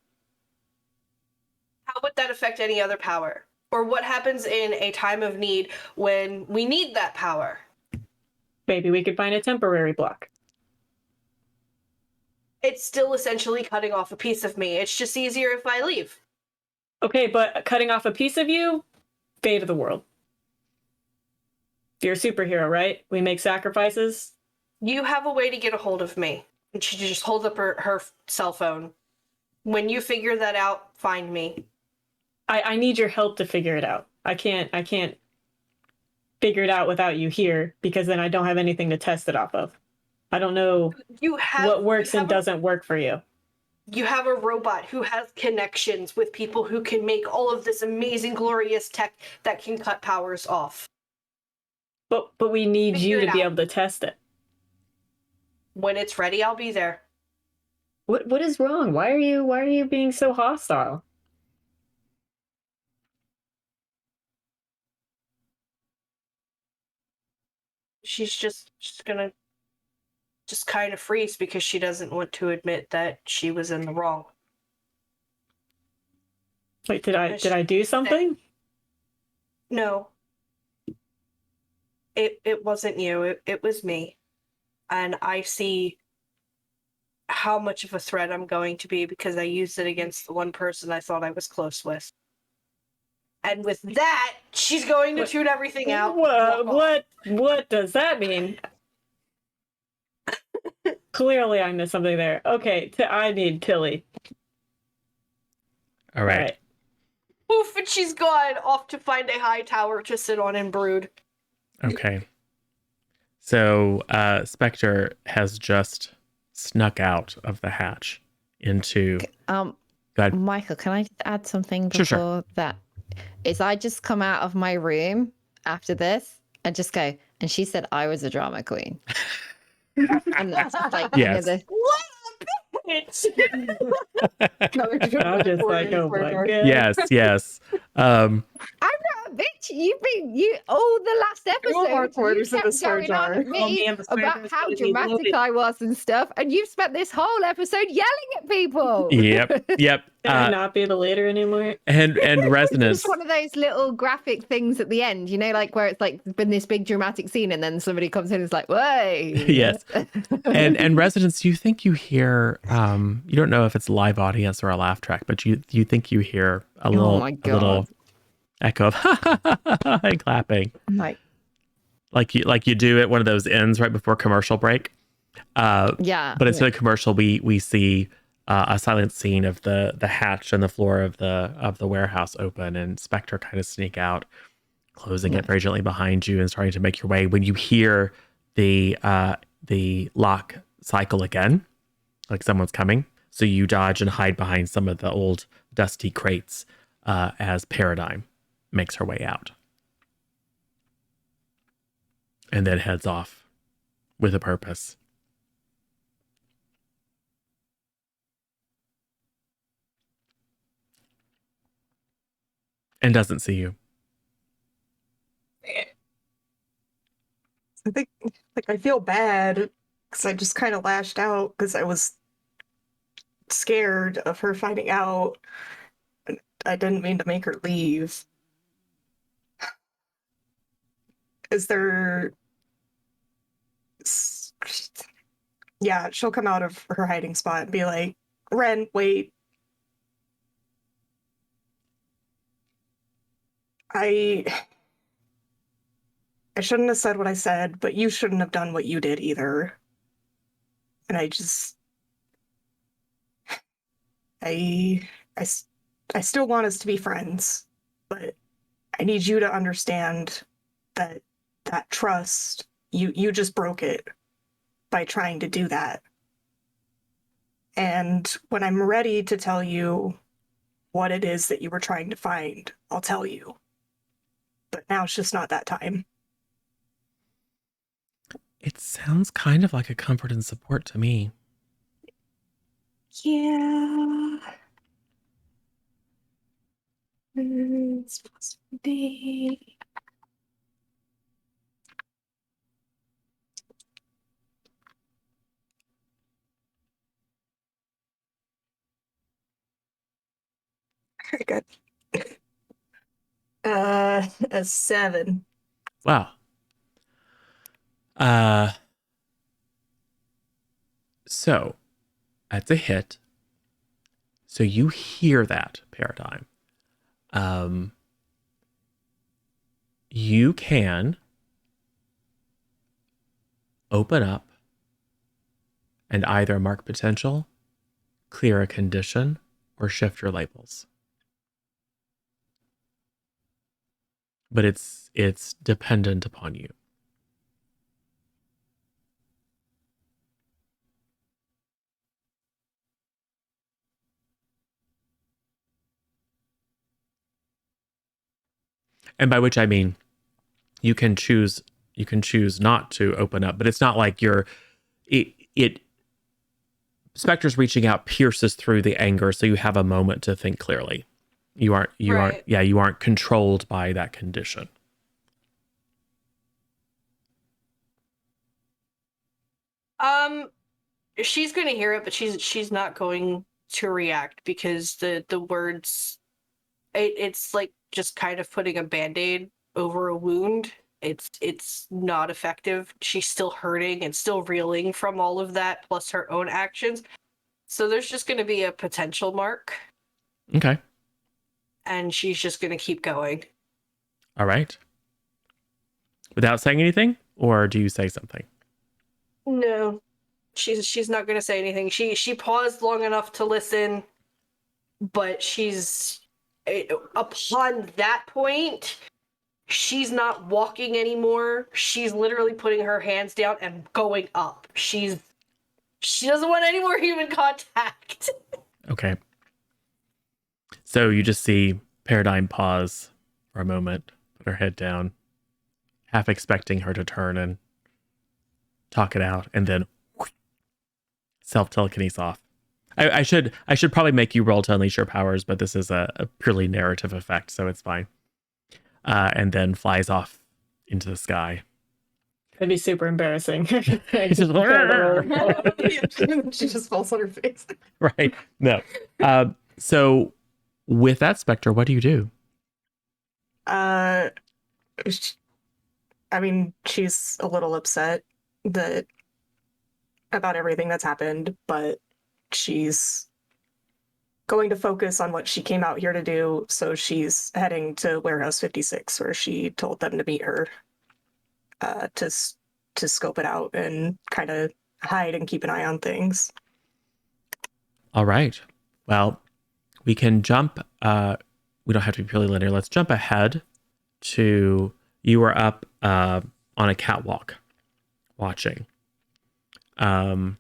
Speaker 3: How would that affect any other power? Or what happens in a time of need when we need that power?
Speaker 2: Maybe we could find a temporary block.
Speaker 3: It's still essentially cutting off a piece of me. It's just easier if I leave.
Speaker 2: Okay, but cutting off a piece of you, fate of the world. You're a superhero, right? We make sacrifices.
Speaker 3: You have a way to get a hold of me. And she just holds up her cell phone. When you figure that out, find me.
Speaker 2: I need your help to figure it out. I can't figure it out without you here, because then I don't have anything to test it off of. I don't know what works and doesn't work for you.
Speaker 3: You have a robot who has connections with people who can make all of this amazing, glorious tech that can cut powers off.
Speaker 2: But we need
Speaker 3: Figure
Speaker 2: you
Speaker 3: it
Speaker 2: to be
Speaker 3: out.
Speaker 2: able to test it.
Speaker 3: When it's ready, I'll be there.
Speaker 2: What is wrong? Why are you being so hostile?
Speaker 3: She's just gonna just kind of freeze because she doesn't want to admit that she was in the wrong.
Speaker 2: Wait, did I do something?
Speaker 3: No. It wasn't you. It was me. And I see how much of a threat I'm going to be because I used it against the one person I thought I was close with. And with that, she's going to tune everything out.
Speaker 2: What does that mean? Clearly I missed something there. Okay, I need Tilly.
Speaker 1: All right.
Speaker 3: Oof, and she's gone off to find a high tower to sit on and brood.
Speaker 1: Okay. So Spectre has just snuck out of the hatch into. Go ahead.
Speaker 4: Michael, can I just add something
Speaker 1: Sure,
Speaker 4: before
Speaker 1: sure.
Speaker 4: that? Is I just come out of my room after this and just go, and she said I was a drama queen. And that's like,
Speaker 1: Yes.
Speaker 3: What a bitch!
Speaker 2: I'm just like, oh my god.
Speaker 1: Yes.
Speaker 4: I'm not a bitch. All the last episode, you
Speaker 6: quarters of
Speaker 4: kept
Speaker 6: the swear
Speaker 4: going on
Speaker 6: jar.
Speaker 4: at me about how dramatic I was and stuff, and you've spent this whole episode yelling at people.
Speaker 1: Yep.
Speaker 2: Can I not be the leader anymore?
Speaker 1: And
Speaker 4: It's
Speaker 1: resonance.
Speaker 4: just one of those little graphic things at the end, you know, like where it's like been this big dramatic scene, and then somebody comes in and is like, "Way."
Speaker 1: Yes. And resonance, you think you hear you don't know if it's a live audience or a laugh track, but you think you hear a little echo of and clapping.
Speaker 4: I'm like
Speaker 1: Like you do at one of those ends right before commercial break.
Speaker 4: yeah.
Speaker 1: But instead of commercial, we see a silent scene of the hatch and the floor of the warehouse open, and Spectre kind of sneak out, closing it very gently behind you and starting to make your way. When you hear the lock cycle again, like someone's coming, so you dodge and hide behind some of the old dusty crates as Paradigm makes her way out, and then heads off with a purpose. And doesn't see you.
Speaker 6: I think, like, I feel bad because I just kind of lashed out because I was scared of her finding out. And I didn't mean to make her leave. Is there... Yeah, she'll come out of her hiding spot and be like, Ren, wait. I shouldn't have said what I said, but you shouldn't have done what you did either. And I still want us to be friends, but I need you to understand that trust, you just broke it. by trying to do that. And when I'm ready to tell you what it is that you were trying to find, I'll tell you. But now it's just not that time.
Speaker 1: It sounds kind of like a comfort and support to me.
Speaker 6: Yeah. It's supposed to be. Very good. A 7.
Speaker 1: Wow. So that's a hit. So you hear that paradigm. You can open up and either mark potential, clear a condition, or shift your labels. But it's dependent upon you. And by which I mean you can choose not to open up, but it's not like it Spectre's reaching out pierces through the anger, so you have a moment to think clearly. You aren't controlled by that condition.
Speaker 3: She's gonna hear it, but she's not going to react because the words, it's like just kind of putting a band-aid over a wound. It's not effective. She's still hurting and still reeling from all of that, plus her own actions. So there's just gonna be a potential mark,
Speaker 1: Okay.
Speaker 3: and she's just gonna keep going.
Speaker 1: All right. Without saying anything, or do you say something?
Speaker 3: No, she's not gonna say anything. She paused long enough to listen, but upon that point, she's not walking anymore. She's literally putting her hands down and going up. She doesn't want any more human contact.
Speaker 1: Okay. So you just see Paradigm pause for a moment, put her head down, half expecting her to turn and talk it out, and then self-telekinesis off. I should probably make you roll to unleash your powers, but this is a purely narrative effect, so it's fine. And then flies off into the sky.
Speaker 2: That'd be super embarrassing.
Speaker 1: It's just
Speaker 6: She just falls on her face.
Speaker 1: right. No. So with that, Spectre, what do you do?
Speaker 6: I mean, she's a little upset about everything that's happened, but she's going to focus on what she came out here to do, so she's heading to Warehouse 56, where she told them to meet her to scope it out and kind of hide and keep an eye on things.
Speaker 1: All right. Well, we can jump. We don't have to be purely linear. Let's jump ahead to you were up on a catwalk watching. And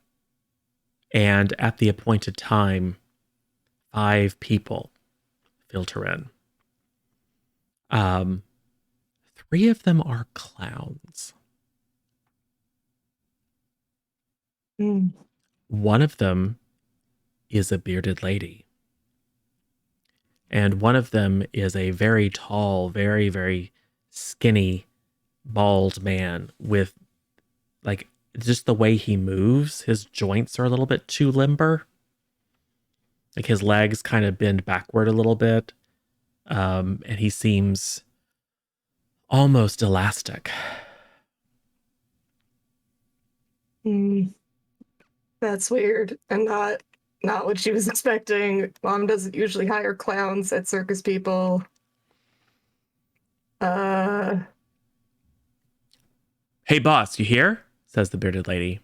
Speaker 1: at the appointed time, 5 people filter in. 3 of them are clowns. One of them is a bearded lady. And one of them is a very tall, very, very skinny, bald man with, like, just the way he moves, his joints are a little bit too limber. Like his legs kind of bend backward a little bit. And he seems almost elastic.
Speaker 6: That's weird, and not what she was expecting. Mom doesn't usually hire clowns at circus people.
Speaker 1: Hey, boss, you here? Says the bearded lady.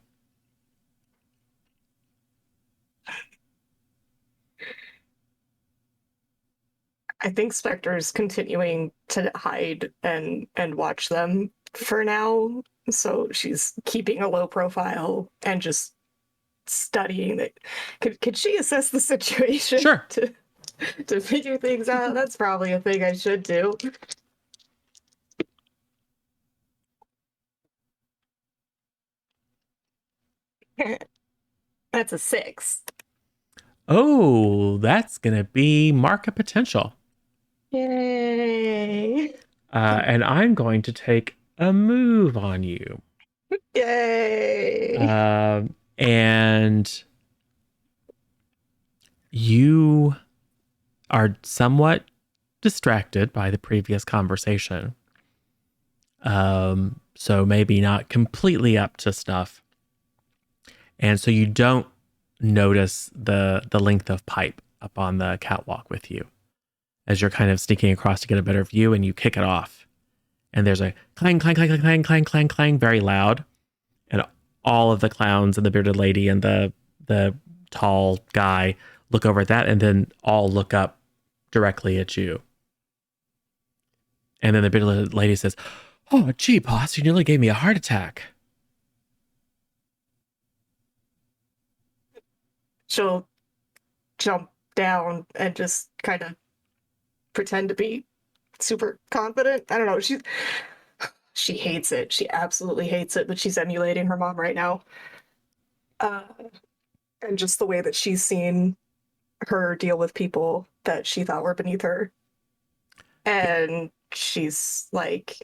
Speaker 6: I think Spectre's continuing to hide and watch them for now, so she's keeping a low profile and just studying it. Could she assess the situation?
Speaker 1: Sure.
Speaker 6: To figure things out? That's probably a thing I should do. That's a 6.
Speaker 1: Oh, that's gonna be market potential.
Speaker 6: Yay!
Speaker 1: And I'm going to take a move on you.
Speaker 6: Yay!
Speaker 1: And you are somewhat distracted by the previous conversation. So maybe not completely up to snuff. And so you don't notice the length of pipe up on the catwalk with you as you're kind of sneaking across to get a better view, and you kick it off. And there's a clang, clang, clang, clang, clang, clang, clang, clang, very loud. And all of the clowns and the bearded lady and the tall guy look over at that, and then all look up directly at you. And then the bearded lady says, "Oh, gee, boss, you nearly gave me a heart attack."
Speaker 6: She'll jump down and just kind of pretend to be super confident. I don't know. She hates it. She absolutely hates it, but she's emulating her mom right now. And just the way that she's seen her deal with people that she thought were beneath her. And she's like,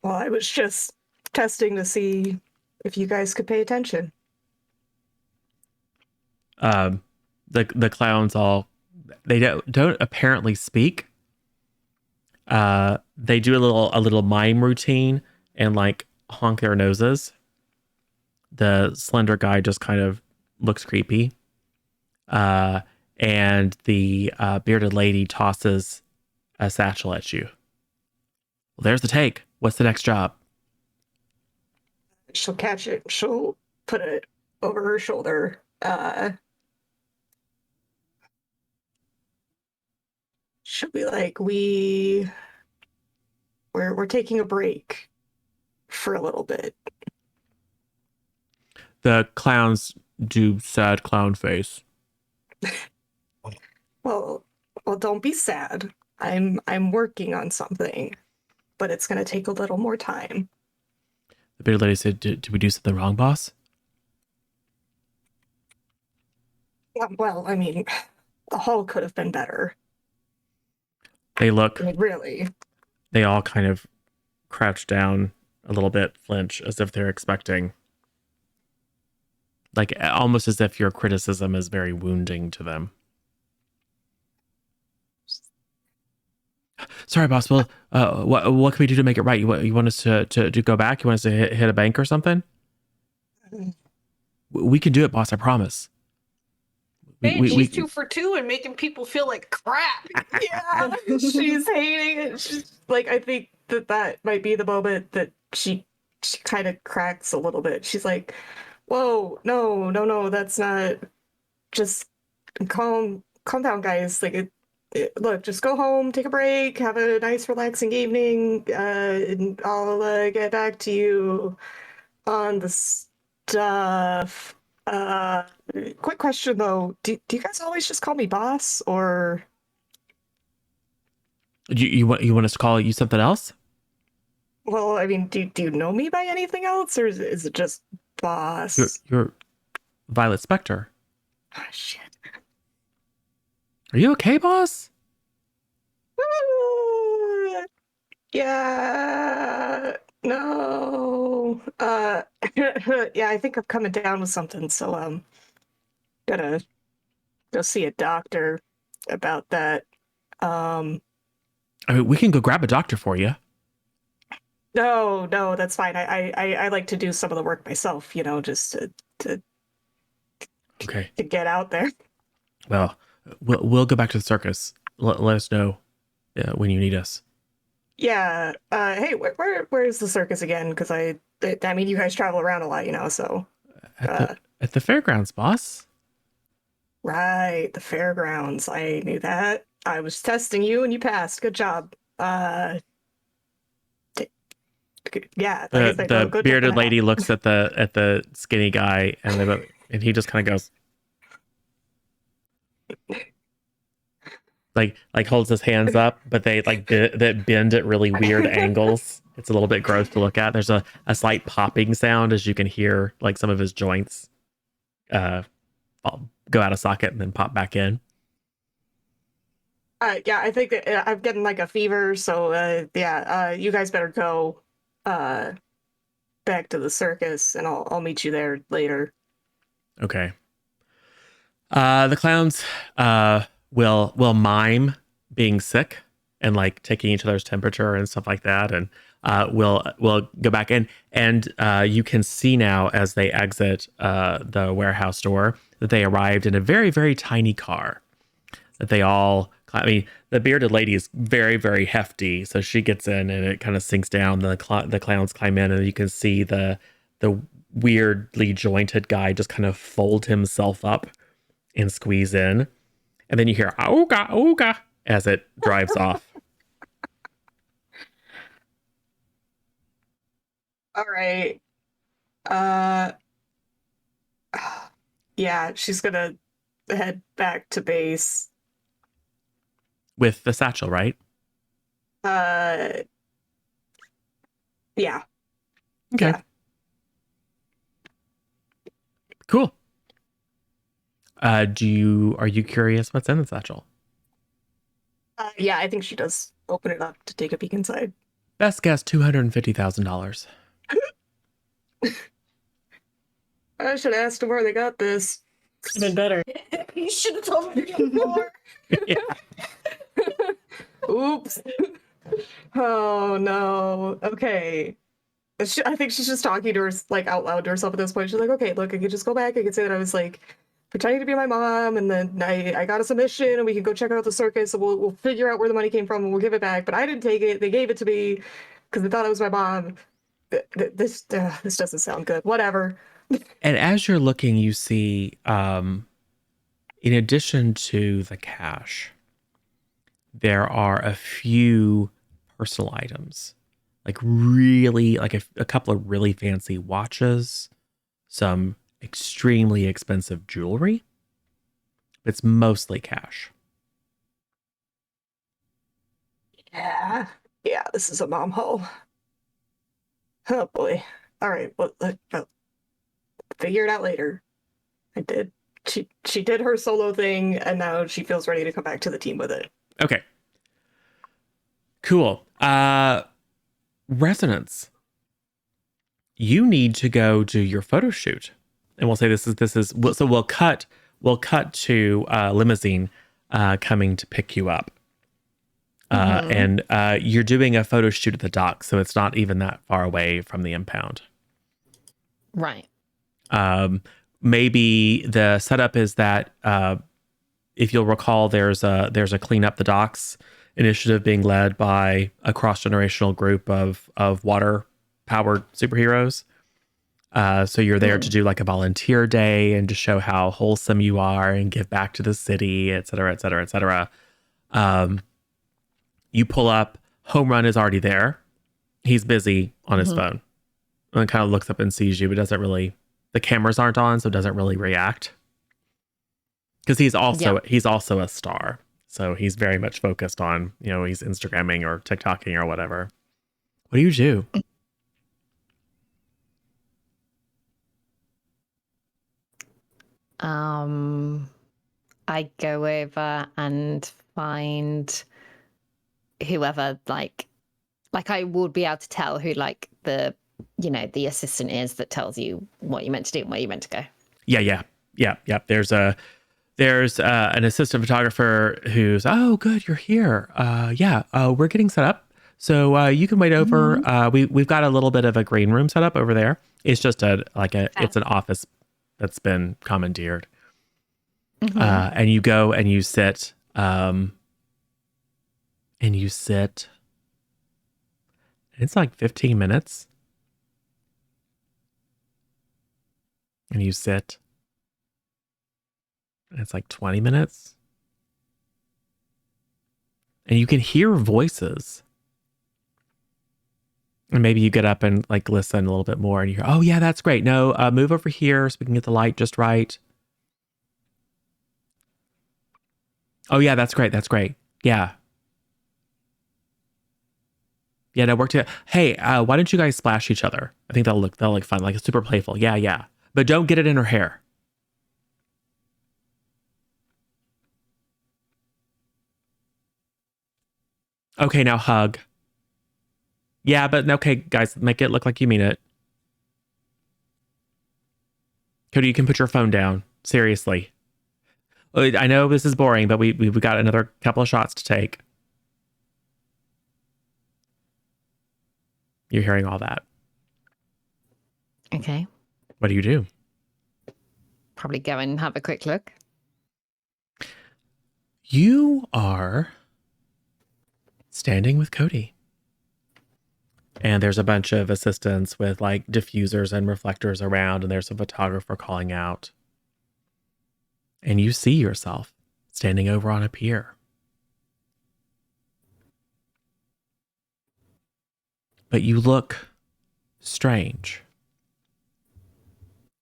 Speaker 6: well, I was just testing to see if you guys could pay attention.
Speaker 1: The clowns all, they don't apparently speak. They do a little mime routine and like honk their noses. The slender guy just kind of looks creepy. And the bearded lady tosses a satchel at you. Well, there's the take. What's the next job?
Speaker 6: She'll catch it. She'll put it over her shoulder. She'll be like, we're taking a break for a little bit.
Speaker 1: The clowns do sad clown face.
Speaker 6: Well, don't be sad. I'm working on something, but it's gonna take a little more time.
Speaker 1: The bearded lady said, "Did we do something wrong, boss?"
Speaker 6: Well, I mean, the hull could have been better.
Speaker 1: They look.
Speaker 6: I mean, really.
Speaker 1: They all kind of crouch down a little bit, flinch, as if they're expecting, like almost as if your criticism is very wounding to them. Sorry, boss. Well, what can we do to make it right? You want us to go back? You want us to hit a bank or something? We can do it, boss. I promise.
Speaker 3: Man, she's 2 for 2 and making people feel like crap.
Speaker 6: Yeah, she's hating it. She's like, I think that might be the moment that she kind of cracks a little bit. She's like, "Whoa, no, that's not. Just calm down, guys. Like, look, just go home, take a break, have a nice, relaxing evening, and I'll get back to you on the stuff." Quick question though, do you guys always just call me boss, or
Speaker 1: You want us to call you something else?
Speaker 6: well, I mean, do you know me by anything else, or is it just boss?
Speaker 1: You're Violet Spectre.
Speaker 6: Ah, shit.
Speaker 1: Are you okay, boss?
Speaker 6: Yeah, no. Yeah, I think I'm coming down with something, so gotta go see a doctor about that.
Speaker 1: I mean, we can go grab a doctor for you.
Speaker 6: No, that's fine. I like to do some of the work myself, just to
Speaker 1: Okay.
Speaker 6: get out there.
Speaker 1: Well, we'll go back to the circus. Let us know when you need us.
Speaker 6: Yeah. Hey, where's the circus again? Because I mean, you guys travel around a lot, so.
Speaker 1: At the fairgrounds, boss.
Speaker 6: Right, the fairgrounds. I knew that. I was testing you and you passed. Good job. Yeah,
Speaker 1: The,
Speaker 6: think,
Speaker 1: the
Speaker 6: good
Speaker 1: bearded
Speaker 6: to
Speaker 1: lady looks at the skinny guy, and he just kind of goes, like holds his hands up, but they like that bend at really weird angles. It's a little bit gross to look at. There's a slight popping sound as you can hear like some of his joints go out of socket and then pop back in.
Speaker 6: Yeah, I think that I'm getting like a fever, so you guys better go back to the circus, and I'll meet you there later.
Speaker 1: Okay. The clowns will mime being sick and like taking each other's temperature and stuff like that, and we'll go back in, and you can see now as they exit the warehouse door that they arrived in a very, very tiny car. That they all, I mean, the bearded lady is very, very hefty, so she gets in and it kind of sinks down. The clowns climb in, and you can see the weirdly jointed guy just kind of fold himself up and squeeze in, and then you hear "ooga ooga" as it drives off.
Speaker 6: All right. Yeah, she's gonna head back to base.
Speaker 1: With the satchel, right?
Speaker 6: Yeah.
Speaker 1: Okay.
Speaker 6: Yeah.
Speaker 1: Cool. Are you curious what's in the satchel?
Speaker 6: Yeah, I think she does open it up to take a peek inside.
Speaker 1: Best guess, $250,000.
Speaker 6: I should have asked him where they got this.
Speaker 2: Even better.
Speaker 3: You should have told me before.
Speaker 1: Yeah.
Speaker 6: Oops. Oh no. Okay. I think she's just talking to her like out loud to herself at this point. She's like, okay, look, I could just go back. I could say that I was like pretending to be my mom, and then I got us a mission, and we can go check out the circus, and we'll figure out where the money came from, and we'll give it back. But I didn't take it. They gave it to me because they thought it was my mom. This doesn't sound good. Whatever.
Speaker 1: And as you're looking, you see, in addition to the cash, there are a few personal items, like really, like a couple of really fancy watches, some extremely expensive jewelry. It's mostly cash.
Speaker 6: Yeah. Yeah, this is a mom hole. Oh boy. All right. Well, figure it out later. I did. She did her solo thing, and now she feels ready to come back to the team with it.
Speaker 1: Okay. Cool. Resonance. You need to go do your photo shoot. And we'll say this is so we'll cut to limousine coming to pick you up. And you're doing a photo shoot at the dock, so it's not even that far away from the impound.
Speaker 4: Right.
Speaker 1: Maybe the setup is that if you'll recall, there's a clean up the docks initiative being led by a cross-generational group of water powered superheroes. So you're there to do like a volunteer day and to show how wholesome you are and give back to the city, et cetera, et cetera, et cetera. You pull up, Home Run is already there. He's busy on his phone and kind of looks up and sees you, but doesn't really, the cameras aren't on, so doesn't really react. Because he's also a star. So he's very much focused on, he's Instagramming or TikToking or whatever. What do you do?
Speaker 4: I go over and find whoever like I would be able to tell who like the assistant is that tells you what you're meant to do and where you're meant to go. Yeah.
Speaker 1: There's an assistant photographer who's, oh, good, you're here. We're getting set up. So you can wait over. We've got a little bit of a green room set up over there. It's just it's an office that's been commandeered. And you go and you sit, and it's like 15 minutes. And you sit. And it's like 20 minutes. And you can hear voices. And maybe you get up and like listen a little bit more and you hear, oh yeah, that's great. No, move over here so we can get the light just right. Oh yeah, that's great. That's great. Yeah. Yeah, no, work together. Hey, why don't you guys splash each other? I think that'll look fun. Like it's super playful. Yeah, yeah. But don't get it in her hair. Okay, now hug. Yeah, but okay, guys, make it look like you mean it. Cody, you can put your phone down. Seriously. I know this is boring, but we've got another couple of shots to take. You're hearing all that.
Speaker 4: Okay.
Speaker 1: What do you do?
Speaker 4: Probably go and have a quick look.
Speaker 1: You are standing with Cody. And there's a bunch of assistants with like diffusers and reflectors around, and there's a photographer calling out. And you see yourself standing over on a pier. But you look strange.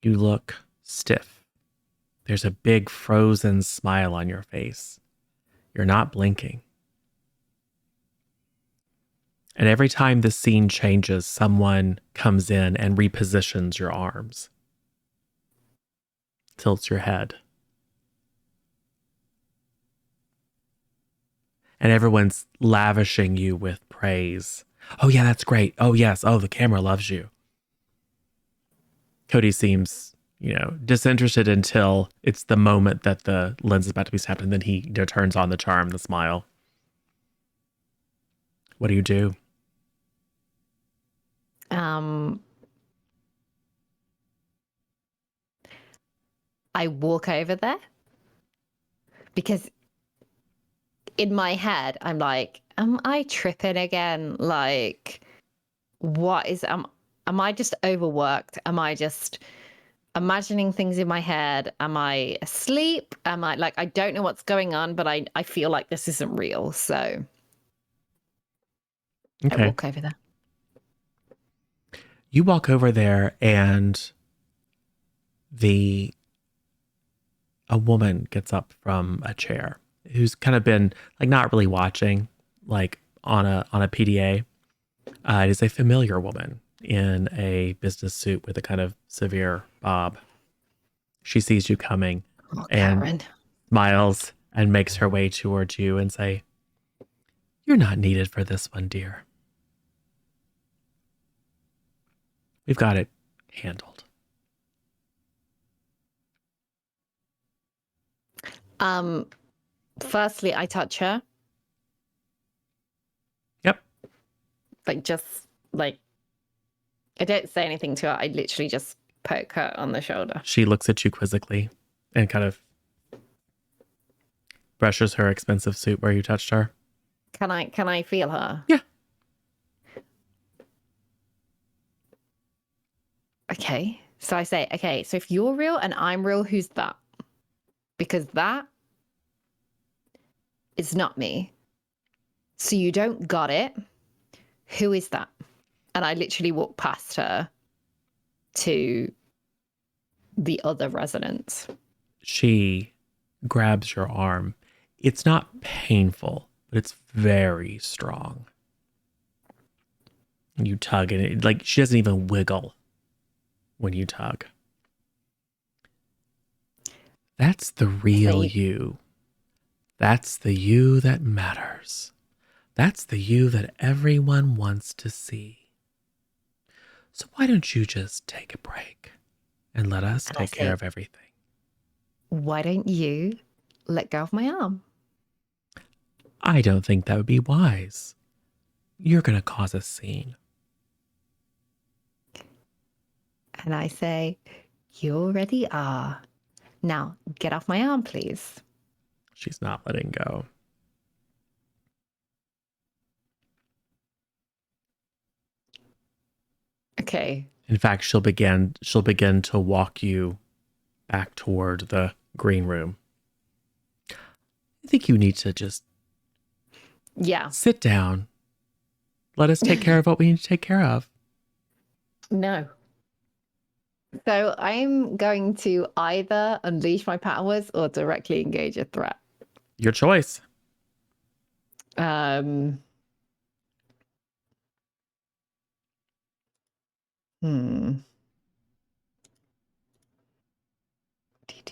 Speaker 1: You look stiff. There's a big frozen smile on your face. You're not blinking. And every time the scene changes, someone comes in and repositions your arms, tilts your head. And everyone's lavishing you with praise. Oh, yeah, that's great. Oh, yes. Oh, the camera loves you. Cody seems, disinterested until it's the moment that the lens is about to be snapped, and then he turns on the charm, the smile. What do you do?
Speaker 4: I walk over there because in my head, I'm like, am I tripping again? Like, am I just overworked? Am I just imagining things in my head? Am I asleep? Am I like, I don't know what's going on, but I feel like this isn't real. So
Speaker 1: Okay.
Speaker 4: I walk over there.
Speaker 1: You walk over there and a woman gets up from a chair who's kind of been like not really watching, like on a PDA. It is a familiar woman in a business suit with a kind of severe bob. She sees you coming and
Speaker 4: Karen.
Speaker 1: smiles and makes her way towards you and say, "You're not needed for this one, dear. We've got it handled."
Speaker 4: Firstly, I touch her.
Speaker 1: Yep.
Speaker 4: Like, just like, I don't say anything to her. I literally just poke her on the shoulder.
Speaker 1: She looks at you quizzically and kind of brushes her expensive suit where you touched her.
Speaker 4: Can I feel her?
Speaker 1: Yeah.
Speaker 4: Okay. So I say, okay, so if you're real and I'm real, who's that? Because that is not me. So you don't got it. Who is that? And I literally walk past her to the other residents.
Speaker 1: She grabs your arm. It's not painful, but it's very strong. And you tug, and it, like she doesn't even wiggle when you tug. That's the real you. That's the you that matters. That's the you that everyone wants to see. So why don't you just take a break and let us take care of everything?
Speaker 4: Why don't you let go of my arm?
Speaker 1: I don't think that would be wise. You're going to cause a scene.
Speaker 4: And I say, you already are. Now, get off my arm, please.
Speaker 1: She's not letting go.
Speaker 4: Okay.
Speaker 1: In fact, she'll begin to walk you back toward the green room. I think you need to just
Speaker 4: Yeah.
Speaker 1: sit down, let us take care of what we need to take care of.
Speaker 4: No. So I'm going to either unleash my powers or directly engage a threat.
Speaker 1: Your choice.
Speaker 4: Hmm.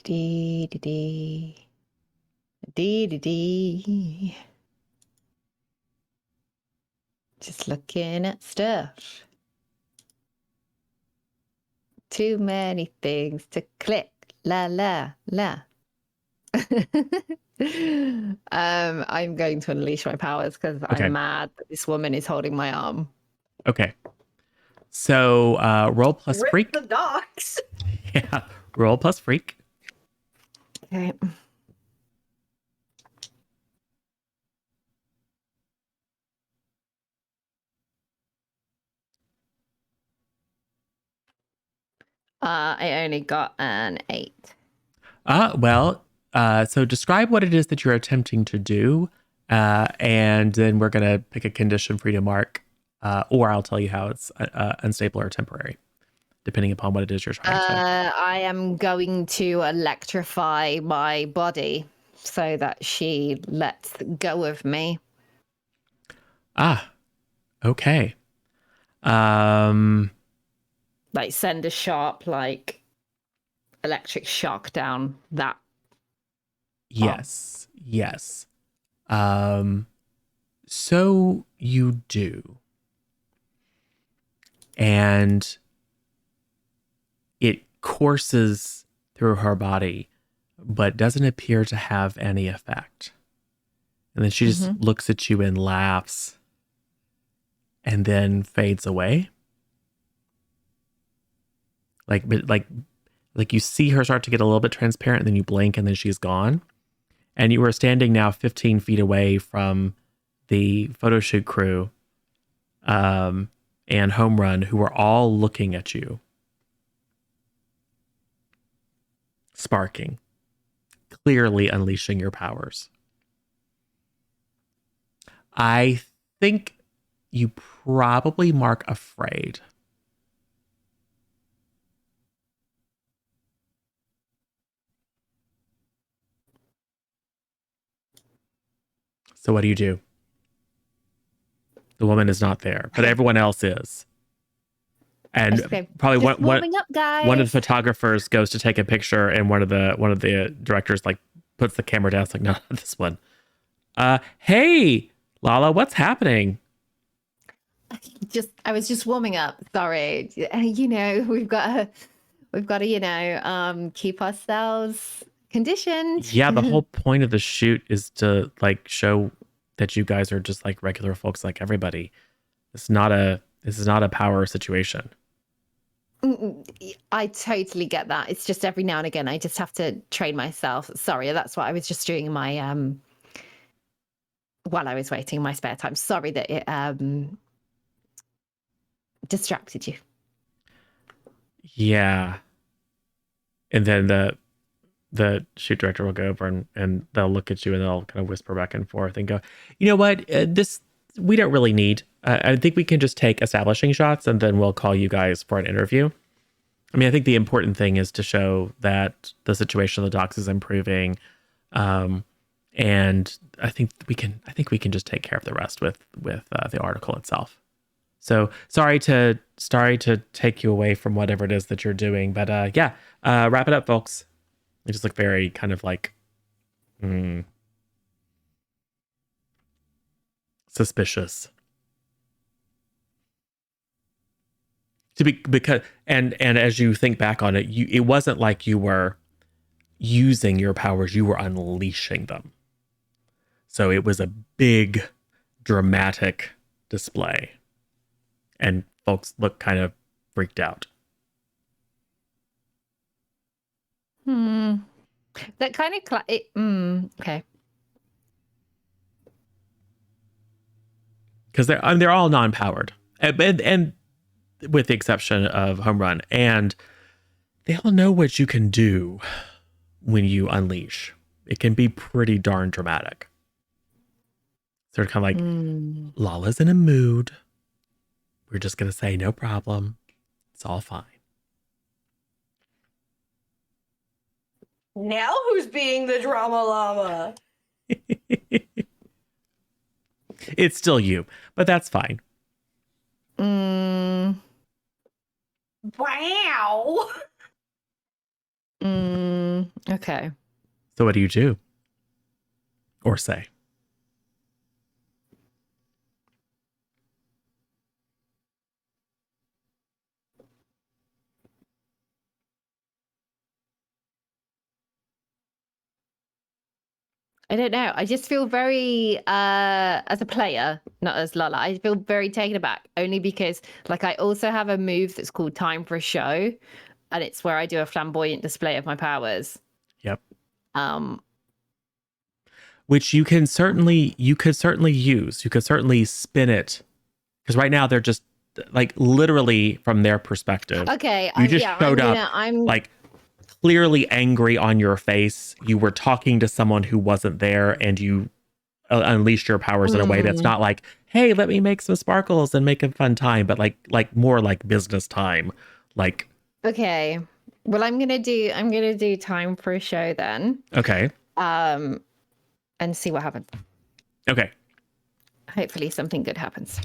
Speaker 4: Dee. Just looking at stuff. Too many things to click. La la la. I'm going to unleash my powers because
Speaker 1: Okay.
Speaker 4: I'm mad that this woman is holding my arm.
Speaker 1: Okay. So roll plus
Speaker 3: Rip
Speaker 1: freak.
Speaker 3: the docs.
Speaker 1: Yeah. Roll plus freak.
Speaker 4: Okay. I only got an 8.
Speaker 1: So describe what it is that you're attempting to do, and then we're going to pick a condition for you to mark, or I'll tell you how it's unstable or temporary, depending upon what it is you're trying to.
Speaker 4: I am going to electrify my body so that she lets go of me.
Speaker 1: Okay.
Speaker 4: Like send a sharp, like, electric shock down that.
Speaker 1: Yes. Yes. So you do. And it courses through her body, but doesn't appear to have any effect. And then she just looks at you and laughs and then fades away. Like you see her start to get a little bit transparent, and then you blink and then she's gone. And you are standing now 15 feet away from the photo shoot crew and Home Run, who are all looking at you, sparking, clearly unleashing your powers. I think you probably mark afraid. So what do you do? The woman is not there, but everyone else is. And
Speaker 4: Okay,
Speaker 1: probably
Speaker 4: just warming up, guys.
Speaker 1: one of the photographers goes to take a picture, and one of the directors like puts the camera down. It's like, no, not this one. Hey, Lala, what's happening?
Speaker 4: I was just warming up. Sorry, you know we've got to keep ourselves conditioned.
Speaker 1: Yeah, the whole point of the shoot is to like show that you guys are just like regular folks like everybody. This is not a power situation.
Speaker 4: I totally get that. It's just every now and again I just have to train myself. Sorry, that's what I was just doing in my while I was waiting in my spare time. Sorry that it distracted you.
Speaker 1: Yeah. And then the shoot director will go over and they'll look at you and they'll kind of whisper back and forth and go, you know what, this we don't really need. I think we can just take establishing shots and then we'll call you guys for an interview. I mean, I think the important thing is to show that the situation of the docks is improving. And I think we can just take care of the rest with the article itself. So sorry to take you away from whatever it is that you're doing, but wrap it up, folks. They just look very kind of like suspicious. Because as you think back on it, it wasn't like you were using your powers, you were unleashing them. So it was a big dramatic display. And folks look kind of freaked out.
Speaker 4: That kind of okay.
Speaker 1: Because they're all non-powered, and with the exception of Home Run, and they all know what you can do when you unleash. It can be pretty darn dramatic. They're kind of like, Lala's in a mood. we're just going to say no problem. It's all fine.
Speaker 3: Now who's being the drama llama?
Speaker 1: It's still you, but that's fine.
Speaker 4: Mm,
Speaker 3: Wow.
Speaker 4: okay.
Speaker 1: So what do you do? Or say?
Speaker 4: I don't know. I just feel very, as a player, not as Lala, I feel very taken aback only because, like, I also have a move that's called Time for a Show, and it's where I do a flamboyant display of my powers.
Speaker 1: Yep.
Speaker 4: Um,
Speaker 1: Which you could certainly use. You could certainly spin it. Because right now they're just like literally from their perspective.
Speaker 4: okay.
Speaker 1: You just showed up like clearly angry on your face. You were talking to someone who wasn't there and you unleashed your powers in a way that's not like, hey, let me make some sparkles and make a fun time, but like more like business time. Like,
Speaker 4: okay. Well, I'm gonna do Time for a Show then.
Speaker 1: okay.
Speaker 4: And see what happens.
Speaker 1: Okay.
Speaker 4: Hopefully something good happens.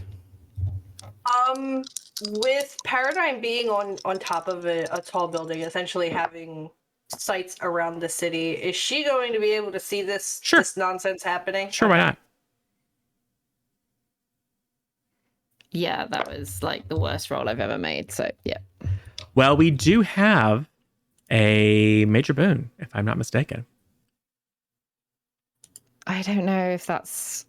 Speaker 3: With Paradigm being on top of a tall building, essentially having sights around the city, is she going to be able to see this
Speaker 1: Sure.
Speaker 3: this nonsense happening?
Speaker 1: Sure, why not?
Speaker 4: Yeah, that was like the worst roll I've ever made. So yeah.
Speaker 1: Well, we do have a major boon, if I'm not mistaken.
Speaker 4: I don't know if that's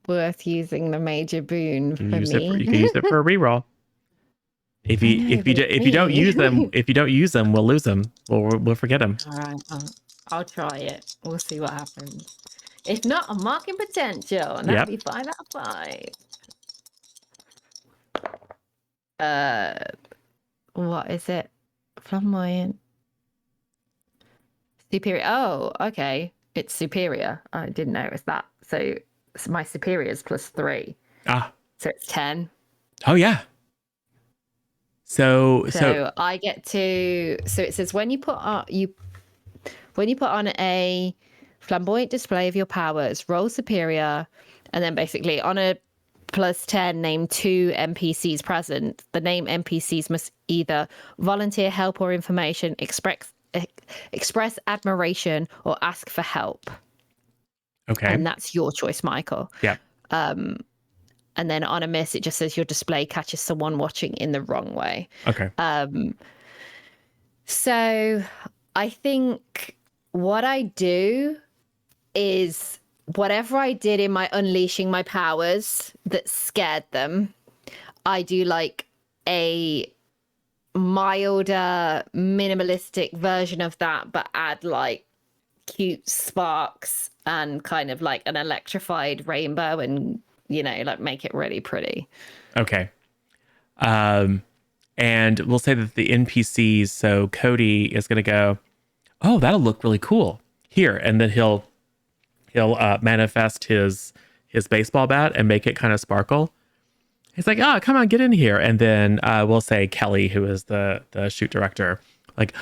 Speaker 4: worth using the major boon
Speaker 1: You
Speaker 4: for
Speaker 1: can
Speaker 4: me.
Speaker 1: you can use it for a reroll. If you don't use them, we'll lose them. We'll forget them.
Speaker 4: All right, I'll try it. We'll see what happens. If not, I'm marking potential, and that'll be 5 out of 5. What is it? Flamboyant. Superior. Oh, okay. It's superior. I didn't notice that. So my superior is +3.
Speaker 1: Ah.
Speaker 4: So it's 10.
Speaker 1: Oh yeah. So
Speaker 4: I get to. So it says when you put on a flamboyant display of your powers, roll superior, and then basically on a +10, name 2 NPCs present. The name NPCs must either volunteer help or information, express admiration, or ask for help.
Speaker 1: okay.
Speaker 4: And that's your choice, Michael.
Speaker 1: Yeah.
Speaker 4: And then on a miss, it just says your display catches someone watching in the wrong way.
Speaker 1: Okay.
Speaker 4: So I think what I do is whatever I did in my unleashing my powers that scared them, I do like a milder, minimalistic version of that, but add like cute sparks and kind of like an electrified rainbow and, you know, like make it really pretty.
Speaker 1: Okay. And we'll say that the NPCs, so Cody is going to go, oh, that'll look really cool here. And then he'll manifest his baseball bat and make it kind of sparkle. He's like, oh, come on, get in here. And then we'll say Kelly, who is the shoot director, like,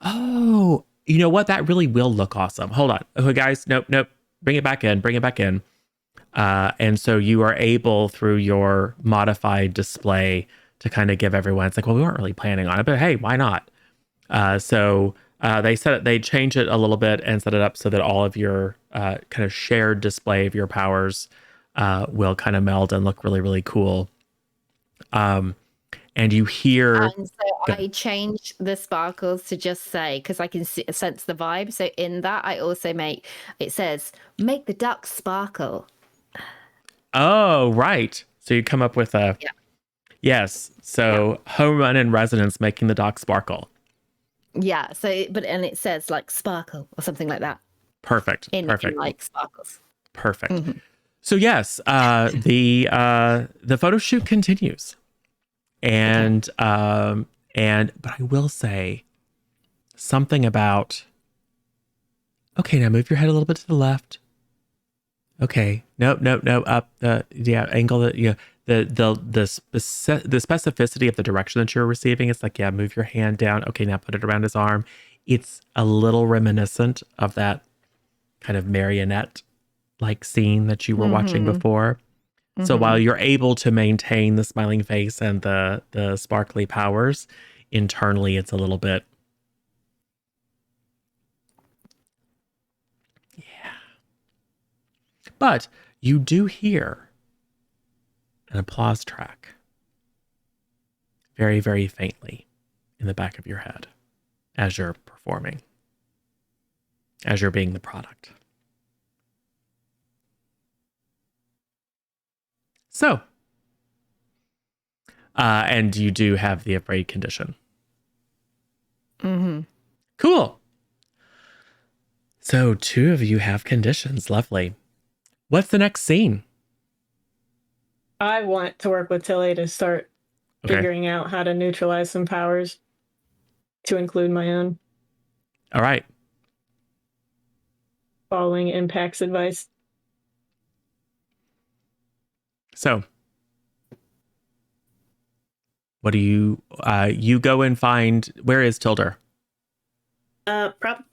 Speaker 1: oh, you know what? That really will look awesome. Hold on. Okay, guys, nope. Bring it back in. And so you are able, through your modified display, to kind of give everyone, it's like, well, we weren't really planning on it, but hey, why not? So they change it a little bit and set it up so that all of your kind of shared display of your powers will kind of meld and look really, really cool. And you hear...
Speaker 4: And so I changed the sparkles to just say, because I can sense the vibe. So in that, I also it says, make the ducks sparkle.
Speaker 1: Oh, right. So you come up with a...
Speaker 4: Yeah.
Speaker 1: Yes. So home run and resonance making the dock sparkle.
Speaker 4: Yeah. So, and it says like sparkle or something like that.
Speaker 1: Perfect.
Speaker 4: In like sparkles.
Speaker 1: Perfect.
Speaker 4: Mm-hmm.
Speaker 1: So yes, the photo shoot continues, but I will say something about. Okay, now move your head a little bit to the left. Okay, no, up the angle that the specificity of the direction that you're receiving. It's like, yeah, move your hand down. Okay, now put it around his arm. It's a little reminiscent of that kind of marionette like scene that you were watching before. So while you're able to maintain the smiling face and the sparkly powers, internally it's a little bit, yeah. But you do hear an applause track very, very faintly in the back of your head as you're performing, as you're being the product. So, and you do have the afraid condition. Cool. So 2 of you have conditions. Lovely. What's the next scene?
Speaker 2: I want to work with Tilly to start figuring out how to neutralize some powers to include my own,
Speaker 1: All right.
Speaker 2: following Impact's advice.
Speaker 1: So, what do you go and find? Where is Tilder?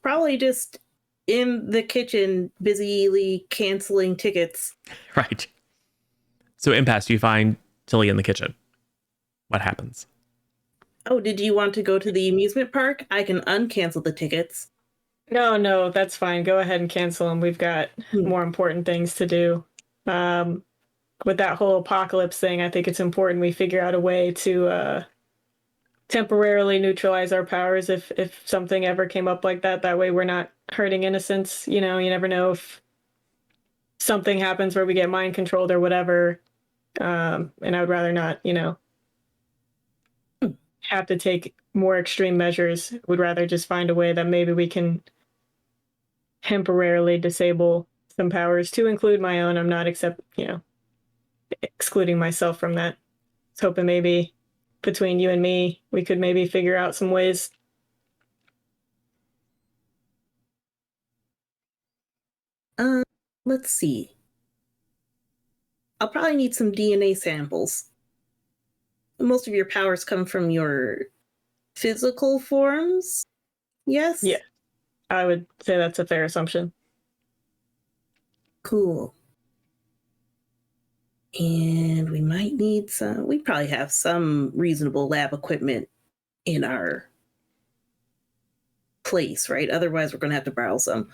Speaker 5: Probably just in the kitchen, busily canceling tickets.
Speaker 1: Right. So, impasse, you find Tilly in the kitchen. What happens?
Speaker 5: Oh, did you want to go to the amusement park? I can uncancel the tickets.
Speaker 2: No, that's fine. Go ahead and cancel them. We've got more important things to do. With that whole apocalypse thing, I think it's important we figure out a way to temporarily neutralize our powers if something ever came up like that. That way we're not hurting innocents. You know, you never know if something happens where we get mind controlled or whatever. And I would rather not, have to take more extreme measures. Would rather just find a way that maybe we can temporarily disable some powers to include my own. I'm not excluding myself from that. I was hoping maybe between you and me, we could maybe figure out some ways.
Speaker 5: Let's see. I'll probably need some DNA samples. Most of your powers come from your physical forms, yes?
Speaker 2: Yeah, I would say that's a fair assumption.
Speaker 5: Cool. And we might need we probably have some reasonable lab equipment in our place, right? Otherwise, we're going to have to borrow some.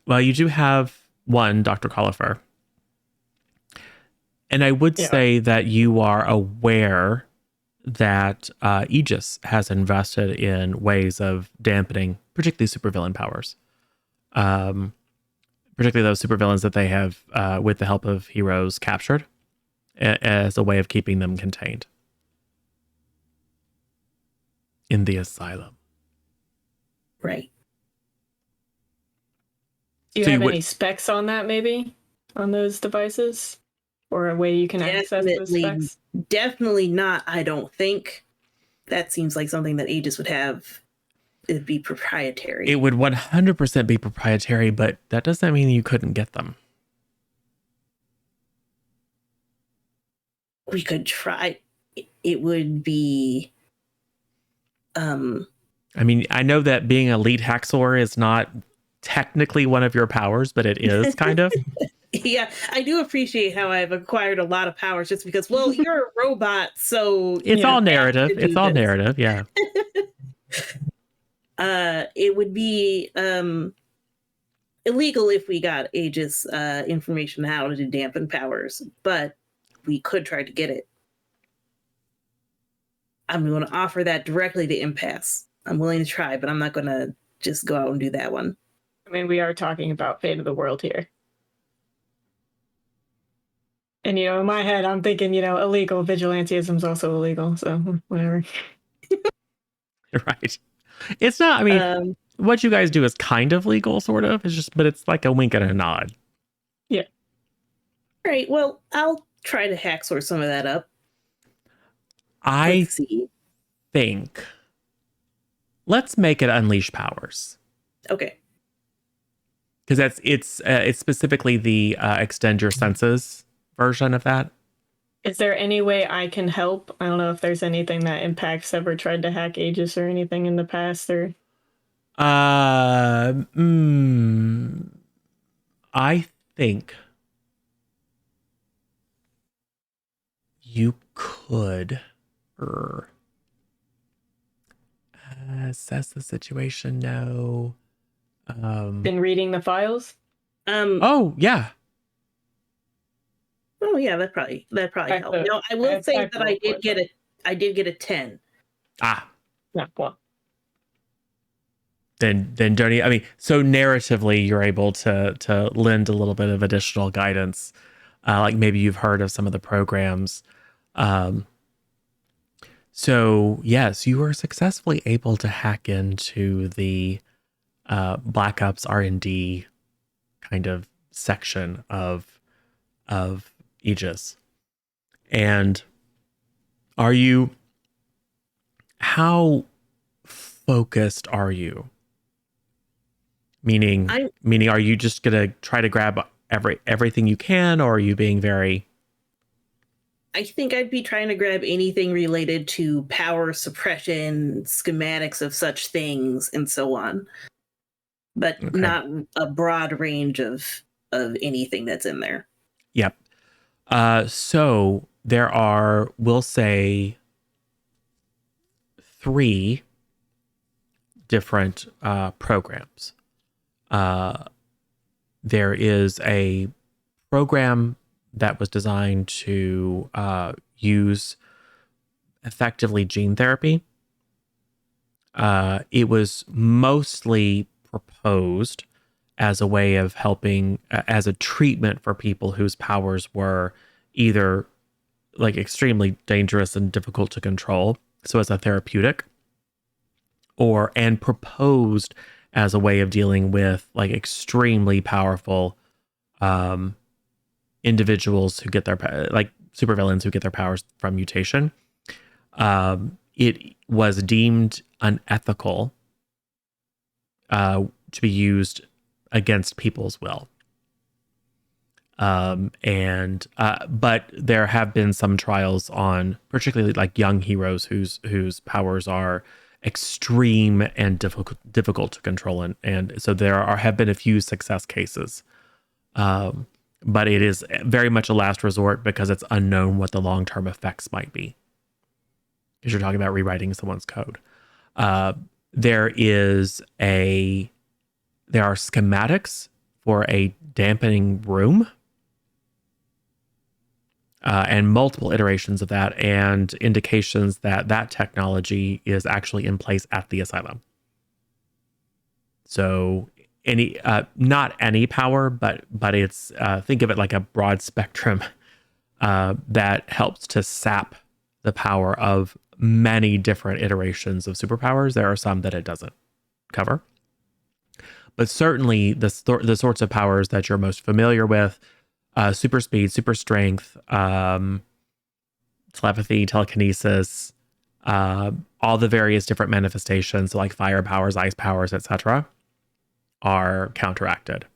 Speaker 1: Well, you do have one, Dr. Collifer. And I would say that you are aware that Aegis has invested in ways of dampening, particularly supervillain powers. Particularly those supervillains that they have, with the help of heroes, captured as a way of keeping them contained in the asylum.
Speaker 5: Right.
Speaker 2: Do you have any specs on that, maybe? On those devices? Or a way you can access those specs?
Speaker 5: Definitely not, I don't think. That seems like something that Aegis would have. It'd be proprietary.
Speaker 1: It would 100% be proprietary, but that doesn't mean you couldn't get them.
Speaker 5: We could try. It would be...
Speaker 1: I mean, I know that being elite Haxor is not technically one of your powers, but it is kind of.
Speaker 5: Yeah, I do appreciate how I've acquired a lot of powers just because, well, you're a robot, so...
Speaker 1: It's all narrative. It's all narrative, yeah.
Speaker 5: It would be illegal if we got Aegis information how to dampen powers, but we could try to get it. I'm going to offer that directly to Impasse. I'm willing to try, but I'm not going to just go out and do that one.
Speaker 2: I mean, we are talking about fate of the world here. And, in my head, I'm thinking, illegal. Vigilantism is also illegal. So, whatever.
Speaker 1: Right. It's not, I mean, what you guys do is kind of legal, sort of. It's just, but it's like a wink and a nod.
Speaker 2: Yeah.
Speaker 5: All right. Well, I'll try to hacksaw some of that up.
Speaker 1: I think let's make it unleash powers.
Speaker 5: Okay.
Speaker 1: Because it's specifically the extend your senses version of that.
Speaker 2: Is there any way I can help? I don't know if there's anything that Impact's ever tried to hack Aegis or anything in the past, or
Speaker 1: I think you could assess the situation. No.
Speaker 2: been reading the files.
Speaker 1: Oh yeah.
Speaker 5: Oh yeah, that probably helped. No, I will say that I did get a 10.
Speaker 1: Ah.
Speaker 2: Yeah, well,
Speaker 1: Then don't I mean, so narratively you're able to lend a little bit of additional guidance. Like maybe you've heard of some of the programs. So yes, you were successfully able to hack into the Black Ops R&D kind of section of Aegis. And how focused are you? Meaning, are you just gonna try to grab everything you can, or are you being very?
Speaker 5: I think I'd be trying to grab anything related to power suppression, schematics of such things, and so on, but not a broad range of anything that's in there.
Speaker 1: Yep. So there are, we'll say, 3 different programs. There is a program that was designed to use effectively gene therapy. It was mostly proposed as a way of helping, as a treatment for people whose powers were either like extremely dangerous and difficult to control, so as a therapeutic, and proposed as a way of dealing with like extremely powerful individuals who get their, like supervillains who get their powers from mutation. It was deemed unethical to be used against people's will. But there have been some trials on particularly like young heroes whose powers are extreme and difficult to control, and so have been a few success cases. But it is very much a last resort because it's unknown what the long-term effects might be. Because you're talking about rewriting someone's code. There are schematics for a dampening room, and multiple iterations of that, and indications that technology is actually in place at the asylum. So not any power, but it's think of it like a broad spectrum that helps to sap the power of many different iterations of superpowers. There are some that it doesn't cover, but certainly the sorts of powers that you're most familiar with, super speed, super strength, telepathy, telekinesis, all the various different manifestations like fire powers, ice powers, etc., are counteracted.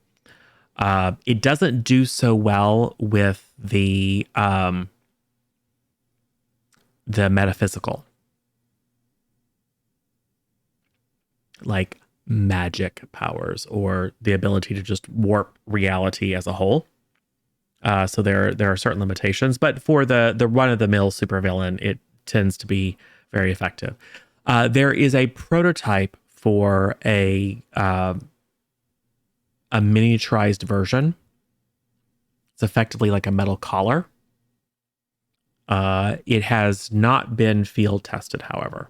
Speaker 1: It doesn't do so well with the metaphysical, like magic powers or the ability to just warp reality as a whole. So there are certain limitations, but for the run-of-the-mill supervillain, it tends to be very effective. There is a prototype for a miniaturized version. It's effectively like a metal collar. It has not been field tested, however.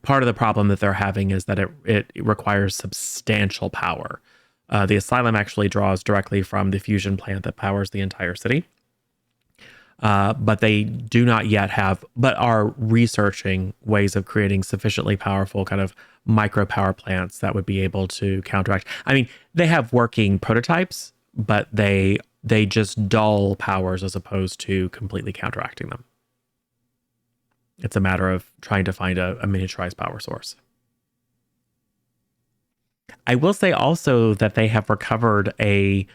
Speaker 1: Part of the problem that they're having is that it requires substantial power. The asylum actually draws directly from the fusion plant that powers the entire city. But they do not yet have, but are researching ways of creating sufficiently powerful kind of micro power plants that would be able to counteract. I mean, they have working prototypes, but they just dull powers as opposed to completely counteracting them. It's a matter of trying to find a miniaturized power source. I will say also that they have recovered a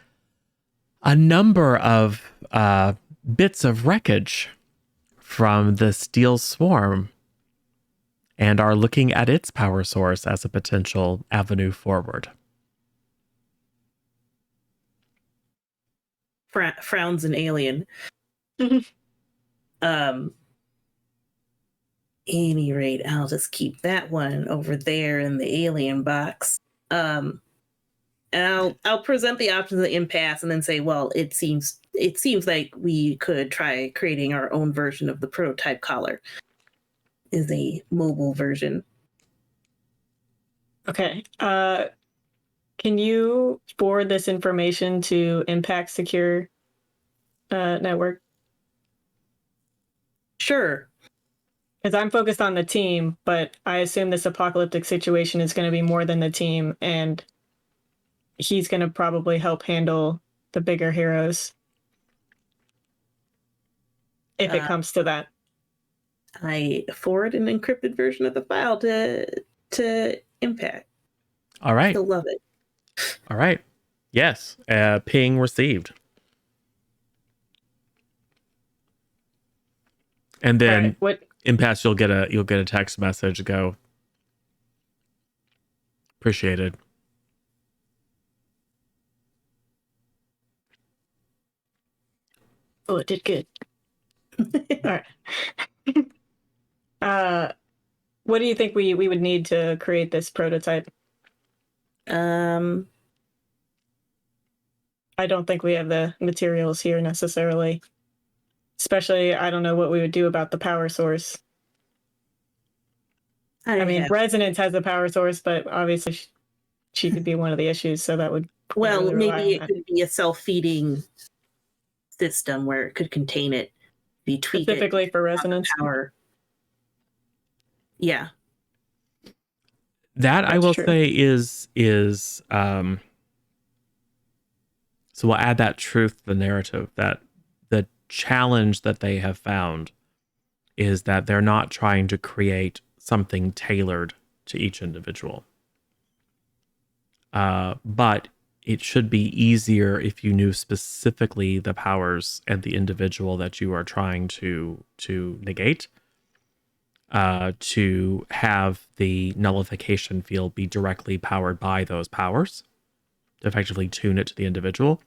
Speaker 1: a number of bits of wreckage from the Steel Swarm and are looking at its power source as a potential avenue forward.
Speaker 5: Frowns an alien. Any rate, I'll just keep that one over there in the alien box. And I'll present the options of the impasse and then say, well, it seems like we could try creating our own version of the prototype collar. Is a mobile version.
Speaker 2: Okay. Can you forward this information to Impact Secure Network?
Speaker 5: Sure.
Speaker 2: Because I'm focused on the team, but I assume this apocalyptic situation is going to be more than the team, and he's going to probably help handle the bigger heroes. If it comes to that.
Speaker 5: I forward an encrypted version of the file to Impact.
Speaker 1: All right.
Speaker 5: He'll love it.
Speaker 1: All right. Yes. Ping received. And then
Speaker 2: Right, what?
Speaker 1: impasse, you'll get a text message. Go. Appreciated.
Speaker 2: Oh, it did good. All right. What do you think we would need to create this prototype?
Speaker 5: Um,
Speaker 2: I don't think we have the materials here necessarily. Especially, I don't know what we would do about the power source. I mean, Resonance has a power source, but obviously she could be one of the issues, so that would
Speaker 5: well,
Speaker 2: really rely
Speaker 5: maybe
Speaker 2: on
Speaker 5: it
Speaker 2: that.
Speaker 5: could be a self-feeding system where it could contain it. Be tweak it
Speaker 2: Specifically for Resonance.
Speaker 5: power. Yeah.
Speaker 1: That I
Speaker 2: That's
Speaker 1: will
Speaker 2: true.
Speaker 1: say is so we'll add that truth to the narrative, that the challenge that they have found is that they're not trying to create something tailored to each individual. But it should be easier if you knew specifically the powers and the individual that you are trying to negate, to have the nullification field be directly powered by those powers, to effectively tune it to the individual.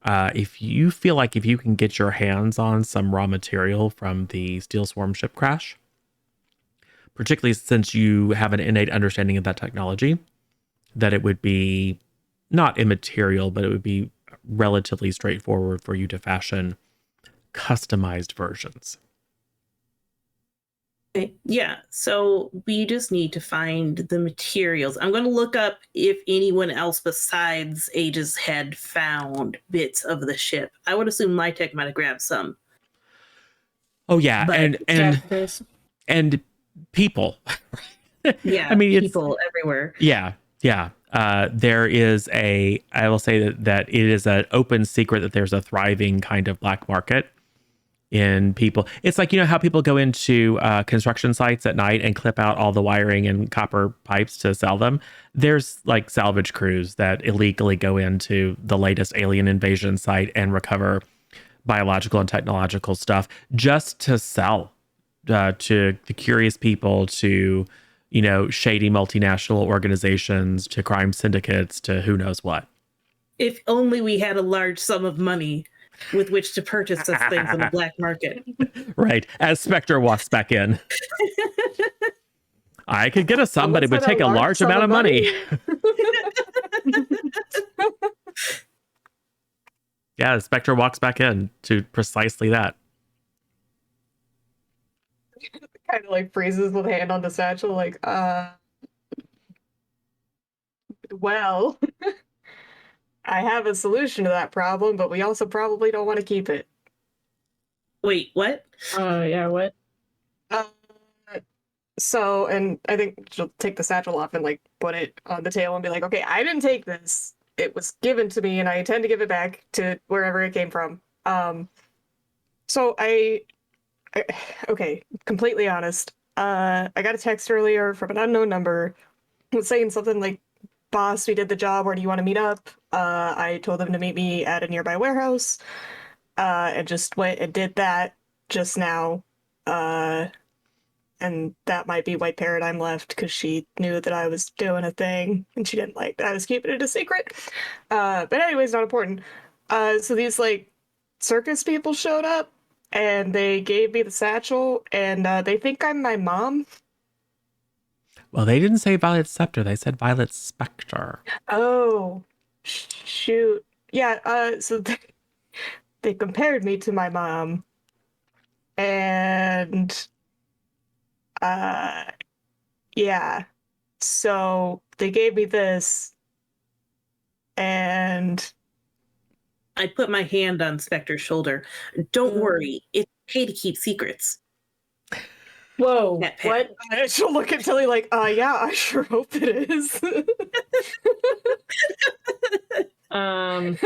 Speaker 1: If you feel like if you can get your hands on some raw material from the Steel Swarm ship crash, particularly since you have an innate understanding of that technology, that it would be not immaterial, but it would be relatively straightforward for you to fashion customized versions.
Speaker 5: Yeah, so we just need to find the materials. I'm going to look up if anyone else besides Aegis had found bits of the ship. I would assume Lytech might have grabbed some.
Speaker 1: Oh yeah,
Speaker 5: But
Speaker 1: and people.
Speaker 5: Yeah,
Speaker 1: I mean,
Speaker 5: people everywhere.
Speaker 1: Yeah. There is I will say that it is an open secret that there's a thriving kind of black market in people. It's like, you know how people go into construction sites at night and clip out all the wiring and copper pipes to sell them? There's like salvage crews that illegally go into the latest alien invasion site and recover biological and technological stuff just to sell to the curious people, to, you know, shady multinational organizations, to crime syndicates, to who knows what.
Speaker 5: If only we had a large sum of money with which to purchase such things on the black market.
Speaker 1: Right. As Spectre walks back in. I could get a sum, but it would take a large amount of money. Yeah, Spectre walks back in to precisely that.
Speaker 6: Kind of like freezes with hand on the satchel, like, well, I have a solution to that problem, but we also probably don't want to keep it.
Speaker 5: Wait, what?
Speaker 2: Yeah, what?
Speaker 6: So, and I think she'll take the satchel off and like put it on the tail and be like, okay, I didn't take this. It was given to me and I intend to give it back to wherever it came from. So I okay, completely honest. I got a text earlier from an unknown number. It was saying something like boss, we did the job. Where do you want to meet up? I told them to meet me at a nearby warehouse. And just went and did that just now. And that might be why Paradigm left, because she knew that I was doing a thing and she didn't like that I was keeping it a secret. But anyways, not important. So these like circus people showed up and they gave me the satchel and they think I'm my mom.
Speaker 1: Well, they didn't say Violet Scepter. They said Violet Spectre.
Speaker 6: Oh, shoot. Yeah, so they compared me to my mom and uh yeah. So they gave me this and
Speaker 5: I put my hand on Spectre's shoulder. Don't worry, it's okay to keep secrets.
Speaker 2: Whoa,
Speaker 5: That pet.
Speaker 2: what?
Speaker 6: she'll look at Tilly like, yeah, I sure hope it is.
Speaker 2: Um,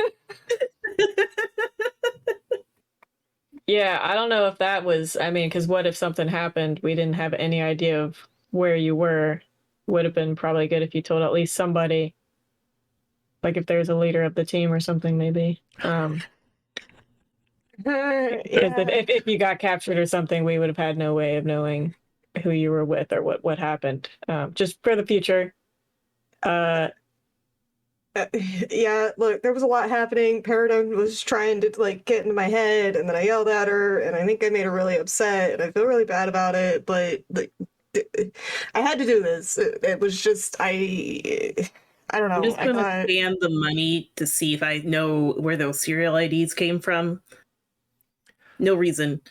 Speaker 2: yeah, I don't know if that was, I mean, because what if something happened? We didn't have any idea of where you were. Would have been probably good if you told at least somebody, like if there's a leader of the team or something, maybe. Because
Speaker 6: Yeah.
Speaker 2: if you got captured or something, we would have had no way of knowing who you were with or what happened. Just for the future.
Speaker 6: Yeah, look, there was a lot happening. Paradigm was trying to like get into my head, and then I yelled at her, and I think I made her really upset, and I feel really bad about it. But like, I had to do this. It was just I don't know.
Speaker 5: I'm just
Speaker 6: I
Speaker 5: gonna
Speaker 6: thought
Speaker 5: scan the money to see if I know where those serial IDs came from. No reason.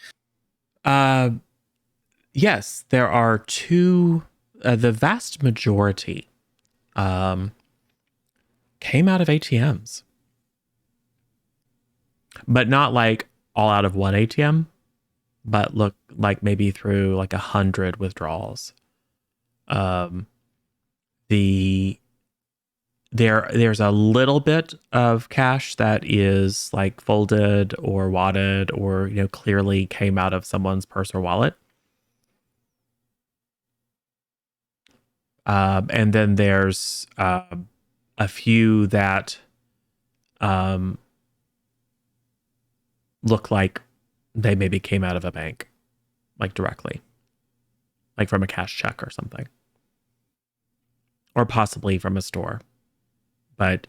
Speaker 1: Yes, there are two. The vast majority came out of ATMs, but not like all out of one ATM, but look like maybe through like 100 withdrawals. There's a little bit of cash that is like folded or wadded or clearly came out of someone's purse or wallet. And then there's a few that look like they maybe came out of a bank, like directly, like from a cash check or something, or possibly from a store. But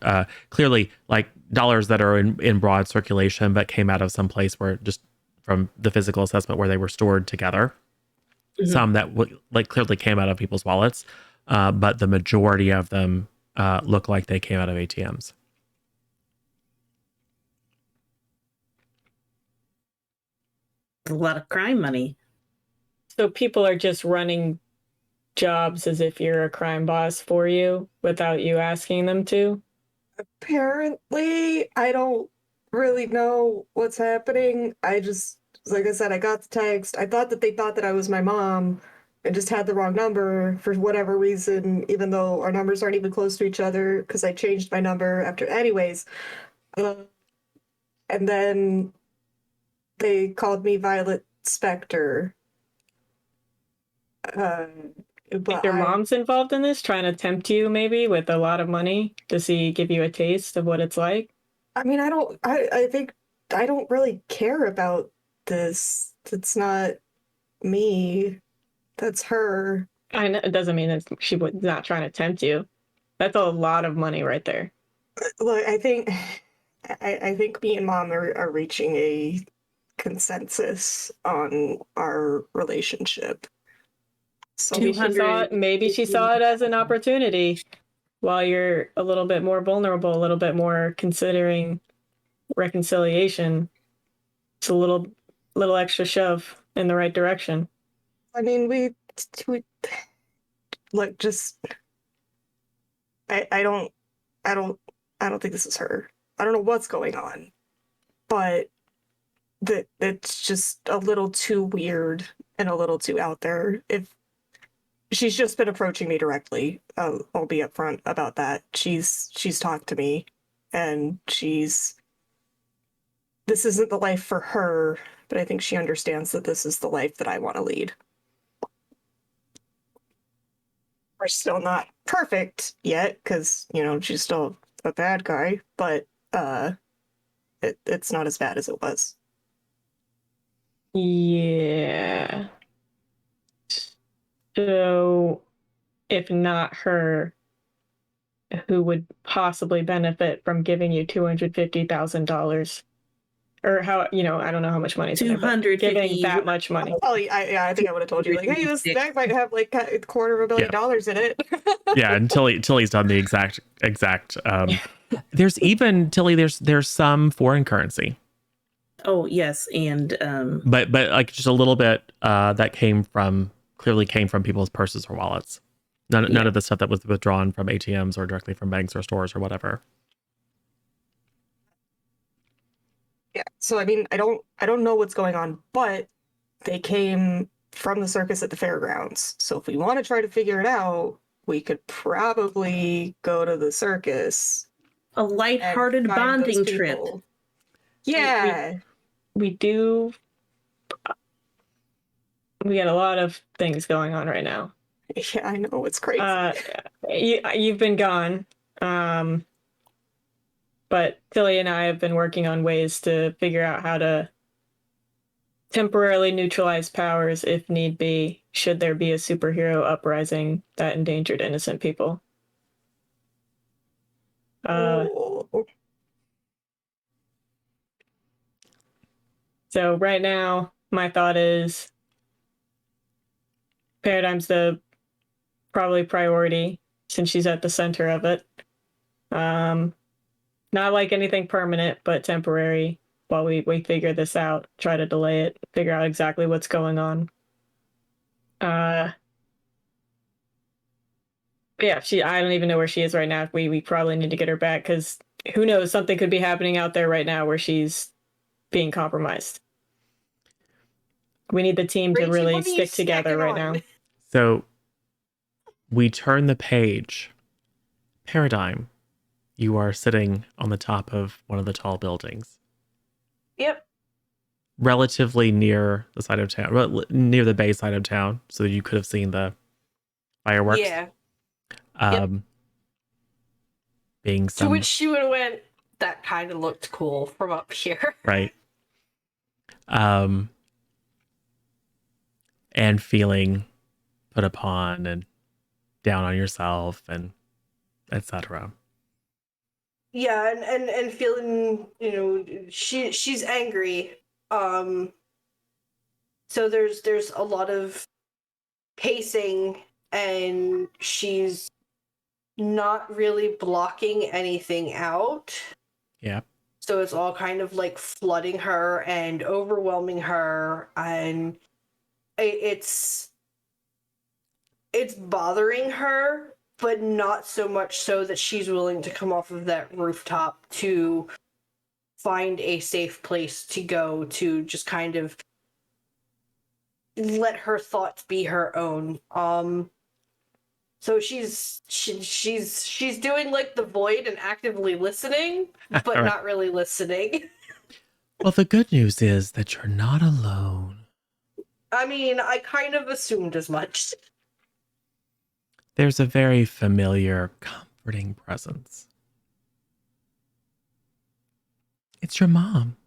Speaker 1: clearly, like dollars that are in broad circulation, but came out of some place where just from the physical assessment where they were stored together. Mm-hmm. Some that like clearly came out of people's wallets, but the majority of them look like they came out of ATMs.
Speaker 5: A lot of crime money.
Speaker 2: So people are just running jobs as if you're a crime boss for you without you asking them to?
Speaker 6: apparently I don't really know what's happening. I just, like I said, I got the text. I thought that they thought that I was my mom and just had the wrong number for whatever reason, even though our numbers aren't even close to each other because I changed my number after. Anyways, and then they called me Violet Spectre.
Speaker 2: Think your mom's involved in this, trying to tempt you maybe with a lot of money to give you a taste of what it's like?
Speaker 6: I mean, I think I don't really care about this. It's not me. That's her.
Speaker 2: I know it doesn't mean that she was not trying to tempt you. That's a lot of money right there.
Speaker 6: Look, I think me and mom are reaching a consensus on our relationship. So
Speaker 2: Maybe she saw it as an opportunity while you're a little bit more vulnerable, a little bit more considering reconciliation. It's a little extra shove in the right direction.
Speaker 6: I mean, we look, just I don't think this is her. I don't know what's going on, but it's just a little too weird and a little too out there. If she's just been approaching me directly, I'll be upfront about that. She's talked to me, and this isn't the life for her, but I think she understands that this is the life that I want to lead. We're still not perfect yet, because, she's still a bad guy, but it's not as bad as it was.
Speaker 2: Yeah. So, if not her, who would possibly benefit from giving you $250,000? Or how, I don't know how much money it's in there, but
Speaker 5: 250.
Speaker 2: giving that much money.
Speaker 6: Oh, I think I would have told you, like, hey, this bag might have like $250,000 in it.
Speaker 1: Yeah, and Tilly's done the exact. There's even Tilly. There's some foreign currency,
Speaker 5: Oh yes, and
Speaker 1: but like just a little bit that clearly came from people's purses or wallets. None of the stuff that was withdrawn from ATMs or directly from banks or stores or whatever.
Speaker 6: Yeah. So I mean, I don't know what's going on, but they came from the circus at the fairgrounds. So if we want to try to figure it out, we could probably go to the circus.
Speaker 5: a lighthearted
Speaker 6: and find those
Speaker 5: bonding trip.
Speaker 6: people. Yeah.
Speaker 2: We do. We got a lot of things going on right now.
Speaker 6: Yeah, I know, it's crazy.
Speaker 2: You've been gone. But Tilly and I have been working on ways to figure out how to temporarily neutralize powers if need be, should there be a superhero uprising that endangered innocent people. So right now, my thought is Paradigm's the probably priority since she's at the center of it. Not like anything permanent, but temporary while we figure this out, try to delay it, figure out exactly what's going on. Yeah, I don't even know where she is right now. We probably need to get her back because who knows, something could be happening out there right now where she's being compromised. We need the team to really stick together right now.
Speaker 1: So we turn the page. Paradigm, you are sitting on the top of one of the tall buildings.
Speaker 3: Yep.
Speaker 1: Relatively near the side of town, near the bay side of town, so that you could have seen the fireworks.
Speaker 3: Yeah.
Speaker 1: Being some...
Speaker 3: To which she would have went, that kind of looked cool from up here.
Speaker 1: Right. And feeling put upon and down on yourself and etc.
Speaker 3: Yeah, and feeling, she's angry. So there's a lot of pacing, and she's not really blocking anything out.
Speaker 1: Yeah.
Speaker 3: So it's all kind of like flooding her and overwhelming her, and it's bothering her, but not so much so that she's willing to come off of that rooftop to find a safe place to go to just kind of let her thoughts be her own. So she's doing like the void and actively listening, but
Speaker 1: Right.
Speaker 3: not really listening.
Speaker 1: Well, the good news is that you're not alone.
Speaker 3: I mean, I kind of assumed as much.
Speaker 1: There's a very familiar, comforting presence. It's your mom.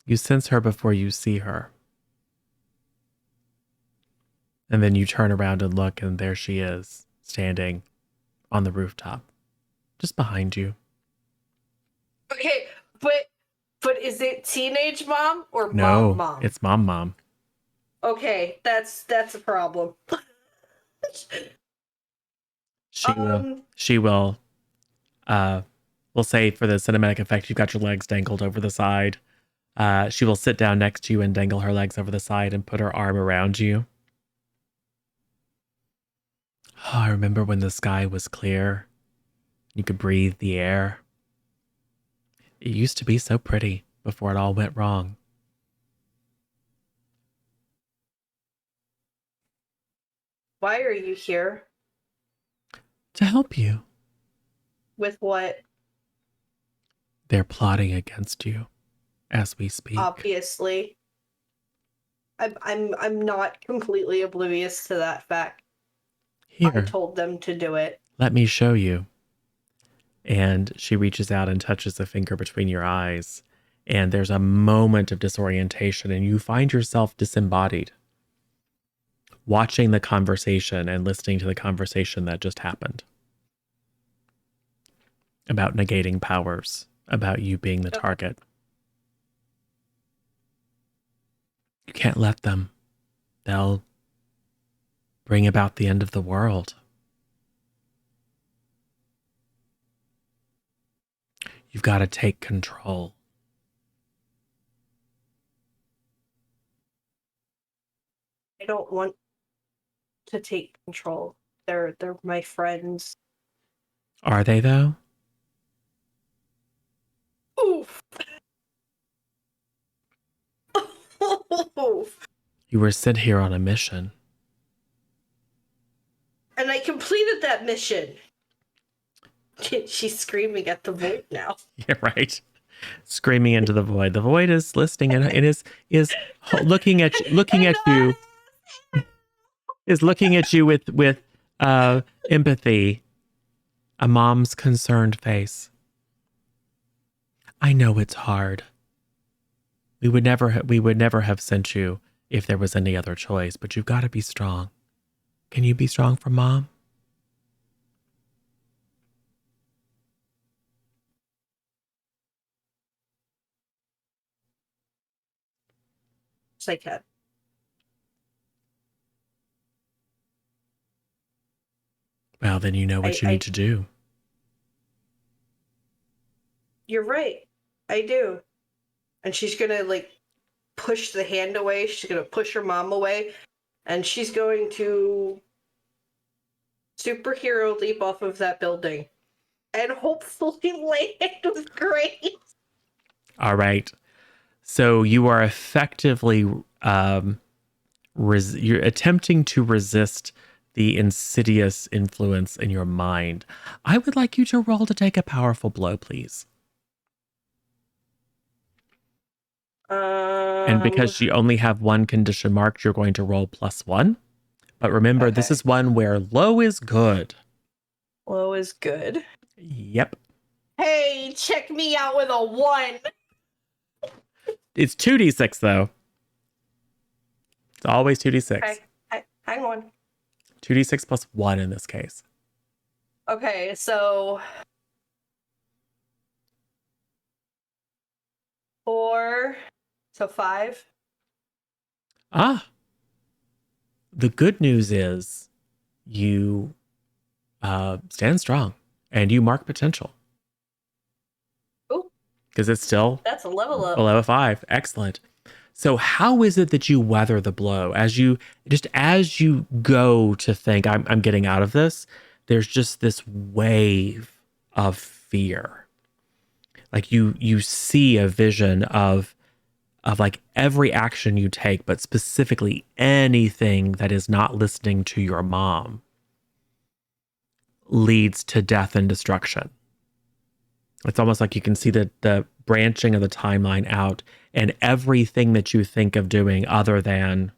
Speaker 1: You sense her before you see her. And then you turn around and look, and there she is, standing on the rooftop, just behind you.
Speaker 3: Okay, but is it teenage mom or
Speaker 1: No,
Speaker 3: mom?
Speaker 1: it's mom.
Speaker 3: Okay, that's a problem.
Speaker 1: She will, we'll say for the cinematic effect, you've got your legs dangled over the side. She will sit down next to you and dangle her legs over the side and put her arm around you. Oh, I remember when the sky was clear. You could breathe the air. It used to be so pretty before it all went wrong.
Speaker 3: Why are you here?
Speaker 1: To help you.
Speaker 3: With what?
Speaker 1: They're plotting against you as we speak.
Speaker 3: Obviously. I'm not completely oblivious to that fact. I
Speaker 1: Here,
Speaker 3: told them to do it.
Speaker 1: let me show you. And she reaches out and touches a finger between your eyes. And there's a moment of disorientation, and you find yourself disembodied, watching the conversation and listening to the conversation that just happened about negating powers, about you being the target. You can't let them. They'll bring about the end of the world. You've got to take control.
Speaker 3: I don't want to take control. They're my friends.
Speaker 1: Are they, though?
Speaker 3: Oof. Oof.
Speaker 1: You were sent here on a mission.
Speaker 3: And I completed that mission. She's screaming at the void now.
Speaker 1: Yeah, right. Screaming into the void. The void is listening and it is looking at you is looking at you with empathy, a mom's concerned face. I know it's hard. We would never have sent you if there was any other choice, but you've got to be strong. Can you be strong for mom?
Speaker 3: Yes, I can.
Speaker 1: Well, then you know what you need to do.
Speaker 3: You're right. I do. And she's gonna push the hand away. She's gonna push her mom away. And she's going to superhero leap off of that building. And hopefully land with grace.
Speaker 1: All right. So you are effectively you're attempting to resist the insidious influence in your mind. I would like you to roll to take a powerful blow, please. And because you only have one condition marked, you're going to roll +1. But remember, this is one where low is good.
Speaker 3: Low is good.
Speaker 1: Yep.
Speaker 3: Hey, check me out with a 1.
Speaker 1: It's 2d6 though. It's always 2d6.
Speaker 3: Okay, hang on.
Speaker 1: 2d6 plus 1 in this case.
Speaker 3: Okay, so 4, so 5.
Speaker 1: Ah. The good news is you stand strong and you mark potential.
Speaker 3: Ooh.
Speaker 1: Because it's still
Speaker 3: That's a level up.
Speaker 1: below a 5. Excellent. So how is it that you weather the blow? As you go to think, I'm getting out of this, there's just this wave of fear. Like you see a vision of like every action you take, but specifically anything that is not listening to your mom leads to death and destruction. It's almost like you can see the branching of the timeline out, and everything that you think of doing other than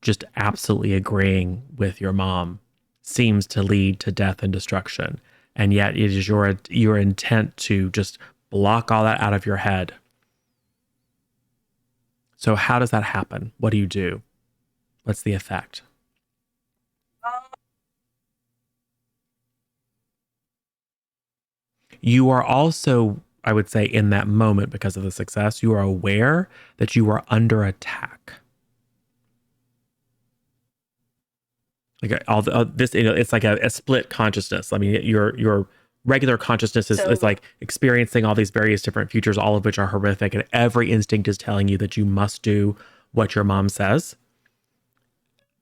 Speaker 1: just absolutely agreeing with your mom seems to lead to death and destruction. And yet it is your intent to just block all that out of your head. So how does that happen? What do you do? What's the effect? You are also, I would say, in that moment, because of the success, you are aware that you are under attack. Like all this, it's like a split consciousness. I mean, your regular consciousness is like experiencing all these various different futures, all of which are horrific, and every instinct is telling you that you must do what your mom says.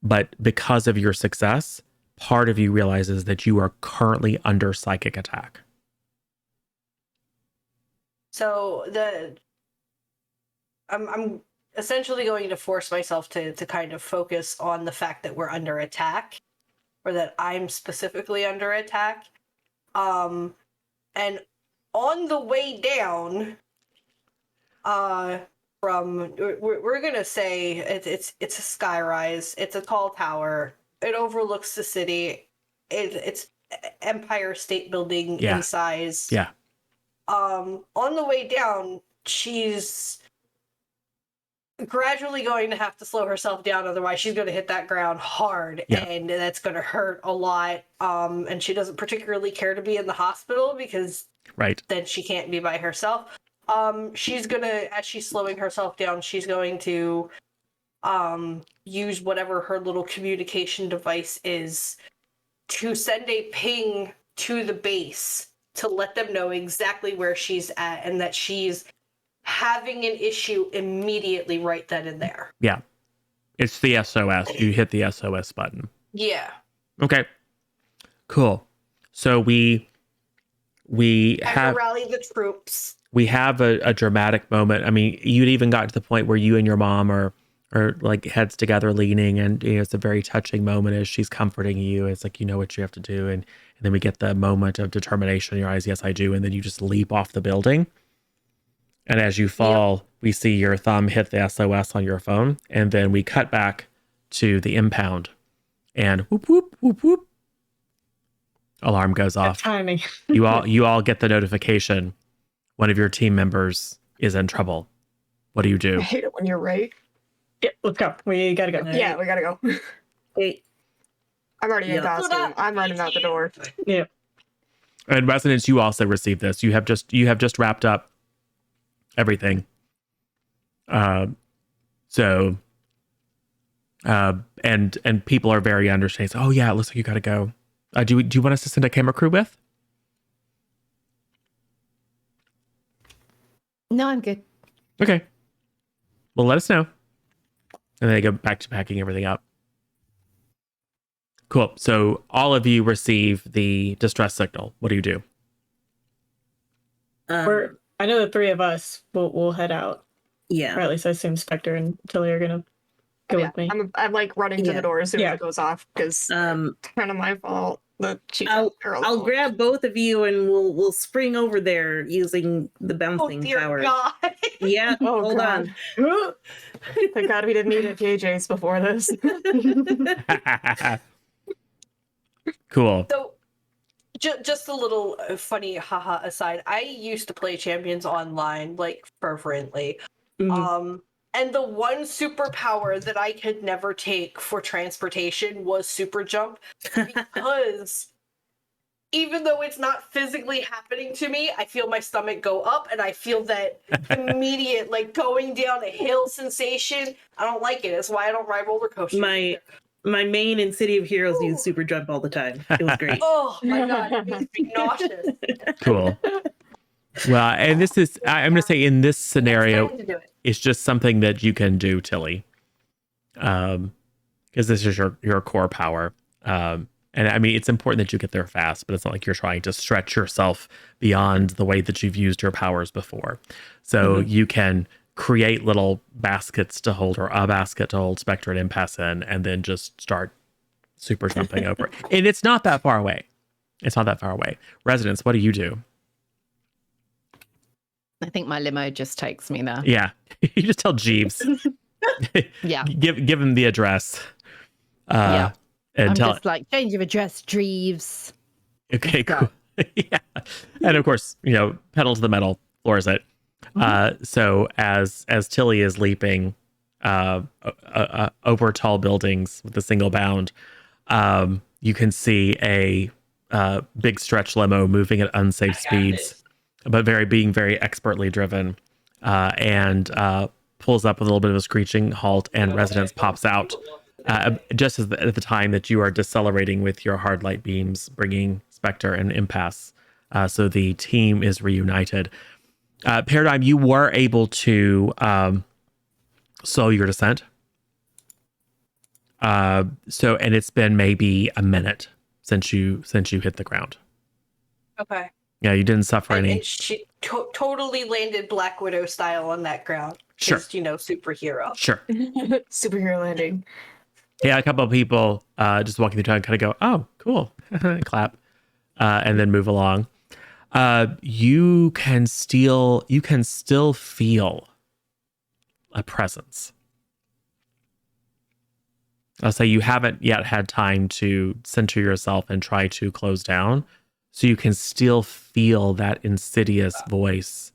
Speaker 1: But because of your success, part of you realizes that you are currently under psychic attack.
Speaker 3: So I'm essentially going to force myself to kind of focus on the fact that we're under attack, or that I'm specifically under attack. And on the way down, from we're gonna say it's a skyrise. It's a tall tower. It overlooks the city. It's Empire State Building
Speaker 1: Yeah.
Speaker 3: in size.
Speaker 1: Yeah.
Speaker 3: On the way down, she's gradually going to have to slow herself down, otherwise she's going to hit that ground hard,
Speaker 1: Yeah.
Speaker 3: and that's going to hurt a lot. And she doesn't particularly care to be in the hospital because
Speaker 1: Right.
Speaker 3: then she can't be by herself. She's gonna, as she's slowing herself down, she's going to use whatever her little communication device is to send a ping to the base to let them know exactly where she's at and that she's having an issue immediately right then and there.
Speaker 1: Yeah. It's the SOS. You hit the SOS button.
Speaker 3: Yeah.
Speaker 1: Okay. Cool. So we have
Speaker 3: rally the troops.
Speaker 1: we have a dramatic moment. I mean, you'd even got to the point where you and your mom are like heads together leaning, and you know, it's a very touching moment as she's comforting you. It's like, you know what you have to do. And then we get the moment of determination in your eyes. Yes, I do. And then you just leap off the building. And as you fall, we see your thumb hit the SOS on your phone. And then we cut back to the impound, and whoop, whoop, whoop, whoop. Alarm goes
Speaker 2: That
Speaker 1: off.
Speaker 2: timing.
Speaker 1: You all get the notification. One of your team members is in trouble. What do you
Speaker 6: I
Speaker 1: do?
Speaker 6: hate it when you're right.
Speaker 2: Yeah, let's go. We gotta go.
Speaker 6: Yeah, we gotta go.
Speaker 5: Wait,
Speaker 6: I'm already in
Speaker 5: Yeah.
Speaker 6: costume. I'm running out the door.
Speaker 2: Yeah.
Speaker 1: And residents, you also received this. You have just wrapped up everything. And people are very understanding. So, oh yeah, it looks like you gotta go. Do you want us to send a camera crew with?
Speaker 4: No, I'm good.
Speaker 1: Okay. Well, let us know. And then they go back to packing everything up. Cool. So all of you receive the distress signal. What do you do?
Speaker 2: I know the three of us will head out.
Speaker 5: yeah.
Speaker 2: Or at least I assume Spectre and Tilly are gonna go
Speaker 6: Yeah,
Speaker 2: with me.
Speaker 6: I'm like running to
Speaker 5: Yeah.
Speaker 6: the door as soon as
Speaker 2: Yeah.
Speaker 6: it goes off because
Speaker 5: Um,
Speaker 6: kind of my fault. That she's
Speaker 5: I'll
Speaker 6: parallel.
Speaker 5: grab both of you and we'll spring over there using the
Speaker 3: Oh
Speaker 5: bouncing
Speaker 3: dear
Speaker 5: tower.
Speaker 3: God.
Speaker 5: Yeah,
Speaker 6: Oh
Speaker 5: hold
Speaker 6: god. Thank God we didn't need a KJ's before this.
Speaker 5: on.
Speaker 1: Cool.
Speaker 3: So, just a little funny haha aside. I used to play Champions online like fervently.
Speaker 5: Mhm.
Speaker 3: And the one superpower that I could never take for transportation was super jump, because even though it's not physically happening to me, I feel my stomach go up and I feel that immediate like going down a hill sensation. I don't like it. That's why I don't ride roller coasters.
Speaker 5: My main in City of Heroes used super jump all the time. It was great.
Speaker 3: Oh my god, it makes me nauseous.
Speaker 1: Cool. Well, and this is, I'm going to say in this scenario,
Speaker 3: Time to do it.
Speaker 1: it's just something that you can do, Tilly. Because this is your core power. And I mean, it's important that you get there fast, but it's not like you're trying to stretch yourself beyond the way that you've used your powers before. So you can create little baskets to hold, or a basket to hold Spectre and Impasse in, and then just start super jumping over it. And it's not that far away. It's not that far away. Residents, what do you do?
Speaker 4: I think my limo just takes me there.
Speaker 1: Yeah. You just tell Jeeves.
Speaker 4: Yeah.
Speaker 1: Give him the address.
Speaker 4: Yeah.
Speaker 1: And
Speaker 4: I'm
Speaker 1: tell
Speaker 4: just like, change of address, Dreves.
Speaker 1: okay, cool. Yeah. And of course, you know, pedal to the metal, floors it. So as Tilly is leaping over tall buildings with a single bound, you can see a big stretch limo moving at unsafe speeds, but being very expertly driven, and pulls up with a little bit of a screeching halt, and Residence pops out just at the time that you are decelerating with your hard light beams, bringing Spectre and Impasse. So the team is reunited. Paradigm, you were able to slow your descent. And it's been maybe a minute since you hit the ground.
Speaker 3: Okay.
Speaker 1: Yeah, you didn't suffer any.
Speaker 3: And she totally landed Black Widow style on that ground.
Speaker 1: Sure.
Speaker 3: Just, superhero.
Speaker 1: Sure.
Speaker 6: Superhero landing.
Speaker 1: Yeah, a couple of people just walking through town kind of go, "Oh, cool," clap, and then move along. You can still feel a presence. I'll say you haven't yet had time to center yourself and try to close down, so you can still feel that insidious voice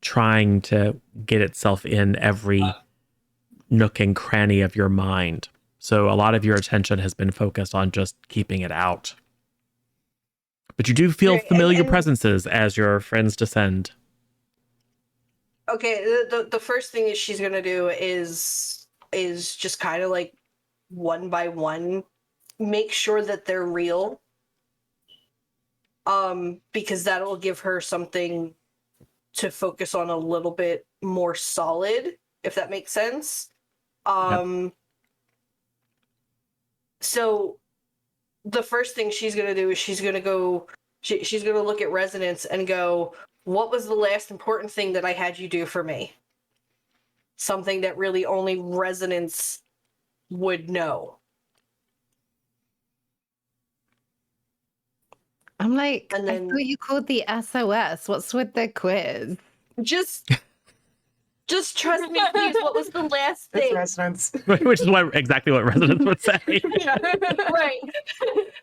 Speaker 1: trying to get itself in every nook and cranny of your mind. So a lot of your attention has been focused on just keeping it out. But you do feel
Speaker 3: Right,
Speaker 1: familiar
Speaker 3: and-
Speaker 1: presences as your friends descend.
Speaker 3: Okay, the first thing that she's gonna do is just kind of like one by one make sure that they're real. Because that'll give her something to focus on a little bit more solid, if that makes sense. So the first thing she's gonna do is she's gonna look at Resonance and go, what was the last important thing that I had you do for me? Something that really only Resonance would know.
Speaker 4: I'm like,
Speaker 3: And
Speaker 4: I
Speaker 3: then-
Speaker 4: thought you called the SOS. What's with the quiz?
Speaker 3: Just trust me, please. What was the last
Speaker 6: It's
Speaker 3: thing?
Speaker 6: resonance.
Speaker 1: Which is exactly what residents would say.
Speaker 3: Right.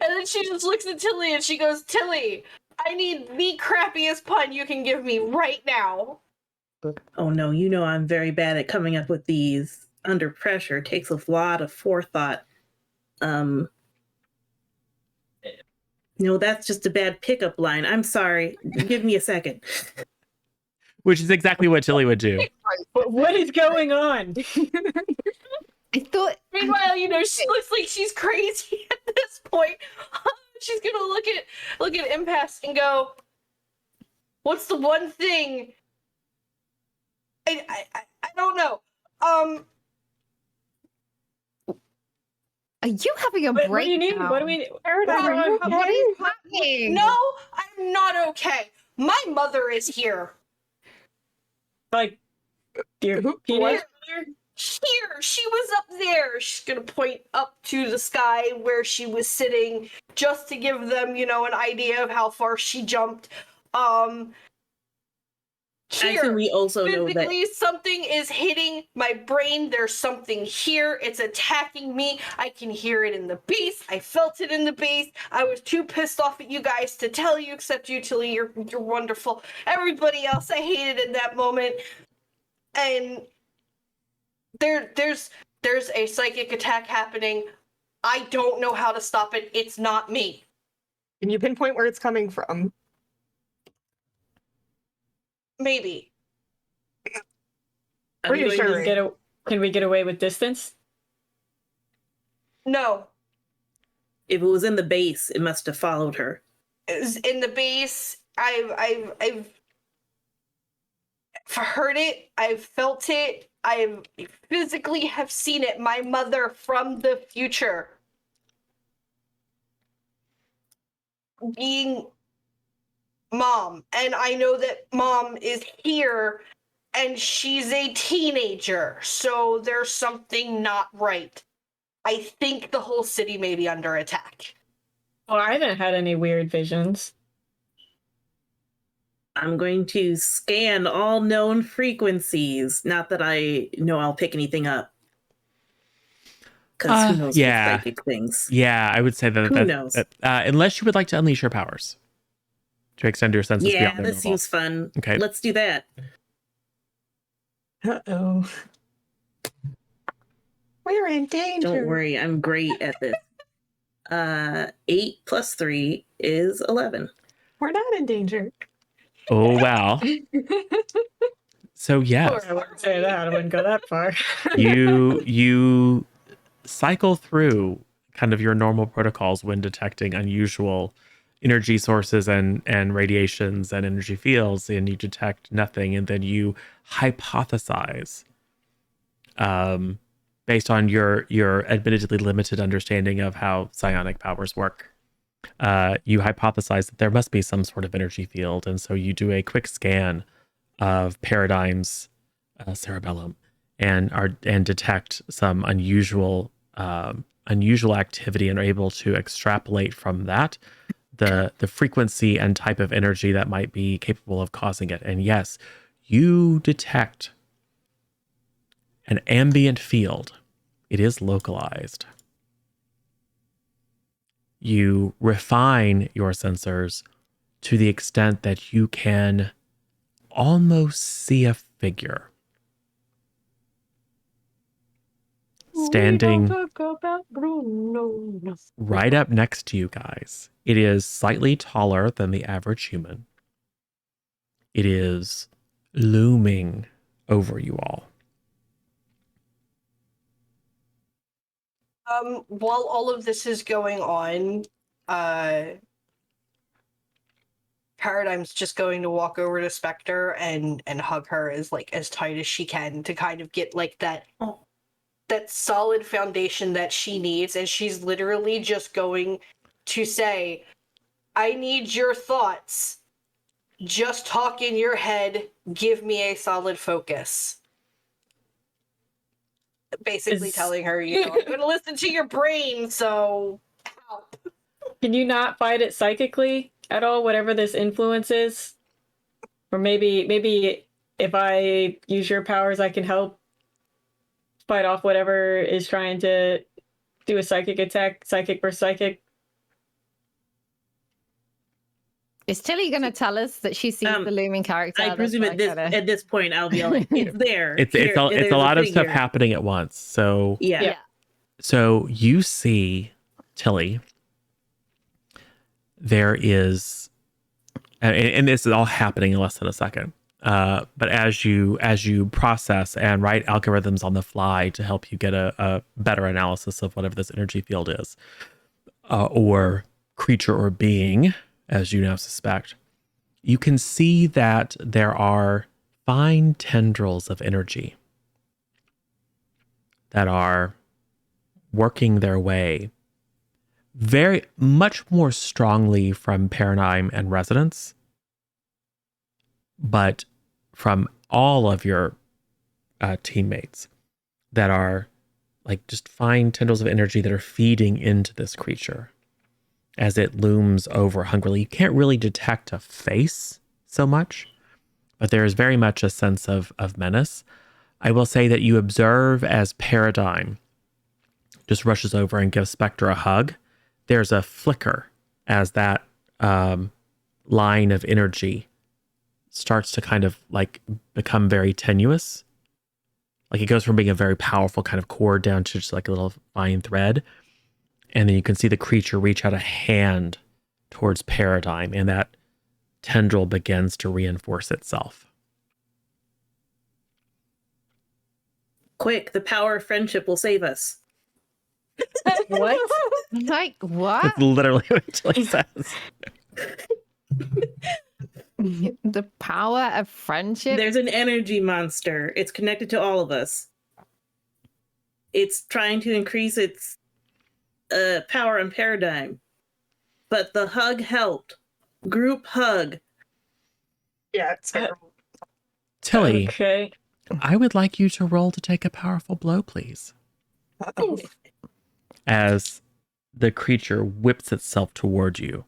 Speaker 3: And then she just looks at Tilly and she goes, Tilly, I need the crappiest pun you can give me right now.
Speaker 5: Oh no, you know I'm very bad at coming up with these under pressure. It takes a lot of forethought. No, that's just a bad pickup line. I'm sorry. Give me a second.
Speaker 1: Which is exactly what Tilly would do.
Speaker 2: What is going on?
Speaker 4: I thought
Speaker 3: Meanwhile, she looks like she's crazy at this point. She's gonna look at Impasse and go, what's the one thing? I don't know.
Speaker 4: Are you having a
Speaker 2: What do you need?
Speaker 4: breakdown?
Speaker 2: What do we need?
Speaker 4: What is happening?
Speaker 3: No, I'm not okay. My mother is here.
Speaker 2: Like, dear,
Speaker 6: Who-
Speaker 2: teenage
Speaker 3: Here, she was up there. She's gonna point up to the sky where she was sitting, just to give them, an idea of how far she jumped. Here,
Speaker 5: Actually, we also know that
Speaker 3: physically, something is hitting my brain. There's something here. It's attacking me. I can hear it in the base. I felt it in the base. I was too pissed off at you guys to tell you, except you, Tilly. You're wonderful. Everybody else I hated in that moment. And there's a psychic attack happening. I don't know how to stop it. It's not me.
Speaker 6: Can you pinpoint where it's coming from?
Speaker 3: Maybe.
Speaker 5: I'm
Speaker 6: Pretty
Speaker 5: going
Speaker 6: sure.
Speaker 5: to-
Speaker 2: Can we get away with distance?
Speaker 3: No.
Speaker 5: if it was in the base, it must have followed her.
Speaker 3: It was in the base. I've heard it. I've felt it. I physically have seen it. My mother from the future being Mom, and I know that Mom is here and she's a teenager, so there's something not right. I think the whole city may be under attack.
Speaker 2: Well, I haven't had any weird visions.
Speaker 5: I'm going to scan all known frequencies. Not that I know I'll pick anything up. Because who knows
Speaker 1: yeah.
Speaker 5: with psychic things.
Speaker 1: Yeah, I would say that.
Speaker 5: Who knows?
Speaker 1: Unless you would like to unleash your powers to extend your senses
Speaker 5: Yeah,
Speaker 1: beyond their
Speaker 5: this
Speaker 1: normal.
Speaker 5: seems fun.
Speaker 1: Okay.
Speaker 5: Let's do that.
Speaker 6: Uh-oh. We're in danger.
Speaker 5: Don't worry, I'm great at this. 8 plus 3 is 11.
Speaker 6: We're not in danger.
Speaker 1: Oh wow. So yes,
Speaker 2: I wouldn't say that. I wouldn't go that far.
Speaker 1: you cycle through kind of your normal protocols when detecting unusual energy sources and radiations and energy fields, and you detect nothing, and then you hypothesize based on your admittedly limited understanding of how psionic powers work. You hypothesize that there must be some sort of energy field, and so you do a quick scan of Paradigm's cerebellum and detect some unusual activity, and are able to extrapolate from that the frequency and type of energy that might be capable of causing it. And yes, you detect an ambient field. It is localized. You refine your sensors to the extent that you can almost see a figure standing right up next to you guys. It is slightly taller than the average human. It is looming over you all.
Speaker 3: While all of this is going on, Paradigm's just going to walk over to Spectre and hug her as tight as she can to kind of get like that solid foundation that she needs, and she's literally just going to say, I need your thoughts. Just talk in your head. Give me a solid focus. Basically telling her, I'm going to listen to your brain, so help.
Speaker 2: Can you not fight it psychically at all, whatever this influence is? Or maybe if I use your powers, I can help fight off whatever is trying to do a psychic attack, psychic versus psychic.
Speaker 4: Is Tilly going to tell us that she sees the looming character?
Speaker 5: I presume at this point I'll be like, it's there.
Speaker 1: It's a lot of stuff happening at once. So
Speaker 5: yeah.
Speaker 1: So you see, Tilly, there is, and this is all happening in less than a second. But as you process and write algorithms on the fly to help you get a better analysis of whatever this energy field is, or creature or being, as you now suspect, you can see that there are fine tendrils of energy that are working their way very much more strongly from Paradigm and Resonance, but from all of your teammates that are like just fine tendrils of energy that are feeding into this creature as it looms over hungrily. You can't really detect a face so much, but there is very much a sense of menace. I will say that you observe as Paradigm just rushes over and gives Spectre a hug. There's a flicker as that line of energy starts to kind of like become very tenuous. Like it goes from being a very powerful kind of cord down to just like a little fine thread. And then you can see the creature reach out a hand towards Paradigm, and that tendril begins to reinforce itself.
Speaker 5: Quick, the power of friendship will save us.
Speaker 4: What? Like what?
Speaker 1: That's literally what Tilly says.
Speaker 4: The power of friendship?
Speaker 5: There's an energy monster. It's connected to all of us. It's trying to increase its power and Paradigm. But the hug helped. Group hug.
Speaker 6: Yeah, it's terrible.
Speaker 1: Tilly,
Speaker 2: Okay.
Speaker 1: I would like you to roll to take a powerful blow, please. As the creature whips itself toward you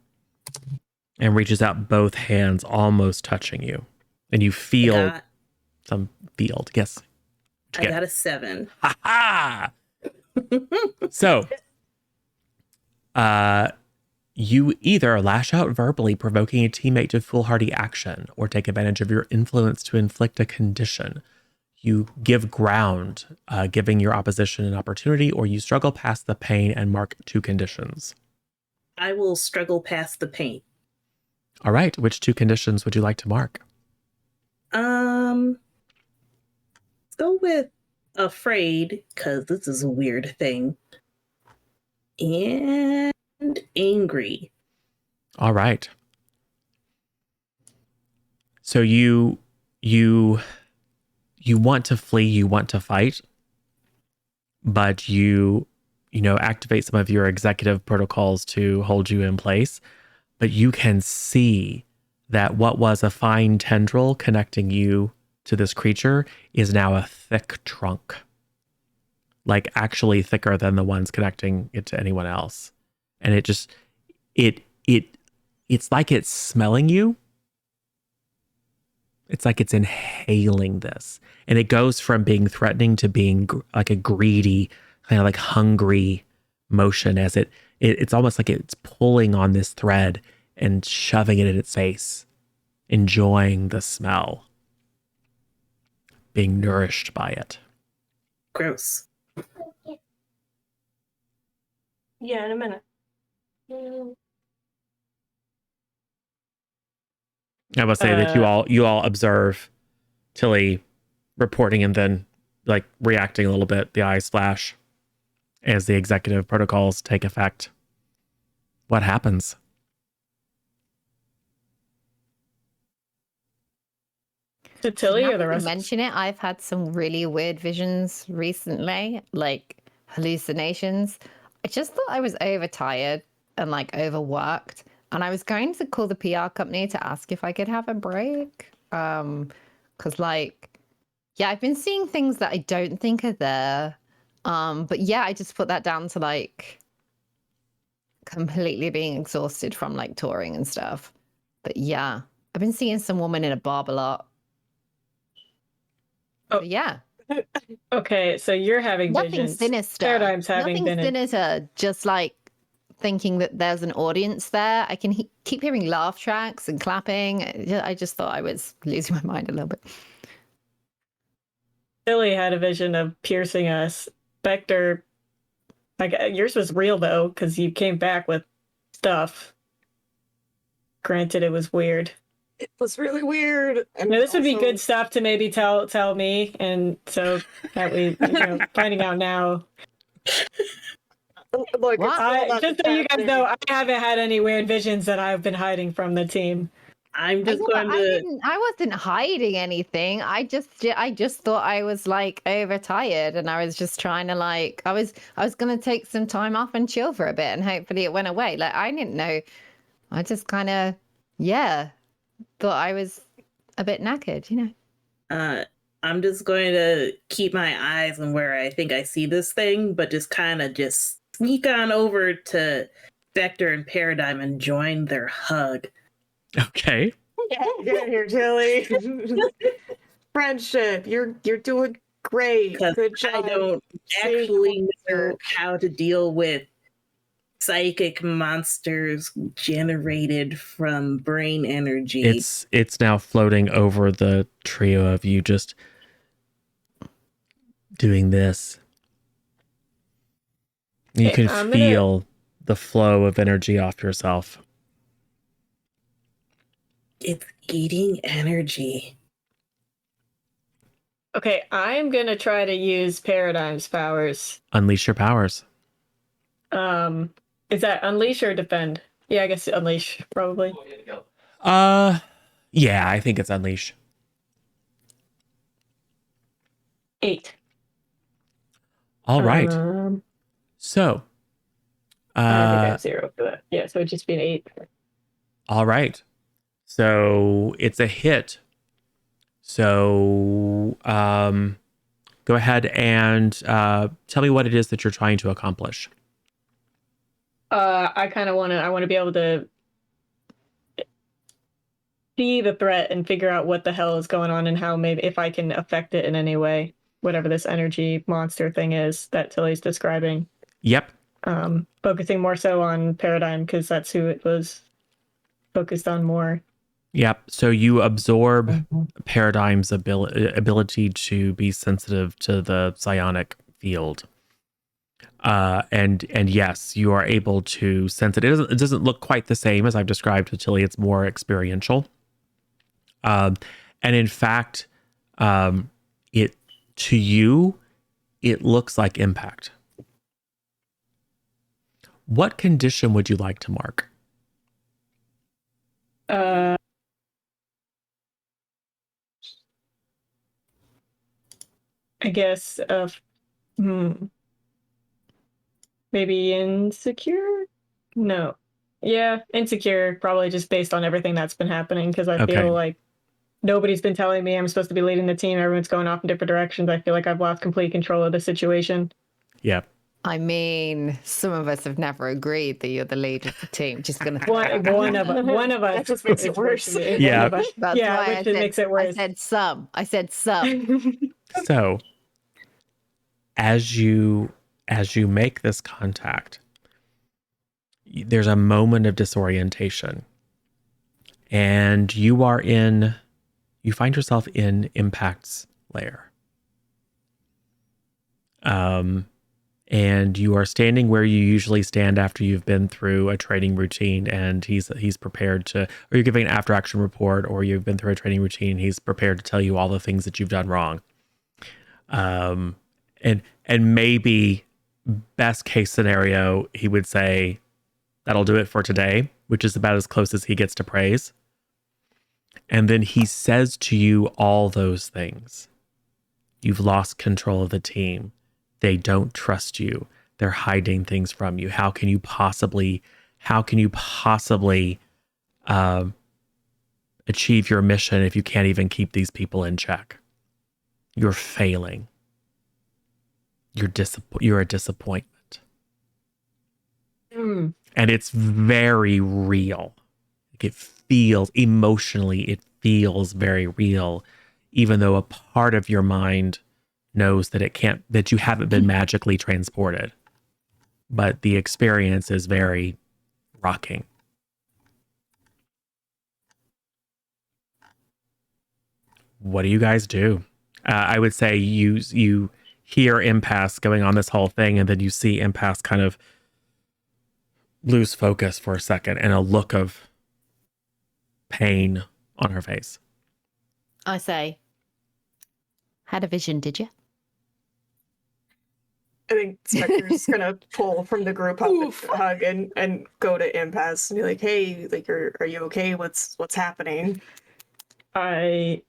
Speaker 1: and reaches out both hands, almost touching you. And you feel some field. Yes.
Speaker 5: I got a 7.
Speaker 1: Ha ha! So, you either lash out verbally, provoking a teammate to foolhardy action, or take advantage of your influence to inflict a condition. You give ground, giving your opposition an opportunity, or you struggle past the pain and mark 2 conditions.
Speaker 5: I will struggle past the pain.
Speaker 1: All right. Which 2 conditions would you like to mark?
Speaker 5: Let's go with afraid, because this is a weird thing. And angry.
Speaker 1: All right. So you want to flee, you want to fight, but you activate some of your executive protocols to hold you in place. But you can see that what was a fine tendril connecting you to this creature is now a thick trunk. Like actually thicker than the ones connecting it to anyone else. And it just, it's like it's smelling you. It's like it's inhaling this. And it goes from being threatening to being like a greedy, kind of like hungry motion as it's almost like it's pulling on this thread and shoving it in its face, enjoying the smell, being nourished by it.
Speaker 5: Gross.
Speaker 3: Yeah, in a minute.
Speaker 1: I must say that you all observe Tilly reporting and then like reacting a little bit. The eyes flash as the executive protocols take effect. What happens?
Speaker 2: To Tilly
Speaker 4: Now
Speaker 2: or the
Speaker 4: that you
Speaker 2: rest?
Speaker 4: mention it, I've had some really weird visions recently, like hallucinations. I just thought I was overtired and like overworked, and I was going to call the PR company to ask if I could have a break. Because like, yeah, I've been seeing things that I don't think are there. But yeah, I just put that down to like completely being exhausted from like touring and stuff. But yeah, I've been seeing some woman in a barb a lot.
Speaker 2: Oh.
Speaker 4: So yeah.
Speaker 2: Okay, so you're having
Speaker 4: Nothing
Speaker 2: visions.
Speaker 4: sinister.
Speaker 2: Paradigm's having
Speaker 4: Nothing
Speaker 2: visions.
Speaker 4: sinister. Just like thinking that there's an audience there. I can keep hearing laugh tracks and clapping. I just thought I was losing my mind a little bit.
Speaker 2: Tilly had a vision of piercing us. Spectre, like yours was real though, because you came back with stuff. Granted, it was weird.
Speaker 6: It was really weird. And
Speaker 2: Now, this would be
Speaker 6: also-
Speaker 2: good stuff to maybe tell me, and so that we, finding out now.
Speaker 6: Look,
Speaker 4: What?
Speaker 6: it's all about
Speaker 2: Just
Speaker 6: the
Speaker 2: so you guys
Speaker 6: fact
Speaker 2: know,
Speaker 6: that-
Speaker 2: I haven't had any weird visions that I've been hiding from the team.
Speaker 5: I'm just going
Speaker 4: I wasn't hiding anything. I just thought I was like overtired, and I was just trying to like I was gonna take some time off and chill for a bit, and hopefully it went away. Like I didn't know. I just kind of thought I was a bit knackered.
Speaker 5: I'm just going to keep my eyes on where I think I see this thing, but just kind of just sneak on over to Vector and Paradigm and join their hug.
Speaker 1: Okay.
Speaker 6: Get here, Tilly. Friendship. You're doing great.
Speaker 5: Because
Speaker 6: Good job.
Speaker 5: I don't actually know how to deal with psychic monsters generated from brain energy.
Speaker 1: It's now floating over the trio of you, just doing this. You
Speaker 2: Okay,
Speaker 1: can
Speaker 2: I'm gonna-
Speaker 1: feel the flow of energy off yourself.
Speaker 5: It's eating energy.
Speaker 2: Okay, I'm gonna try to use Paradigm's powers.
Speaker 1: Unleash your powers.
Speaker 2: Is that unleash or defend? Yeah, I guess unleash probably.
Speaker 1: Yeah, I think it's unleash.
Speaker 2: 8.
Speaker 1: All right. So,
Speaker 2: I think I have 0 for that. Yeah, so it'd just be an 8.
Speaker 1: all right. So it's a hit. So, go ahead and tell me what it is that you're trying to accomplish.
Speaker 2: I kind of want to be able to see the threat and figure out what the hell is going on and how maybe if I can affect it in any way, whatever this energy monster thing is that Tilly's describing.
Speaker 1: Yep.
Speaker 2: Focusing more so on Paradigm because that's who it was focused on more.
Speaker 1: Yep. So you absorb Paradigm's ability to be sensitive to the psionic field. And yes, you are able to sense it. It doesn't look quite the same as I've described to Tilly. It's more experiential. And in fact, it to you, it looks like impact. What condition would you like to mark?
Speaker 2: I guess maybe insecure? No. Yeah, insecure, probably just based on everything that's been happening because I
Speaker 1: Okay.
Speaker 2: feel like nobody's been telling me I'm supposed to be leading the team. Everyone's going off in different directions. I feel like I've lost complete control of the situation.
Speaker 1: Yep.
Speaker 4: I mean, some of us have never agreed that you're the lead of the team. Just gonna.
Speaker 2: One of us.
Speaker 6: That just makes it
Speaker 2: is supposed
Speaker 6: worse.
Speaker 2: to be.
Speaker 1: Yeah.
Speaker 2: One of us.
Speaker 4: That's
Speaker 2: Yeah,
Speaker 4: why
Speaker 2: which it makes it
Speaker 4: I
Speaker 2: worse.
Speaker 4: said some. I said some.
Speaker 1: So, as you make this contact, there's a moment of disorientation, and you find yourself in Impact's lair. And you are standing where you usually stand after you've been through a training routine, and he's prepared to, or you're giving an after action report, or you've been through a training routine. He's prepared to tell you all the things that you've done wrong. And maybe best case scenario, he would say, that'll do it for today, which is about as close as he gets to praise. And then he says to you all those things. You've lost control of the team. They don't trust you. They're hiding things from you. How can you possibly achieve your mission if you can't even keep these people in check? You're failing. You're a disappointment.
Speaker 2: Mm.
Speaker 1: And it's very real. It feels emotionally, very real, even though a part of your mind knows that you haven't been magically transported. But the experience is very rocking. What do you guys do? I would say you hear Impasse going on this whole thing, and then you see Impasse kind of lose focus for a second and a look of pain on her face.
Speaker 4: I say, had a vision, did you?
Speaker 6: I think Spectre's gonna pull from the group hug and go to Impasse and be like, "Hey, like, are you okay? What's happening?"
Speaker 2: I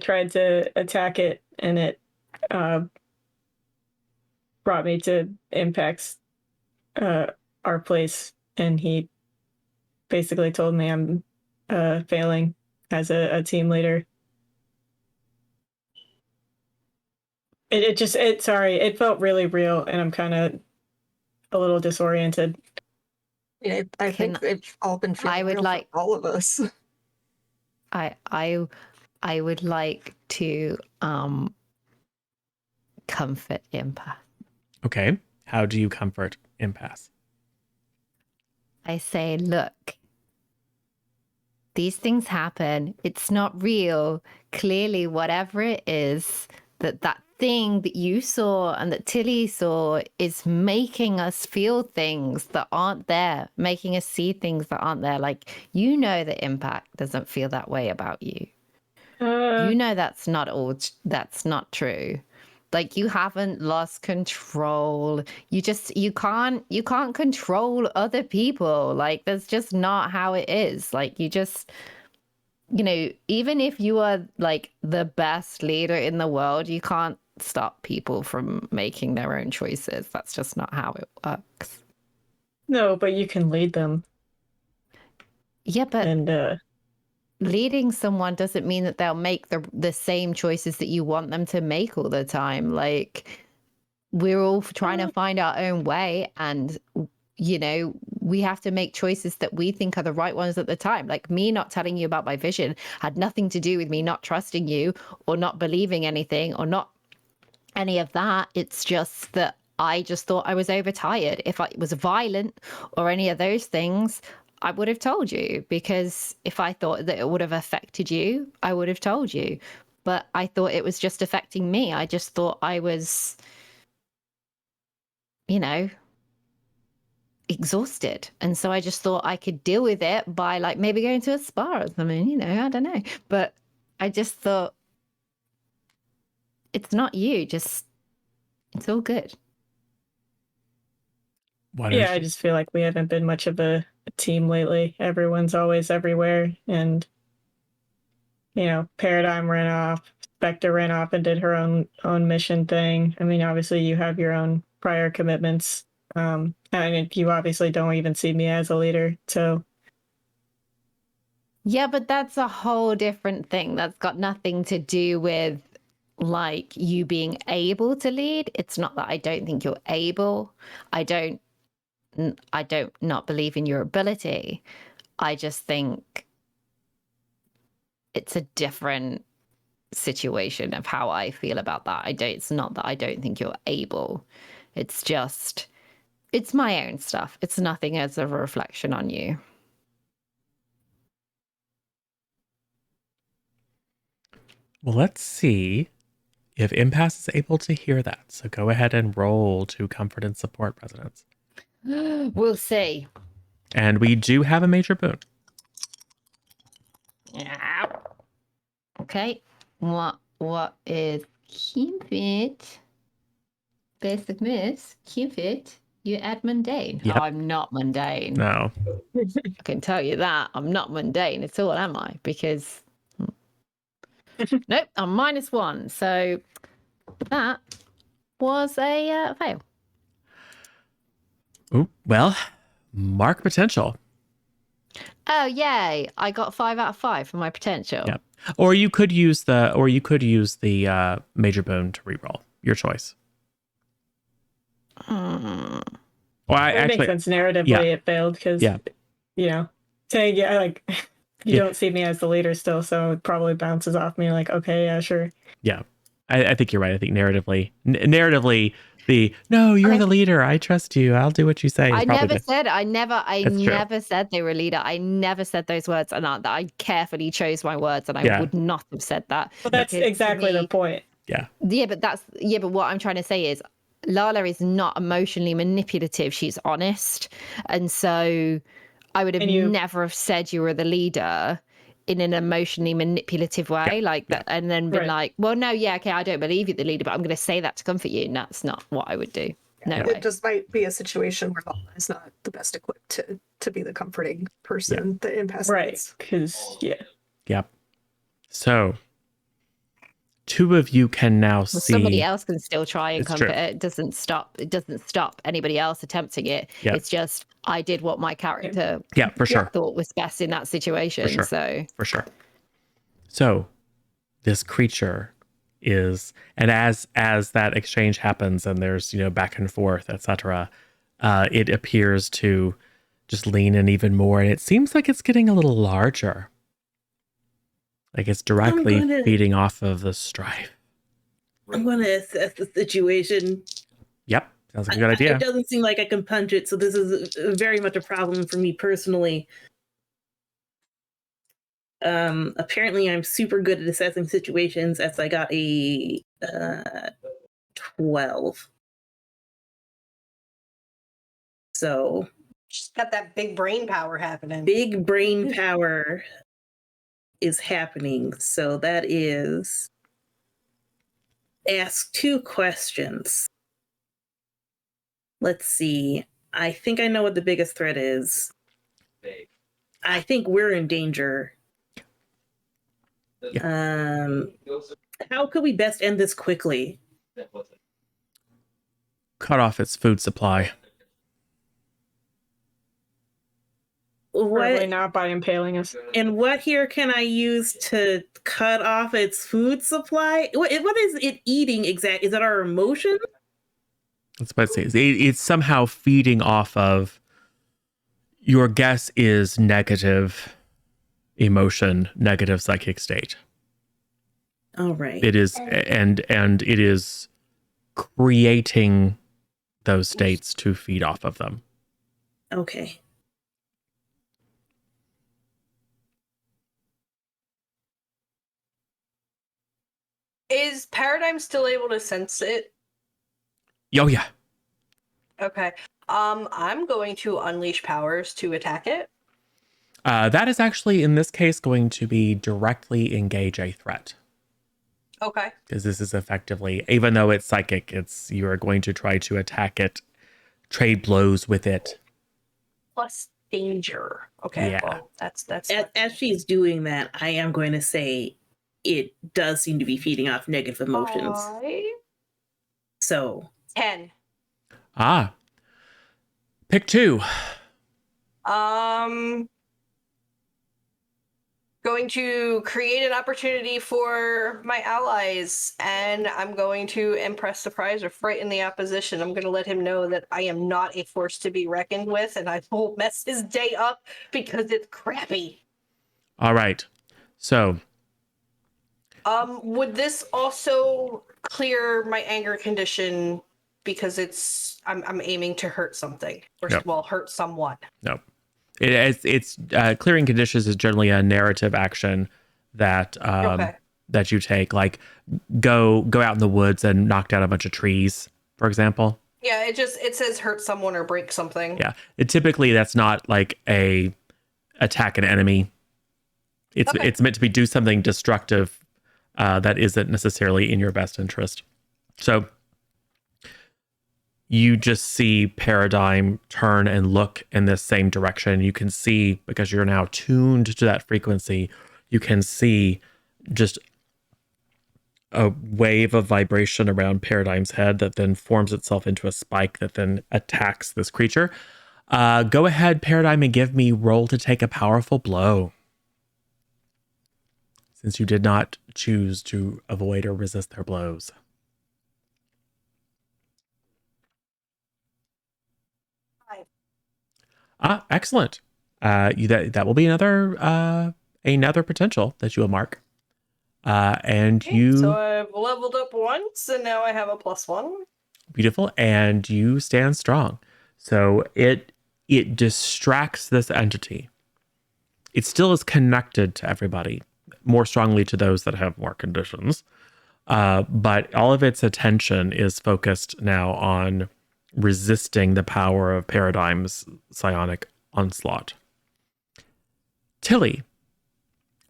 Speaker 2: tried to attack it, and it brought me to Impact's our place, and he basically told me I'm failing as a team leader. It felt really real, and I'm kind of a little disoriented.
Speaker 6: Yeah, I think they've all been feeling real for all of us.
Speaker 4: I would like to comfort Impasse.
Speaker 1: Okay. How do you comfort Impasse?
Speaker 4: I say, look, these things happen. It's not real. Clearly, whatever it is, that thing that you saw and that Tilly saw is making us feel things that aren't there, making us see things that aren't there. Like, you know that Impact doesn't feel that way about you. You know that's not true. Like, you haven't lost control. You can't control other people. Like, that's just not how it is. Like, you just, even if you are like the best leader in the world, you can't stop people from making their own choices. That's just not how it works.
Speaker 2: No, but you can lead them.
Speaker 4: Yeah, but
Speaker 2: and
Speaker 4: leading someone doesn't mean that they'll make the same choices that you want them to make all the time. Like, we're all trying to find our own way, and we have to make choices that we think are the right ones at the time. Like, me not telling you about my vision had nothing to do with me not trusting you or not believing anything or not any of that. It's just that I just thought I was overtired. If I was violent or any of those things, I would have told you, because if I thought that it would have affected you, I would have told you. But I thought it was just affecting me. I just thought I was, exhausted. And so I just thought I could deal with it by, like, maybe going to a spa or something, I don't know. But I just thought, it's not you, just, it's all good.
Speaker 2: I just feel like we haven't been much of a team lately. Everyone's always everywhere, and Paradigm ran off, Spectre ran off and did her own mission thing. I mean, obviously you have your own prior commitments, and you obviously don't even see me as a leader, so.
Speaker 4: Yeah, but that's a whole different thing. That's got nothing to do with like you being able to lead. It's not that I don't think you're able. I don't not believe in your ability. I just think it's a different situation of how I feel about that. It's not that I don't think you're able. It's just, it's my own stuff. It's nothing as a reflection on you.
Speaker 1: Well, let's see if Impasse is able to hear that. So go ahead and roll to comfort and support residents.
Speaker 4: We'll see.
Speaker 1: And we do have a major boon.
Speaker 4: Yeah. Okay. What is Cupid? Basic miss. Cupid, you add mundane.
Speaker 1: Yep.
Speaker 4: Oh, I'm not mundane.
Speaker 1: No.
Speaker 4: I can tell you that. I'm not mundane at all, am I? Because nope, I'm -1. So that was a fail.
Speaker 1: Ooh, well, mark potential.
Speaker 4: Oh yay! I got 5 out of 5 for my potential.
Speaker 1: Yep. Or you could use the major boon to reroll. Your choice.
Speaker 4: Hmm.
Speaker 1: Well,
Speaker 2: It makes sense narratively.
Speaker 1: yeah.
Speaker 2: It failed because
Speaker 1: Yeah.
Speaker 2: you know, saying like you don't see me as the leader still, so it probably bounces off me like, okay, yeah, sure.
Speaker 1: Yeah. I think you're right. I think narratively, no, you're the leader. I trust you. I'll do what you say.
Speaker 4: I never said they were a leader. I never said those words, and I carefully chose my words, and I would not have said that.
Speaker 2: But that's exactly the point.
Speaker 1: Yeah.
Speaker 4: Yeah, but what I'm trying to say is Lala is not emotionally manipulative. She's honest. And so I would have never have said you were the leader in an emotionally manipulative way like that, and then been like, well, no, yeah, okay, I don't believe you're the leader, but I'm going to say that to comfort you. And that's not what I would do. No way.
Speaker 6: It just might be a situation where Lala is not the best equipped to be the comforting person that Impasse needs.
Speaker 2: Because
Speaker 1: Yep. So 2 of you can now see.
Speaker 4: Somebody else can still try and
Speaker 1: It's
Speaker 4: comfort
Speaker 1: true.
Speaker 4: it. It doesn't stop anybody else attempting it.
Speaker 1: Yeah.
Speaker 4: It's just I did what my character
Speaker 1: For sure.
Speaker 4: thought was best in that situation.
Speaker 1: For sure. So this creature is, and as that exchange happens and there's back and forth, etc., it appears to just lean in even more, and it seems like it's getting a little larger. Like it's directly feeding off of the strife.
Speaker 5: I'm going to assess the situation.
Speaker 1: Yep. Sounds like a good idea.
Speaker 5: It doesn't seem like I can punch it, so this is very much a problem for me personally. Apparently I'm super good at assessing situations, as I got a 12. So
Speaker 3: She's got that big brain power happening.
Speaker 5: big brain power is happening. So that is ask 2 questions. Let's see. I think I know what the biggest threat is. I think we're in danger. How could we best end this quickly?
Speaker 1: Cut off its food supply.
Speaker 2: probably not by impaling us.
Speaker 5: And what here can I use to cut off its food supply? What is it eating exactly? Is that our emotion?
Speaker 1: That's what it says. It's somehow feeding off of, your guess is, negative emotion, negative psychic state.
Speaker 5: All right.
Speaker 1: It is, and it is creating those states to feed off of them.
Speaker 5: Okay.
Speaker 3: Is Paradigm still able to sense it?
Speaker 1: Oh yeah.
Speaker 3: Okay. I'm going to unleash powers to attack it.
Speaker 1: That is actually, in this case, going to be directly engage a threat.
Speaker 3: Okay.
Speaker 1: Because this is effectively, even though it's psychic, you are going to try to attack it, trade blows with it.
Speaker 3: Plus danger. Okay.
Speaker 1: Yeah.
Speaker 3: Well, that's
Speaker 5: As she's doing that, I am going to say it does seem to be feeding off negative emotions.
Speaker 3: 5,
Speaker 5: So
Speaker 3: 10.
Speaker 1: Pick 2.
Speaker 3: going to create an opportunity for my allies, and I'm going to impress, surprise, or frighten the opposition. I'm going to let him know that I am not a force to be reckoned with, and I won't mess his day up because it's crappy.
Speaker 1: All right. So,
Speaker 3: Would this also clear my anger condition because I'm aiming to hurt something, or
Speaker 1: Yep.
Speaker 3: well, hurt someone?
Speaker 1: no. It's clearing conditions is generally a narrative action that
Speaker 3: Okay.
Speaker 1: that you take, like go out in the woods and knock down a bunch of trees, for example.
Speaker 3: Yeah, it says hurt someone or break something.
Speaker 1: Yeah. Typically that's not like a attack an enemy.
Speaker 3: Okay.
Speaker 1: It's meant to be do something destructive that isn't necessarily in your best interest. So you just see Paradigm turn and look in this same direction. You can see, because you're now tuned to that frequency, you can see just a wave of vibration around Paradigm's head that then forms itself into a spike that then attacks this creature. Go ahead, Paradigm, and give me roll to take a powerful blow, since you did not choose to avoid or resist their blows. Excellent. That will be another potential that you will mark. And
Speaker 3: Okay,
Speaker 1: you
Speaker 3: so I've leveled up once, and now I have a +1.
Speaker 1: beautiful, and you stand strong. So it distracts this entity. It still is connected to everybody, more strongly to those that have more conditions. But all of its attention is focused now on resisting the power of Paradigm's psionic onslaught. Tilly,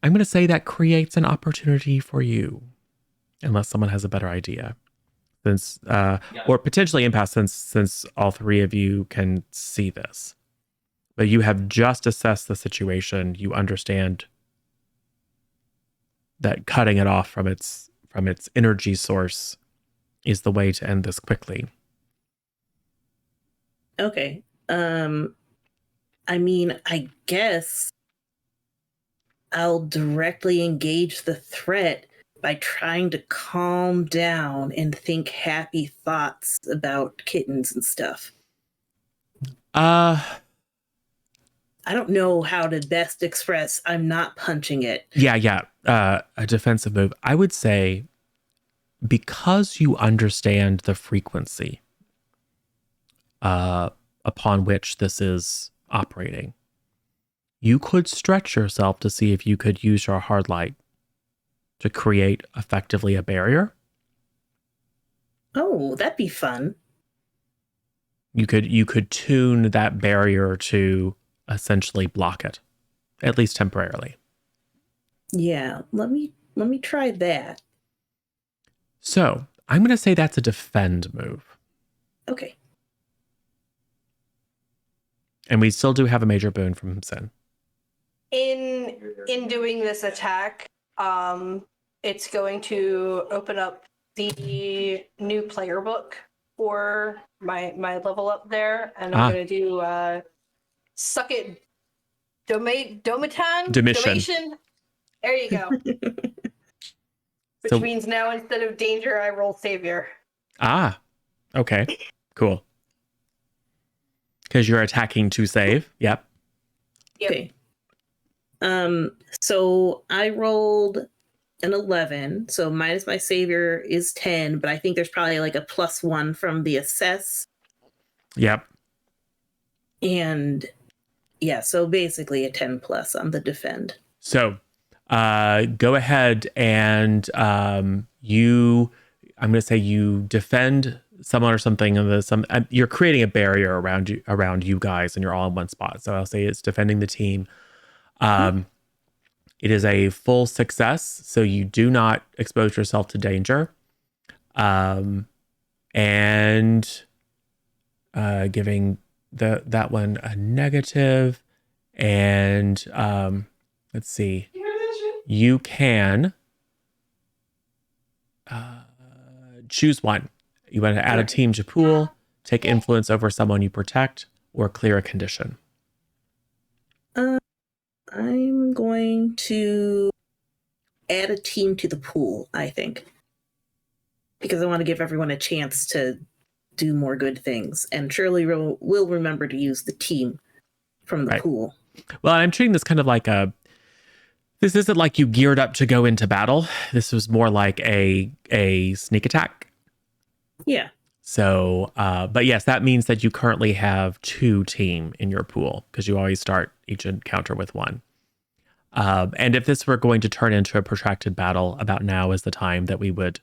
Speaker 1: I'm going to say that creates an opportunity for you, unless someone has a better idea. Since, or potentially impasse, since all three of you can see this. But you have just assessed the situation. You understand that cutting it off from its energy source is the way to end this quickly.
Speaker 5: Okay. I mean, I guess I'll directly engage the threat by trying to calm down and think happy thoughts about kittens and stuff. I don't know how to best express I'm not punching it.
Speaker 1: Yeah. A defensive move. I would say, because you understand the frequency upon which this is operating, you could stretch yourself to see if you could use your hard light to create effectively a barrier.
Speaker 5: Oh, that'd be fun.
Speaker 1: You could tune that barrier to essentially block it, at least temporarily.
Speaker 5: Yeah, let me try that.
Speaker 1: So I'm going to say that's a defend move.
Speaker 5: Okay.
Speaker 1: And we still do have a major boon from Sin.
Speaker 3: In doing this attack, it's going to open up the new player book for my level up there, and I'm going to do suck it domation. There you go. Which means now instead of danger, I roll savior.
Speaker 1: Okay, cool. Because you're attacking to save. Yep.
Speaker 5: Okay. So I rolled an 11, so minus my savior is 10, but I think there's probably like a +1 from the assess.
Speaker 1: Yep.
Speaker 5: And yeah, so basically a 10 plus on the defend.
Speaker 1: So go ahead and I'm going to say you defend someone or something. You're creating a barrier around you guys, and you're all in one spot. So I'll say it's defending the team. It is a full success, so you do not expose yourself to danger. And giving that one a negative. And let's see. You can choose one. You want to add a team to pool, take influence over someone you protect, or clear a condition.
Speaker 5: I'm going to add a team to the pool, I think. Because I want to give everyone a chance to do more good things. And surely will remember to use the team from the
Speaker 1: Right.
Speaker 5: pool.
Speaker 1: Well, I'm treating this kind of like this isn't like you geared up to go into battle. This was more like a sneak attack.
Speaker 5: Yeah.
Speaker 1: So, but yes, that means that you currently have 2 team in your pool because you always start each encounter with 1. And if this were going to turn into a protracted battle, about now is the time that we would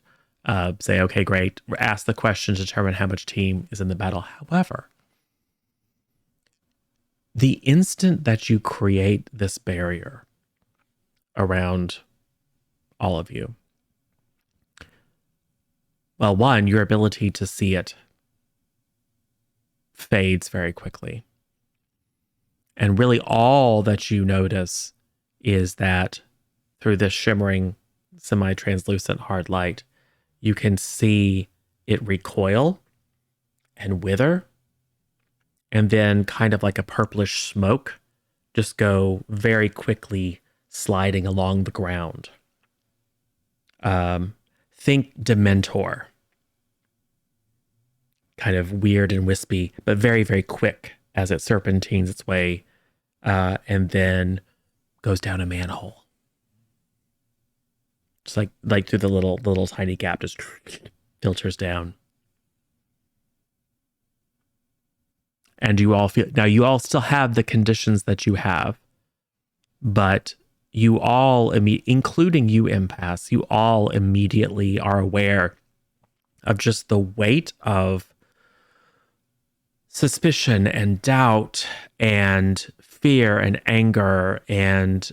Speaker 1: say, okay, great, ask the question to determine how much team is in the battle. However, the instant that you create this barrier around all of you, well, one, your ability to see it fades very quickly. And really all that you notice is that through this shimmering, semi-translucent hard light, you can see it recoil and wither, and then kind of like a purplish smoke just go very quickly sliding along the ground. Think Dementor. Kind of weird and wispy, but very, very quick as it serpentines its way and then goes down a manhole. Just like through the little tiny gap, just filters down. And you all feel, now you all still have the conditions that you have, but you all, including you, Impasse, you all immediately are aware of just the weight of suspicion and doubt and fear and anger and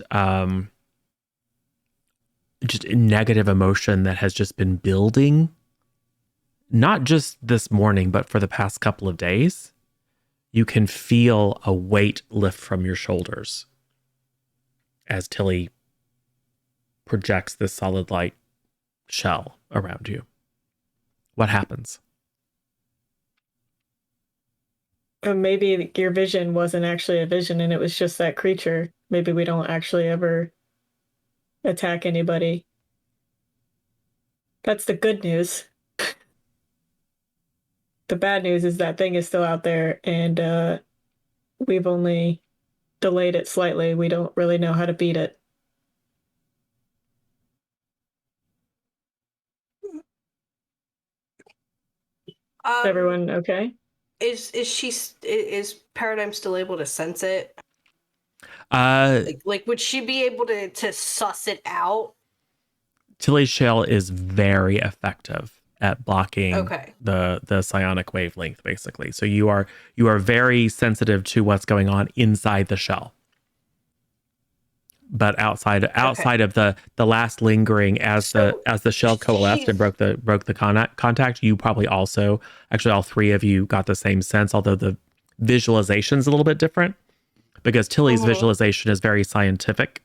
Speaker 1: just negative emotion that has just been building, not just this morning, but for the past couple of days. You can feel a weight lift from your shoulders as Tilly projects this solid light shell around you. What happens?
Speaker 2: Maybe your vision wasn't actually a vision and it was just that creature. Maybe we don't actually ever attack anybody. That's the good news. The bad news is that thing is still out there and we've only delayed it slightly. We don't really know how to beat it. Is everyone okay?
Speaker 3: Is Paradigm still able to sense it?
Speaker 1: Uh,
Speaker 3: Like would she be able to suss it out?
Speaker 1: Tilly's shell is very effective at blocking
Speaker 3: Okay.
Speaker 1: the psionic wavelength, basically. So you are very sensitive to what's going on inside the shell. But outside of the last lingering as the shell coalesced and broke the contact, you probably also, actually all 3 of you got the same sense, although the visualization's a little bit different because Tilly's visualization is very scientific.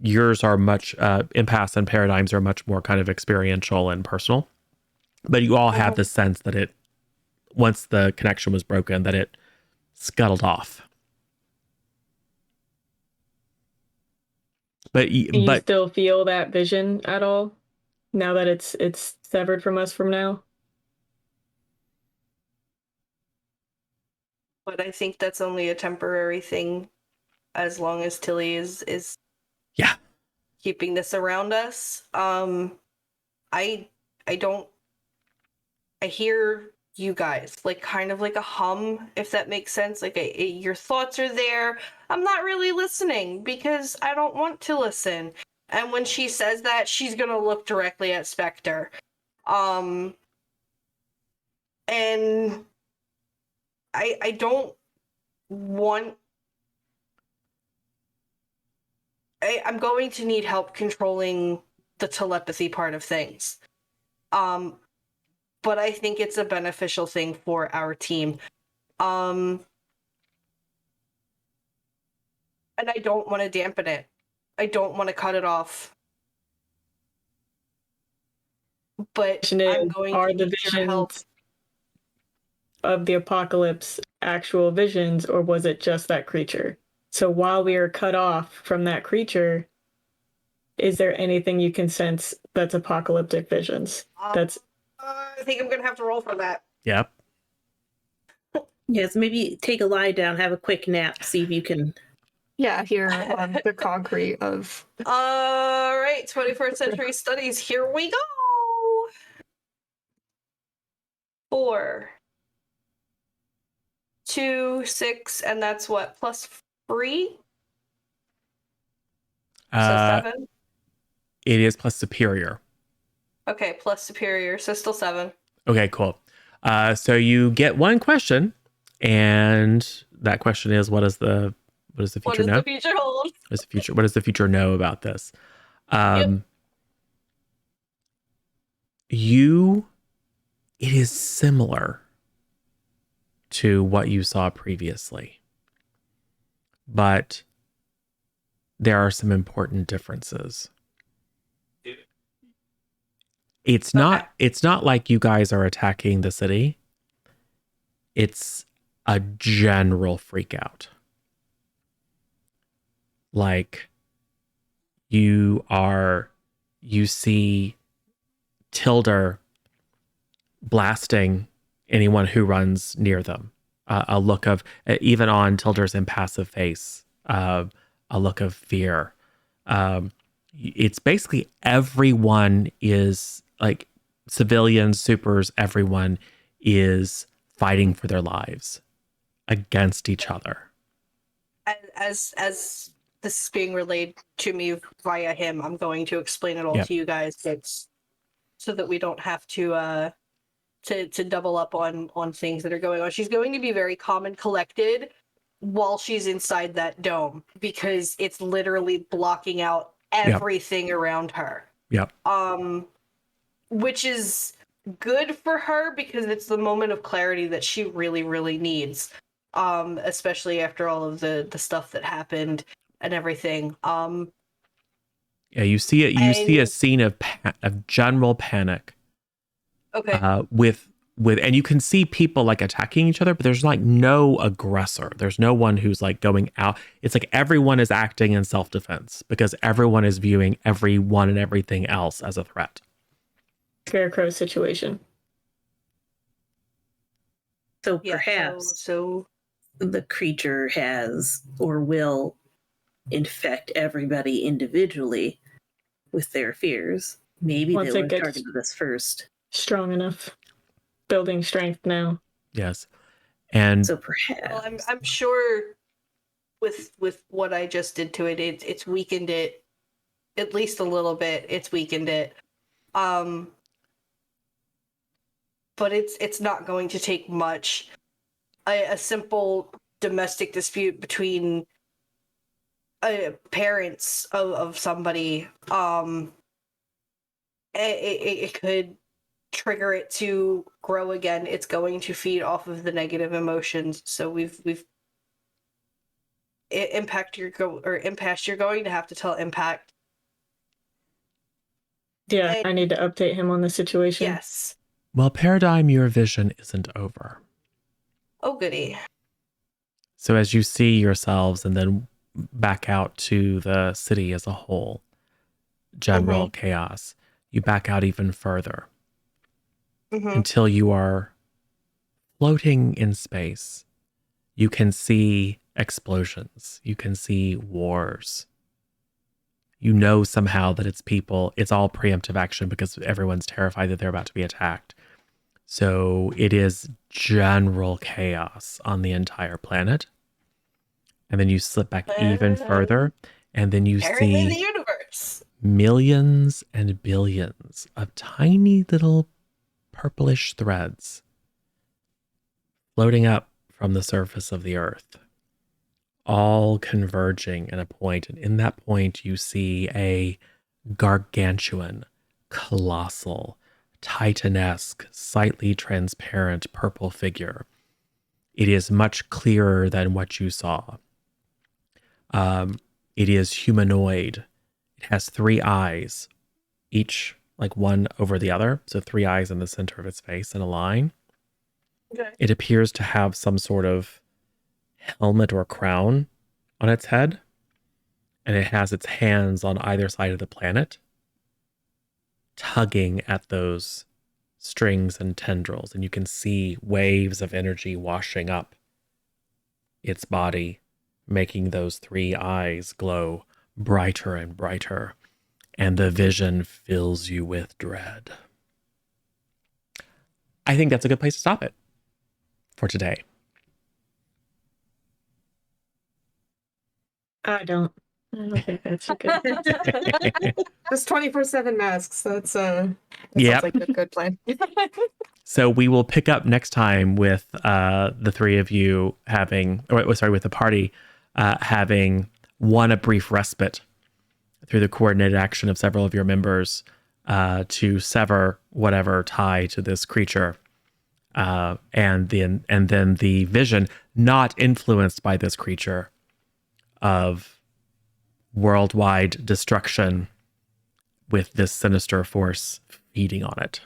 Speaker 1: Yours are much Impasse and Paradigms are much more kind of experiential and personal. But you all have the sense that it, once the connection was broken, that it scuttled off. But
Speaker 2: Do you still feel that vision at all now that it's severed from us from now?
Speaker 3: But I think that's only a temporary thing as long as Tilly is
Speaker 1: yeah,
Speaker 3: keeping this around us. I hear you guys, like kind of like a hum, if that makes sense. Like your thoughts are there. I'm not really listening because I don't want to listen. And when she says that, she's gonna look directly at Spectre. And I don't want. I'm going to need help controlling the telepathy part of things. But I think it's a beneficial thing for our team. And I don't want to dampen it. I don't want to cut it off. But I'm going to need your help.
Speaker 2: Of the apocalypse actual visions, or was it just that creature? So while we are cut off from that creature, is there anything you can sense that's apocalyptic visions? That's
Speaker 3: I think I'm gonna have to roll for that.
Speaker 1: Yep.
Speaker 5: Yes, maybe take a lie down, have a quick nap, see if you can.
Speaker 6: Yeah, here on the concrete of
Speaker 3: All right, 21st century studies. Here we go. 4, 2, 6, and that's what, +3? So 7.
Speaker 1: It is plus superior.
Speaker 3: Okay, plus superior, so still 7.
Speaker 1: Okay, cool. So you get one question, and that question is, what does the future
Speaker 3: What does
Speaker 1: know?
Speaker 3: the future hold?
Speaker 1: What does the future know about this? It is similar to what you saw previously, but there are some important differences. It's not like you guys are attacking the city. It's a general freak out. Like you see Tilder blasting anyone who runs near them. A look of, even on Tilder's impassive face, a look of fear. It's basically everyone is like civilians, supers, everyone is fighting for their lives against each other.
Speaker 3: As this is being relayed to me via him, I'm going to explain it all to you guys. It's so that we don't have to double up on things that are going on. She's going to be very calm and collected while she's inside that dome because it's literally blocking out everything around her.
Speaker 1: Yep.
Speaker 3: Which is good for her because it's the moment of clarity that she really, really needs. Especially after all of the stuff that happened and everything.
Speaker 1: Yeah, you see it. You see a scene of general panic.
Speaker 3: Okay.
Speaker 1: With and you can see people like attacking each other, but there's like no aggressor. There's no one who's like going out. It's like everyone is acting in self-defense because everyone is viewing everyone and everything else as a threat.
Speaker 2: Scarecrow situation.
Speaker 5: So perhaps
Speaker 3: so
Speaker 5: the creature has or will infect everybody individually with their fears. Maybe
Speaker 2: Once
Speaker 5: they
Speaker 2: it
Speaker 5: will
Speaker 2: gets
Speaker 5: target this first.
Speaker 2: strong enough. Building strength now.
Speaker 1: Yes. And
Speaker 5: so perhaps,
Speaker 3: well, I'm sure with what I just did to it, it's weakened it at least a little bit. It's weakened it. But it's not going to take much. A simple domestic dispute between parents of somebody, it could trigger it to grow again. It's going to feed off of the negative emotions. So Impact, you're going to have to tell Impact.
Speaker 2: Yeah, I need to update him on the situation.
Speaker 3: Yes.
Speaker 1: well, Paradigm, your vision isn't over.
Speaker 3: Oh, goody.
Speaker 1: So as you see yourselves and then back out to the city as a whole, general chaos, you back out even further until you are floating in space. You can see explosions. You can see wars. You know somehow that it's people. It's all preemptive action because everyone's terrified that they're about to be attacked. So it is general chaos on the entire planet. And then you slip back even further, and then you see
Speaker 3: the universe.
Speaker 1: Millions and billions of tiny little purplish threads floating up from the surface of the earth, all converging in a point. And in that point, you see a gargantuan, colossal, titanesque, slightly transparent purple figure. It is much clearer than what you saw. It is humanoid. It has 3 eyes, each like one over the other. So 3 eyes in the center of its face in a line.
Speaker 3: Okay.
Speaker 1: It appears to have some sort of helmet or crown on its head, and it has its hands on either side of the planet, tugging at those strings and tendrils, and you can see waves of energy washing up its body, making those three eyes glow brighter and brighter, and the vision fills you with dread. I think that's a good place to stop it for today.
Speaker 2: I don't think that's a good.
Speaker 6: Just 24/7 masks. That
Speaker 1: Yep.
Speaker 6: sounds like a good plan.
Speaker 1: So we will pick up next time with the three of you with the party having a brief respite through the coordinated action of several of your members to sever whatever tie to this creature, and then the vision, not influenced by this creature, of worldwide destruction with this sinister force feeding on it.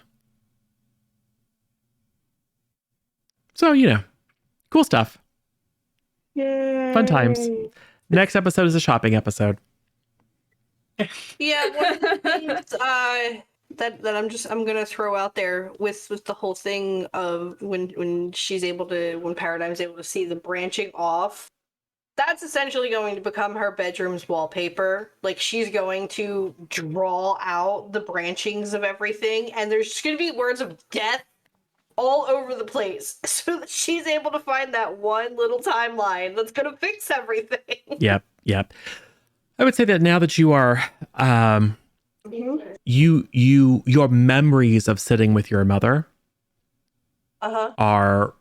Speaker 1: So, cool stuff.
Speaker 6: Yay.
Speaker 1: Fun times. Next episode is a shopping episode.
Speaker 3: Yeah, one of the things that I'm gonna throw out there with the whole thing of when Paradigm's able to see the branching off, that's essentially going to become her bedroom's wallpaper. Like, she's going to draw out the branchings of everything, and there's just gonna be words of death all over the place, so that she's able to find that one little timeline that's gonna fix everything.
Speaker 1: Yep. I would say that now that you are your memories of sitting with your mother are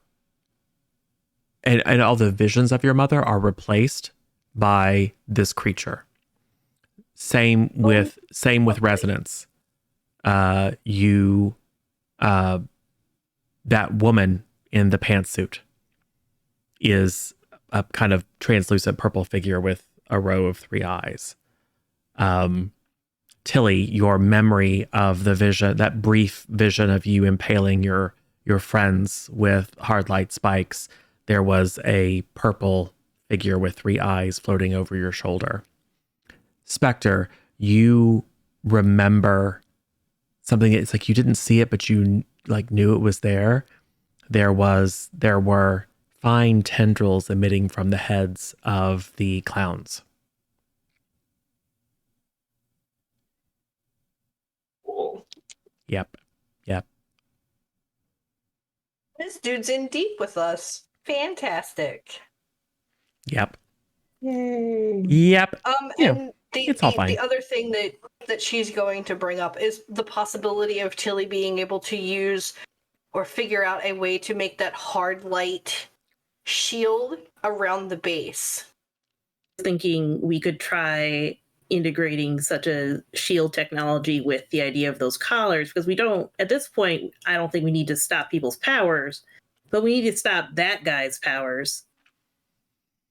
Speaker 1: and all the visions of your mother are replaced by this creature. Same with resonance. That woman in the pantsuit is a kind of translucent purple figure with a row of three eyes. Tilly, your memory of the vision, that brief vision of you impaling your friends with hard light spikes, there was a purple figure with three eyes floating over your shoulder. Spectre, you remember something. It's like you didn't see it, but you knew it was there. There were fine tendrils emitting from the heads of the clowns.
Speaker 3: Cool.
Speaker 1: Yep.
Speaker 3: This dude's in deep with us. Fantastic.
Speaker 1: Yep.
Speaker 6: Yay.
Speaker 1: Yep.
Speaker 3: And
Speaker 1: it's all fine.
Speaker 3: The other thing that she's going to bring up is the possibility of Tilly being able to use or figure out a way to make that hard light shield around the base.
Speaker 5: Thinking we could try integrating such a shield technology with the idea of those collars, because we don't, at this point, I don't think we need to stop people's powers, but we need to stop that guy's powers.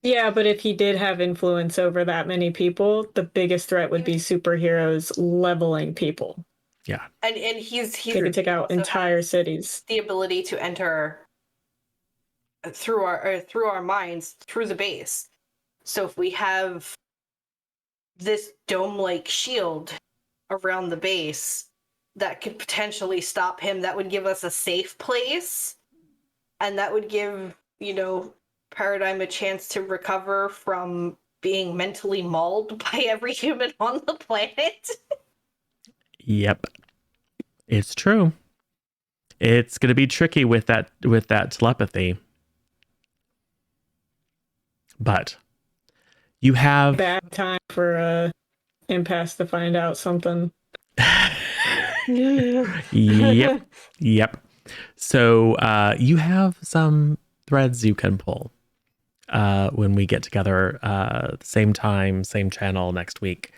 Speaker 2: Yeah, but if he did have influence over that many people, the biggest threat would be superheroes leveling people.
Speaker 1: Yeah.
Speaker 3: And he's
Speaker 2: They could take out entire cities.
Speaker 3: The ability to enter through our minds through the base. So if we have this dome-like shield around the base that could potentially stop him, that would give us a safe place, and that would give, Paradigm a chance to recover from being mentally mauled by every human on the planet.
Speaker 1: Yep. It's true. It's going to be tricky with that telepathy. But you have
Speaker 2: Bad time for Impasse to find out something.
Speaker 1: Yep. So you have some threads you can pull when we get together same time, same channel next week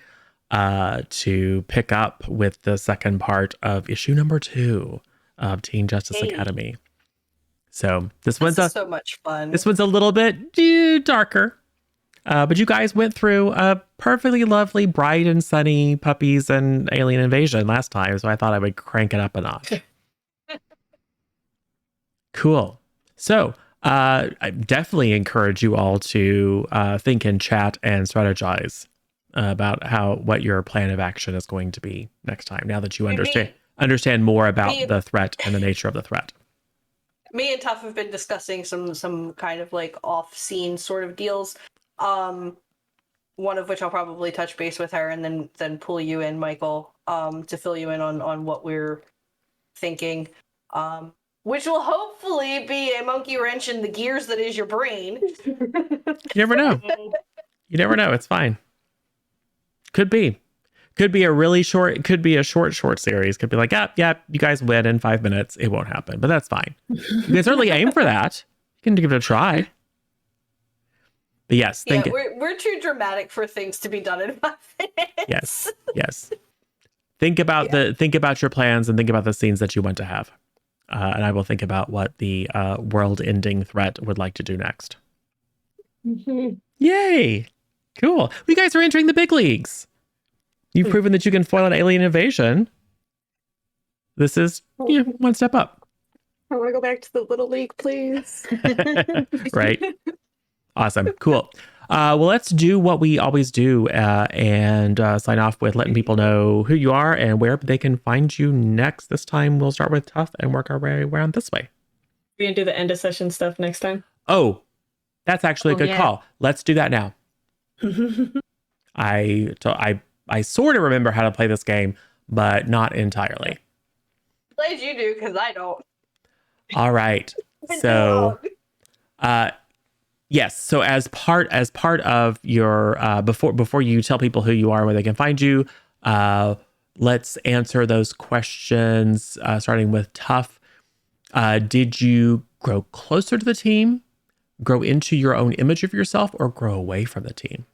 Speaker 1: to pick up with the second part of issue number 2 of Teen Justice Academy. So this one's
Speaker 3: so much fun.
Speaker 1: This one's a little bit darker. But you guys went through a perfectly lovely, bright and sunny puppies and alien invasion last time, so I thought I would crank it up a notch. Cool. So I definitely encourage you all to think and chat and strategize about what your plan of action is going to be next time. Now that you understand more about the threat and the nature of the threat.
Speaker 3: Me and Tuff have been discussing some kind of like off-scene sort of deals. One of which I'll probably touch base with her and then pull you in, Michael, to fill you in on what we're thinking. Which will hopefully be a monkey wrench in the gears that is your brain.
Speaker 1: You never know. You never know. It's fine. Could be a really short. It could be a short series. Could be like, yeah, you guys win in 5 minutes. It won't happen, but that's fine. You can certainly aim for that. You can give it a try. But yes,
Speaker 3: we're too dramatic for things to be done in 5 minutes.
Speaker 1: Yes. Think about your plans and think about the scenes that you want to have. And I will think about what the world-ending threat would like to do next.
Speaker 6: Mhm.
Speaker 1: Yay! Cool. You guys are entering the big leagues. You've proven that you can foil an alien invasion. This is one step up.
Speaker 6: I want to go back to the Little League, please.
Speaker 1: Right. Awesome. Cool. Well, let's do what we always do and sign off with letting people know who you are and where they can find you next. This time we'll start with Tuff and work our way around this way.
Speaker 2: We're gonna do the end of session stuff next time.
Speaker 1: Oh, that's actually a good
Speaker 4: yeah.
Speaker 1: call. Let's do that now. I sort of remember how to play this game, but not entirely.
Speaker 3: Glad you do, because I don't.
Speaker 1: All right. So, yes. So as part of your before you tell people who you are and where they can find you, let's answer those questions. Starting with Tuff. Did you grow closer to the team, grow into your own image of yourself, or grow away from the team?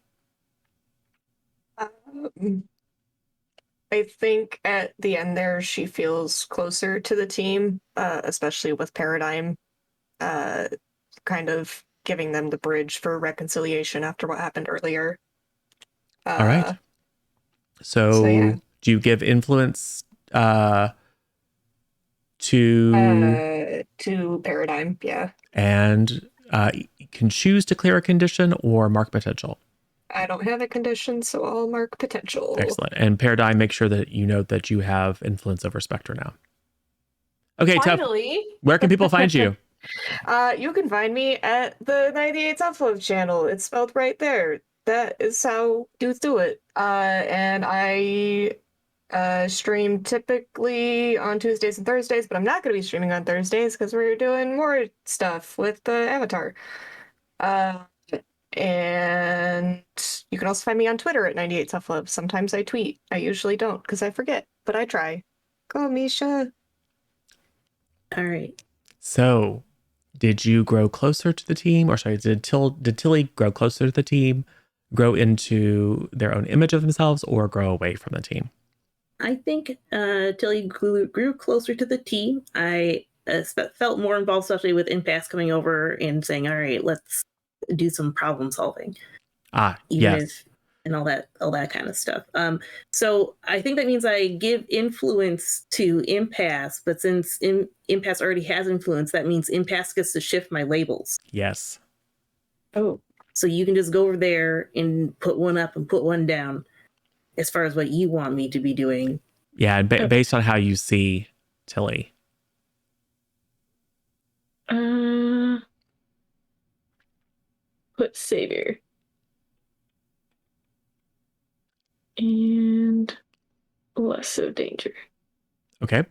Speaker 6: I think at the end there, she feels closer to the team, especially with Paradigm, kind of giving them the bridge for reconciliation after what happened earlier.
Speaker 1: All right. So
Speaker 6: yeah.
Speaker 1: do you give influence to
Speaker 6: Paradigm, yeah.
Speaker 1: and you can choose to clear a condition or mark potential?
Speaker 6: I don't have a condition, so I'll mark potential.
Speaker 1: Excellent. And Paradigm, make sure that you note that you have influence over Spectre now. Okay, Tuff,
Speaker 3: Finally.
Speaker 1: where can people find you?
Speaker 6: You can find me at the 98 Upload channel. It's spelled right there. That is how dudes do it. And I stream typically on Tuesdays and Thursdays, but I'm not going to be streaming on Thursdays because we're doing more stuff with the Avatar. And you can also find me on Twitter at 98 Toughlove. Sometimes I tweet. I usually don't because I forget, but I try. Go, Misha.
Speaker 5: All right.
Speaker 1: So, did you grow closer to the team, or sorry, did Tilly grow closer to the team, grow into their own image of themselves, or grow away from the team?
Speaker 5: I think Tilly grew closer to the team. I felt more involved, especially with Impasse coming over and saying, all right, let's do some problem solving.
Speaker 1: Yes.
Speaker 5: And all that kind of stuff. So I think that means I give influence to Impasse, but since Impasse already has influence, that means Impasse gets to shift my labels.
Speaker 1: Yes.
Speaker 2: Oh.
Speaker 5: So you can just go over there and put one up and put one down as far as what you want me to be doing.
Speaker 1: Yeah, and based on how you see Tilly.
Speaker 2: Put Savior. And less so danger.
Speaker 1: Okay.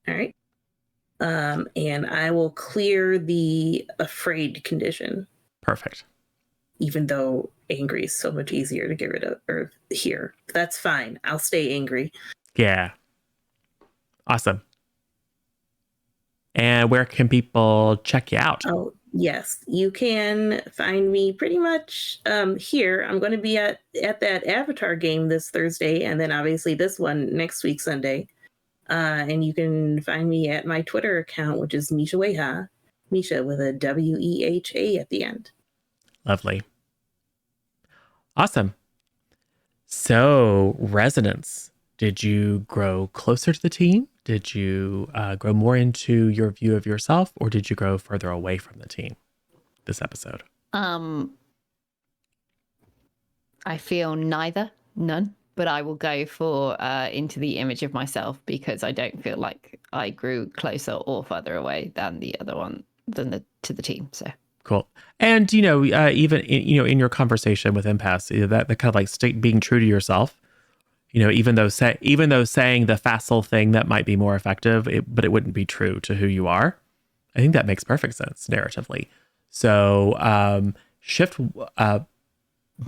Speaker 5: All right. And I will clear the afraid condition.
Speaker 1: Perfect.
Speaker 5: Even though angry is so much easier to get rid of or here. That's fine. I'll stay angry.
Speaker 1: Yeah. Awesome. And where can people check you out?
Speaker 5: Oh, yes. You can find me pretty much here. I'm going to be at that Avatar game this Thursday, and then obviously this one next week, Sunday. And you can find me at my Twitter account, which is Misha Weha. Misha with a WEHA at the end.
Speaker 1: Lovely. Awesome. So, Resonance, did you grow closer to the team? Did you grow more into your view of yourself, or did you grow further away from the team? this episode?
Speaker 4: I feel none, but I will go for into the image of myself because I don't feel like I grew closer or further away than the other one to the team. So
Speaker 1: Cool. And even in your conversation with Impasse, that kind of like being true to yourself. Even though saying the facile thing that might be more effective, but it wouldn't be true to who you are. I think that makes perfect sense narratively. So shift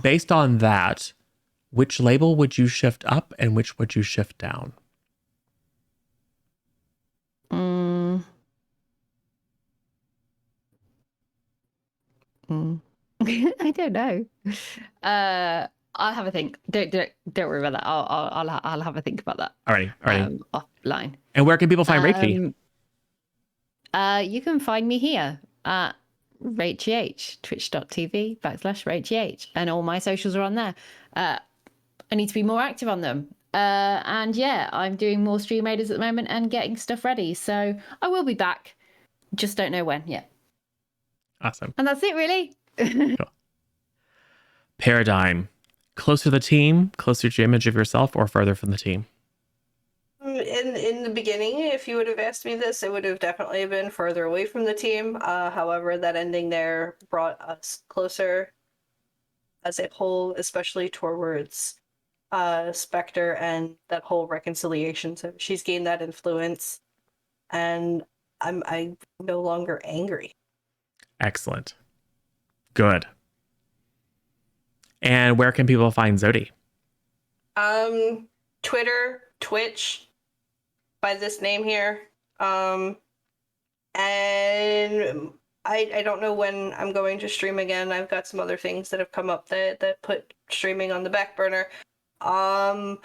Speaker 1: based on that. Which label would you shift up and which would you shift down?
Speaker 4: I don't know. I'll have a think. Don't worry about that. I'll have a think about that.
Speaker 1: Alrighty.
Speaker 4: Offline.
Speaker 1: And where can people find Rachie?
Speaker 4: You can find me here at RachieH, twitch.tv/RachieH, and all my socials are on there. I need to be more active on them. And yeah, I'm doing more stream raiders at the moment and getting stuff ready. So I will be back. Just don't know when yet.
Speaker 1: Awesome.
Speaker 4: And that's it, really.
Speaker 1: Cool. Paradigm. Closer to the team, closer to your image of yourself, or further from the team?
Speaker 3: In the beginning, if you would have asked me this, it would have definitely been further away from the team. However, that ending there brought us closer as a whole, especially towards Spectre and that whole reconciliation. So she's gained that influence, and I'm no longer angry.
Speaker 1: Excellent. Good. And where can people find Zodi?
Speaker 3: Twitter, Twitch, by this name here. And I don't know when I'm going to stream again. I've got some other things that have come up that put streaming on the back burner. Beyond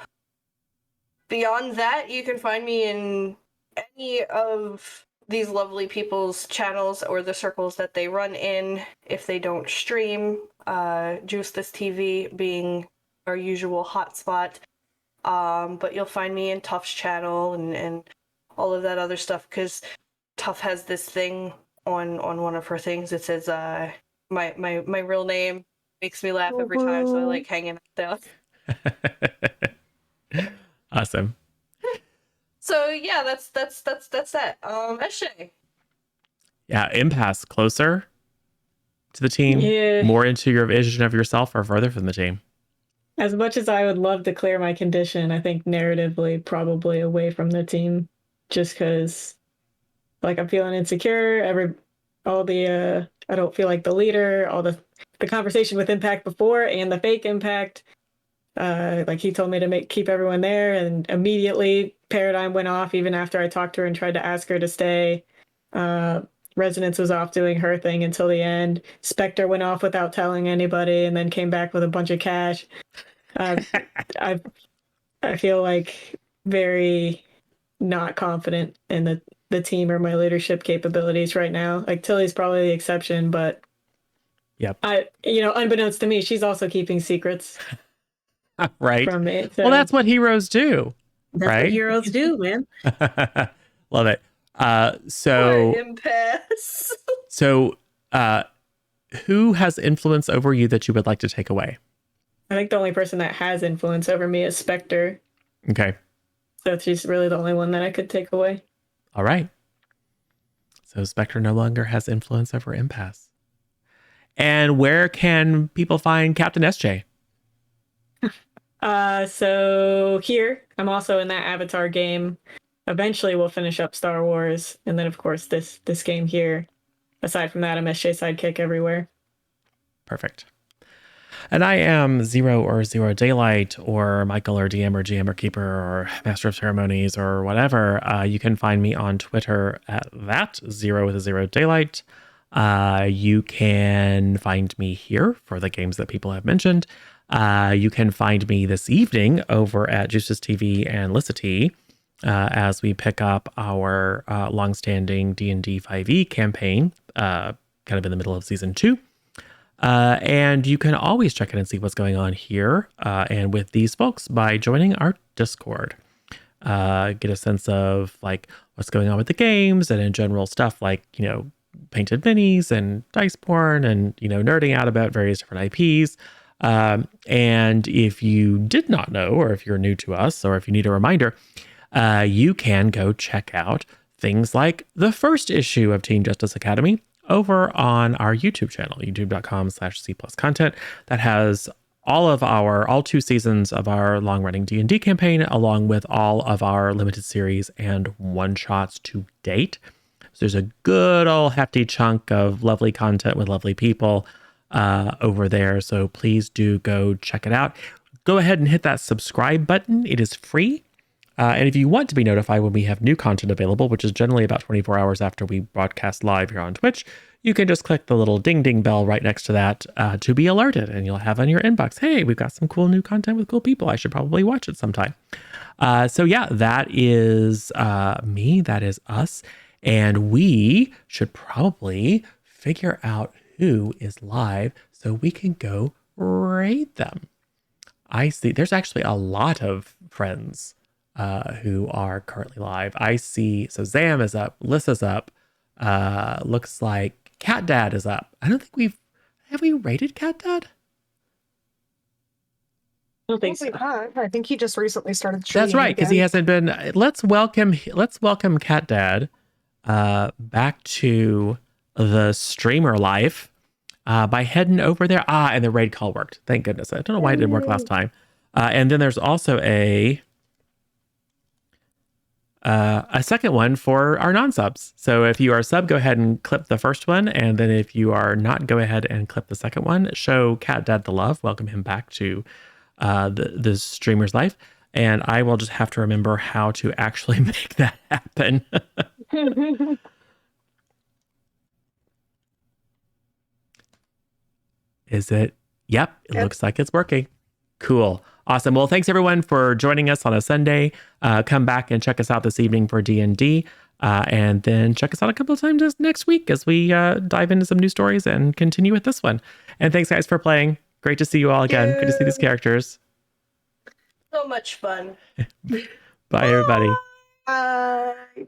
Speaker 3: that, you can find me in any of these lovely people's channels or the circles that they run in if they don't stream. Juice This TV being our usual hotspot. But you'll find me in Tuff's channel and all of that other stuff, because Tuff has this thing on one of her things. It says my real name. Makes me laugh every time, so I like hanging out there.
Speaker 1: Awesome.
Speaker 3: So yeah, that's that. SJ.
Speaker 1: Yeah, Impasse, closer to the team,
Speaker 2: Yeah.
Speaker 1: more into your vision of yourself, or further from the team?
Speaker 2: As much as I would love to clear my condition, I think narratively probably away from the team, just because like I'm feeling insecure. I don't feel like the leader. All the conversation with Impact before and the fake Impact. Like he told me to keep everyone there, and immediately Paradigm went off even after I talked to her and tried to ask her to stay. Resonance was off doing her thing until the end. Spectre went off without telling anybody and then came back with a bunch of cash. I feel like very not confident in the team or my leadership capabilities right now. Like Tilly's probably the exception, but
Speaker 1: Yep.
Speaker 2: Unbeknownst to me, she's also keeping secrets
Speaker 1: Right.
Speaker 2: from me.
Speaker 1: Well, that's what heroes do.
Speaker 5: That's
Speaker 1: Right?
Speaker 5: what heroes do, man.
Speaker 1: Love it.
Speaker 3: Poor
Speaker 1: So
Speaker 3: Impasse.
Speaker 1: who has influence over you that you would like to take away?
Speaker 2: I think the only person that has influence over me is Spectre.
Speaker 1: Okay.
Speaker 2: So she's really the only one that I could take away.
Speaker 1: All right. So Spectre no longer has influence over Impasse. And where can people find Captain SJ?
Speaker 2: So here, I'm also in that Avatar game. Eventually we'll finish up Star Wars. And then of course this game here. Aside from that, I'm SJ Sidekick everywhere.
Speaker 1: Perfect. And I am Zero or Zero Daylight or Michael or DM or GM or Keeper or Master of Ceremonies or whatever. You can find me on Twitter at that, Zero with a Zero Daylight. You can find me here for the games that people have mentioned. You can find me this evening over at Juices TV and Licity as we pick up our longstanding D&D 5e campaign, kind of in the middle of season 2. And you can always check in and see what's going on here and with these folks by joining our Discord. Get a sense of like what's going on with the games and in general stuff like, painted minis and dice porn and, nerding out about various different IPs. And if you did not know, or if you're new to us, or if you need a reminder, you can go check out things like the first issue of Teen Justice Academy over on our YouTube channel, youtube.com/C+ content, that has all 2 seasons of our long-running D&D campaign, along with all of our limited series and one-shots to date. So there's a good old hefty chunk of lovely content with lovely people over there. So please do go check it out. Go ahead and hit that subscribe button. It is free. And if you want to be notified when we have new content available, which is generally about 24 hours after we broadcast live here on Twitch, you can just click the little ding ding bell right next to that to be alerted, and you'll have on your inbox, hey, we've got some cool new content with cool people. I should probably watch it sometime. So yeah, that is me. That is us. And we should probably figure out who is live so we can go raid them. I see there's actually a lot of friends who are currently live. I see, so Zam is up, Lissa's up, looks like Cat Dad is up. I don't think have we rated Cat Dad?
Speaker 2: I don't think so.
Speaker 6: I think he just recently started streaming.
Speaker 1: That's right, because he hasn't been. Let's welcome Cat Dad back to the streamer life by heading over there. And the raid call worked. Thank goodness. I don't know why it didn't work last time. And then there's also a second one for our non-subs. So if you are a sub, go ahead and clip the first one. And then if you are not, go ahead and clip the second one. Show Cat Dad the love. Welcome him back to the streamer's life. And I will just have to remember how to actually make that happen. Is it? Yep. It looks like it's working. Cool. Awesome. Well, thanks everyone for joining us on a Sunday. Come back and check us out this evening for D&D. And then check us out a couple of times next week as we dive into some new stories and continue with this one. And thanks guys for playing. Great to see you all again. Good to see these characters.
Speaker 3: So much fun.
Speaker 1: Bye everybody.
Speaker 6: Bye.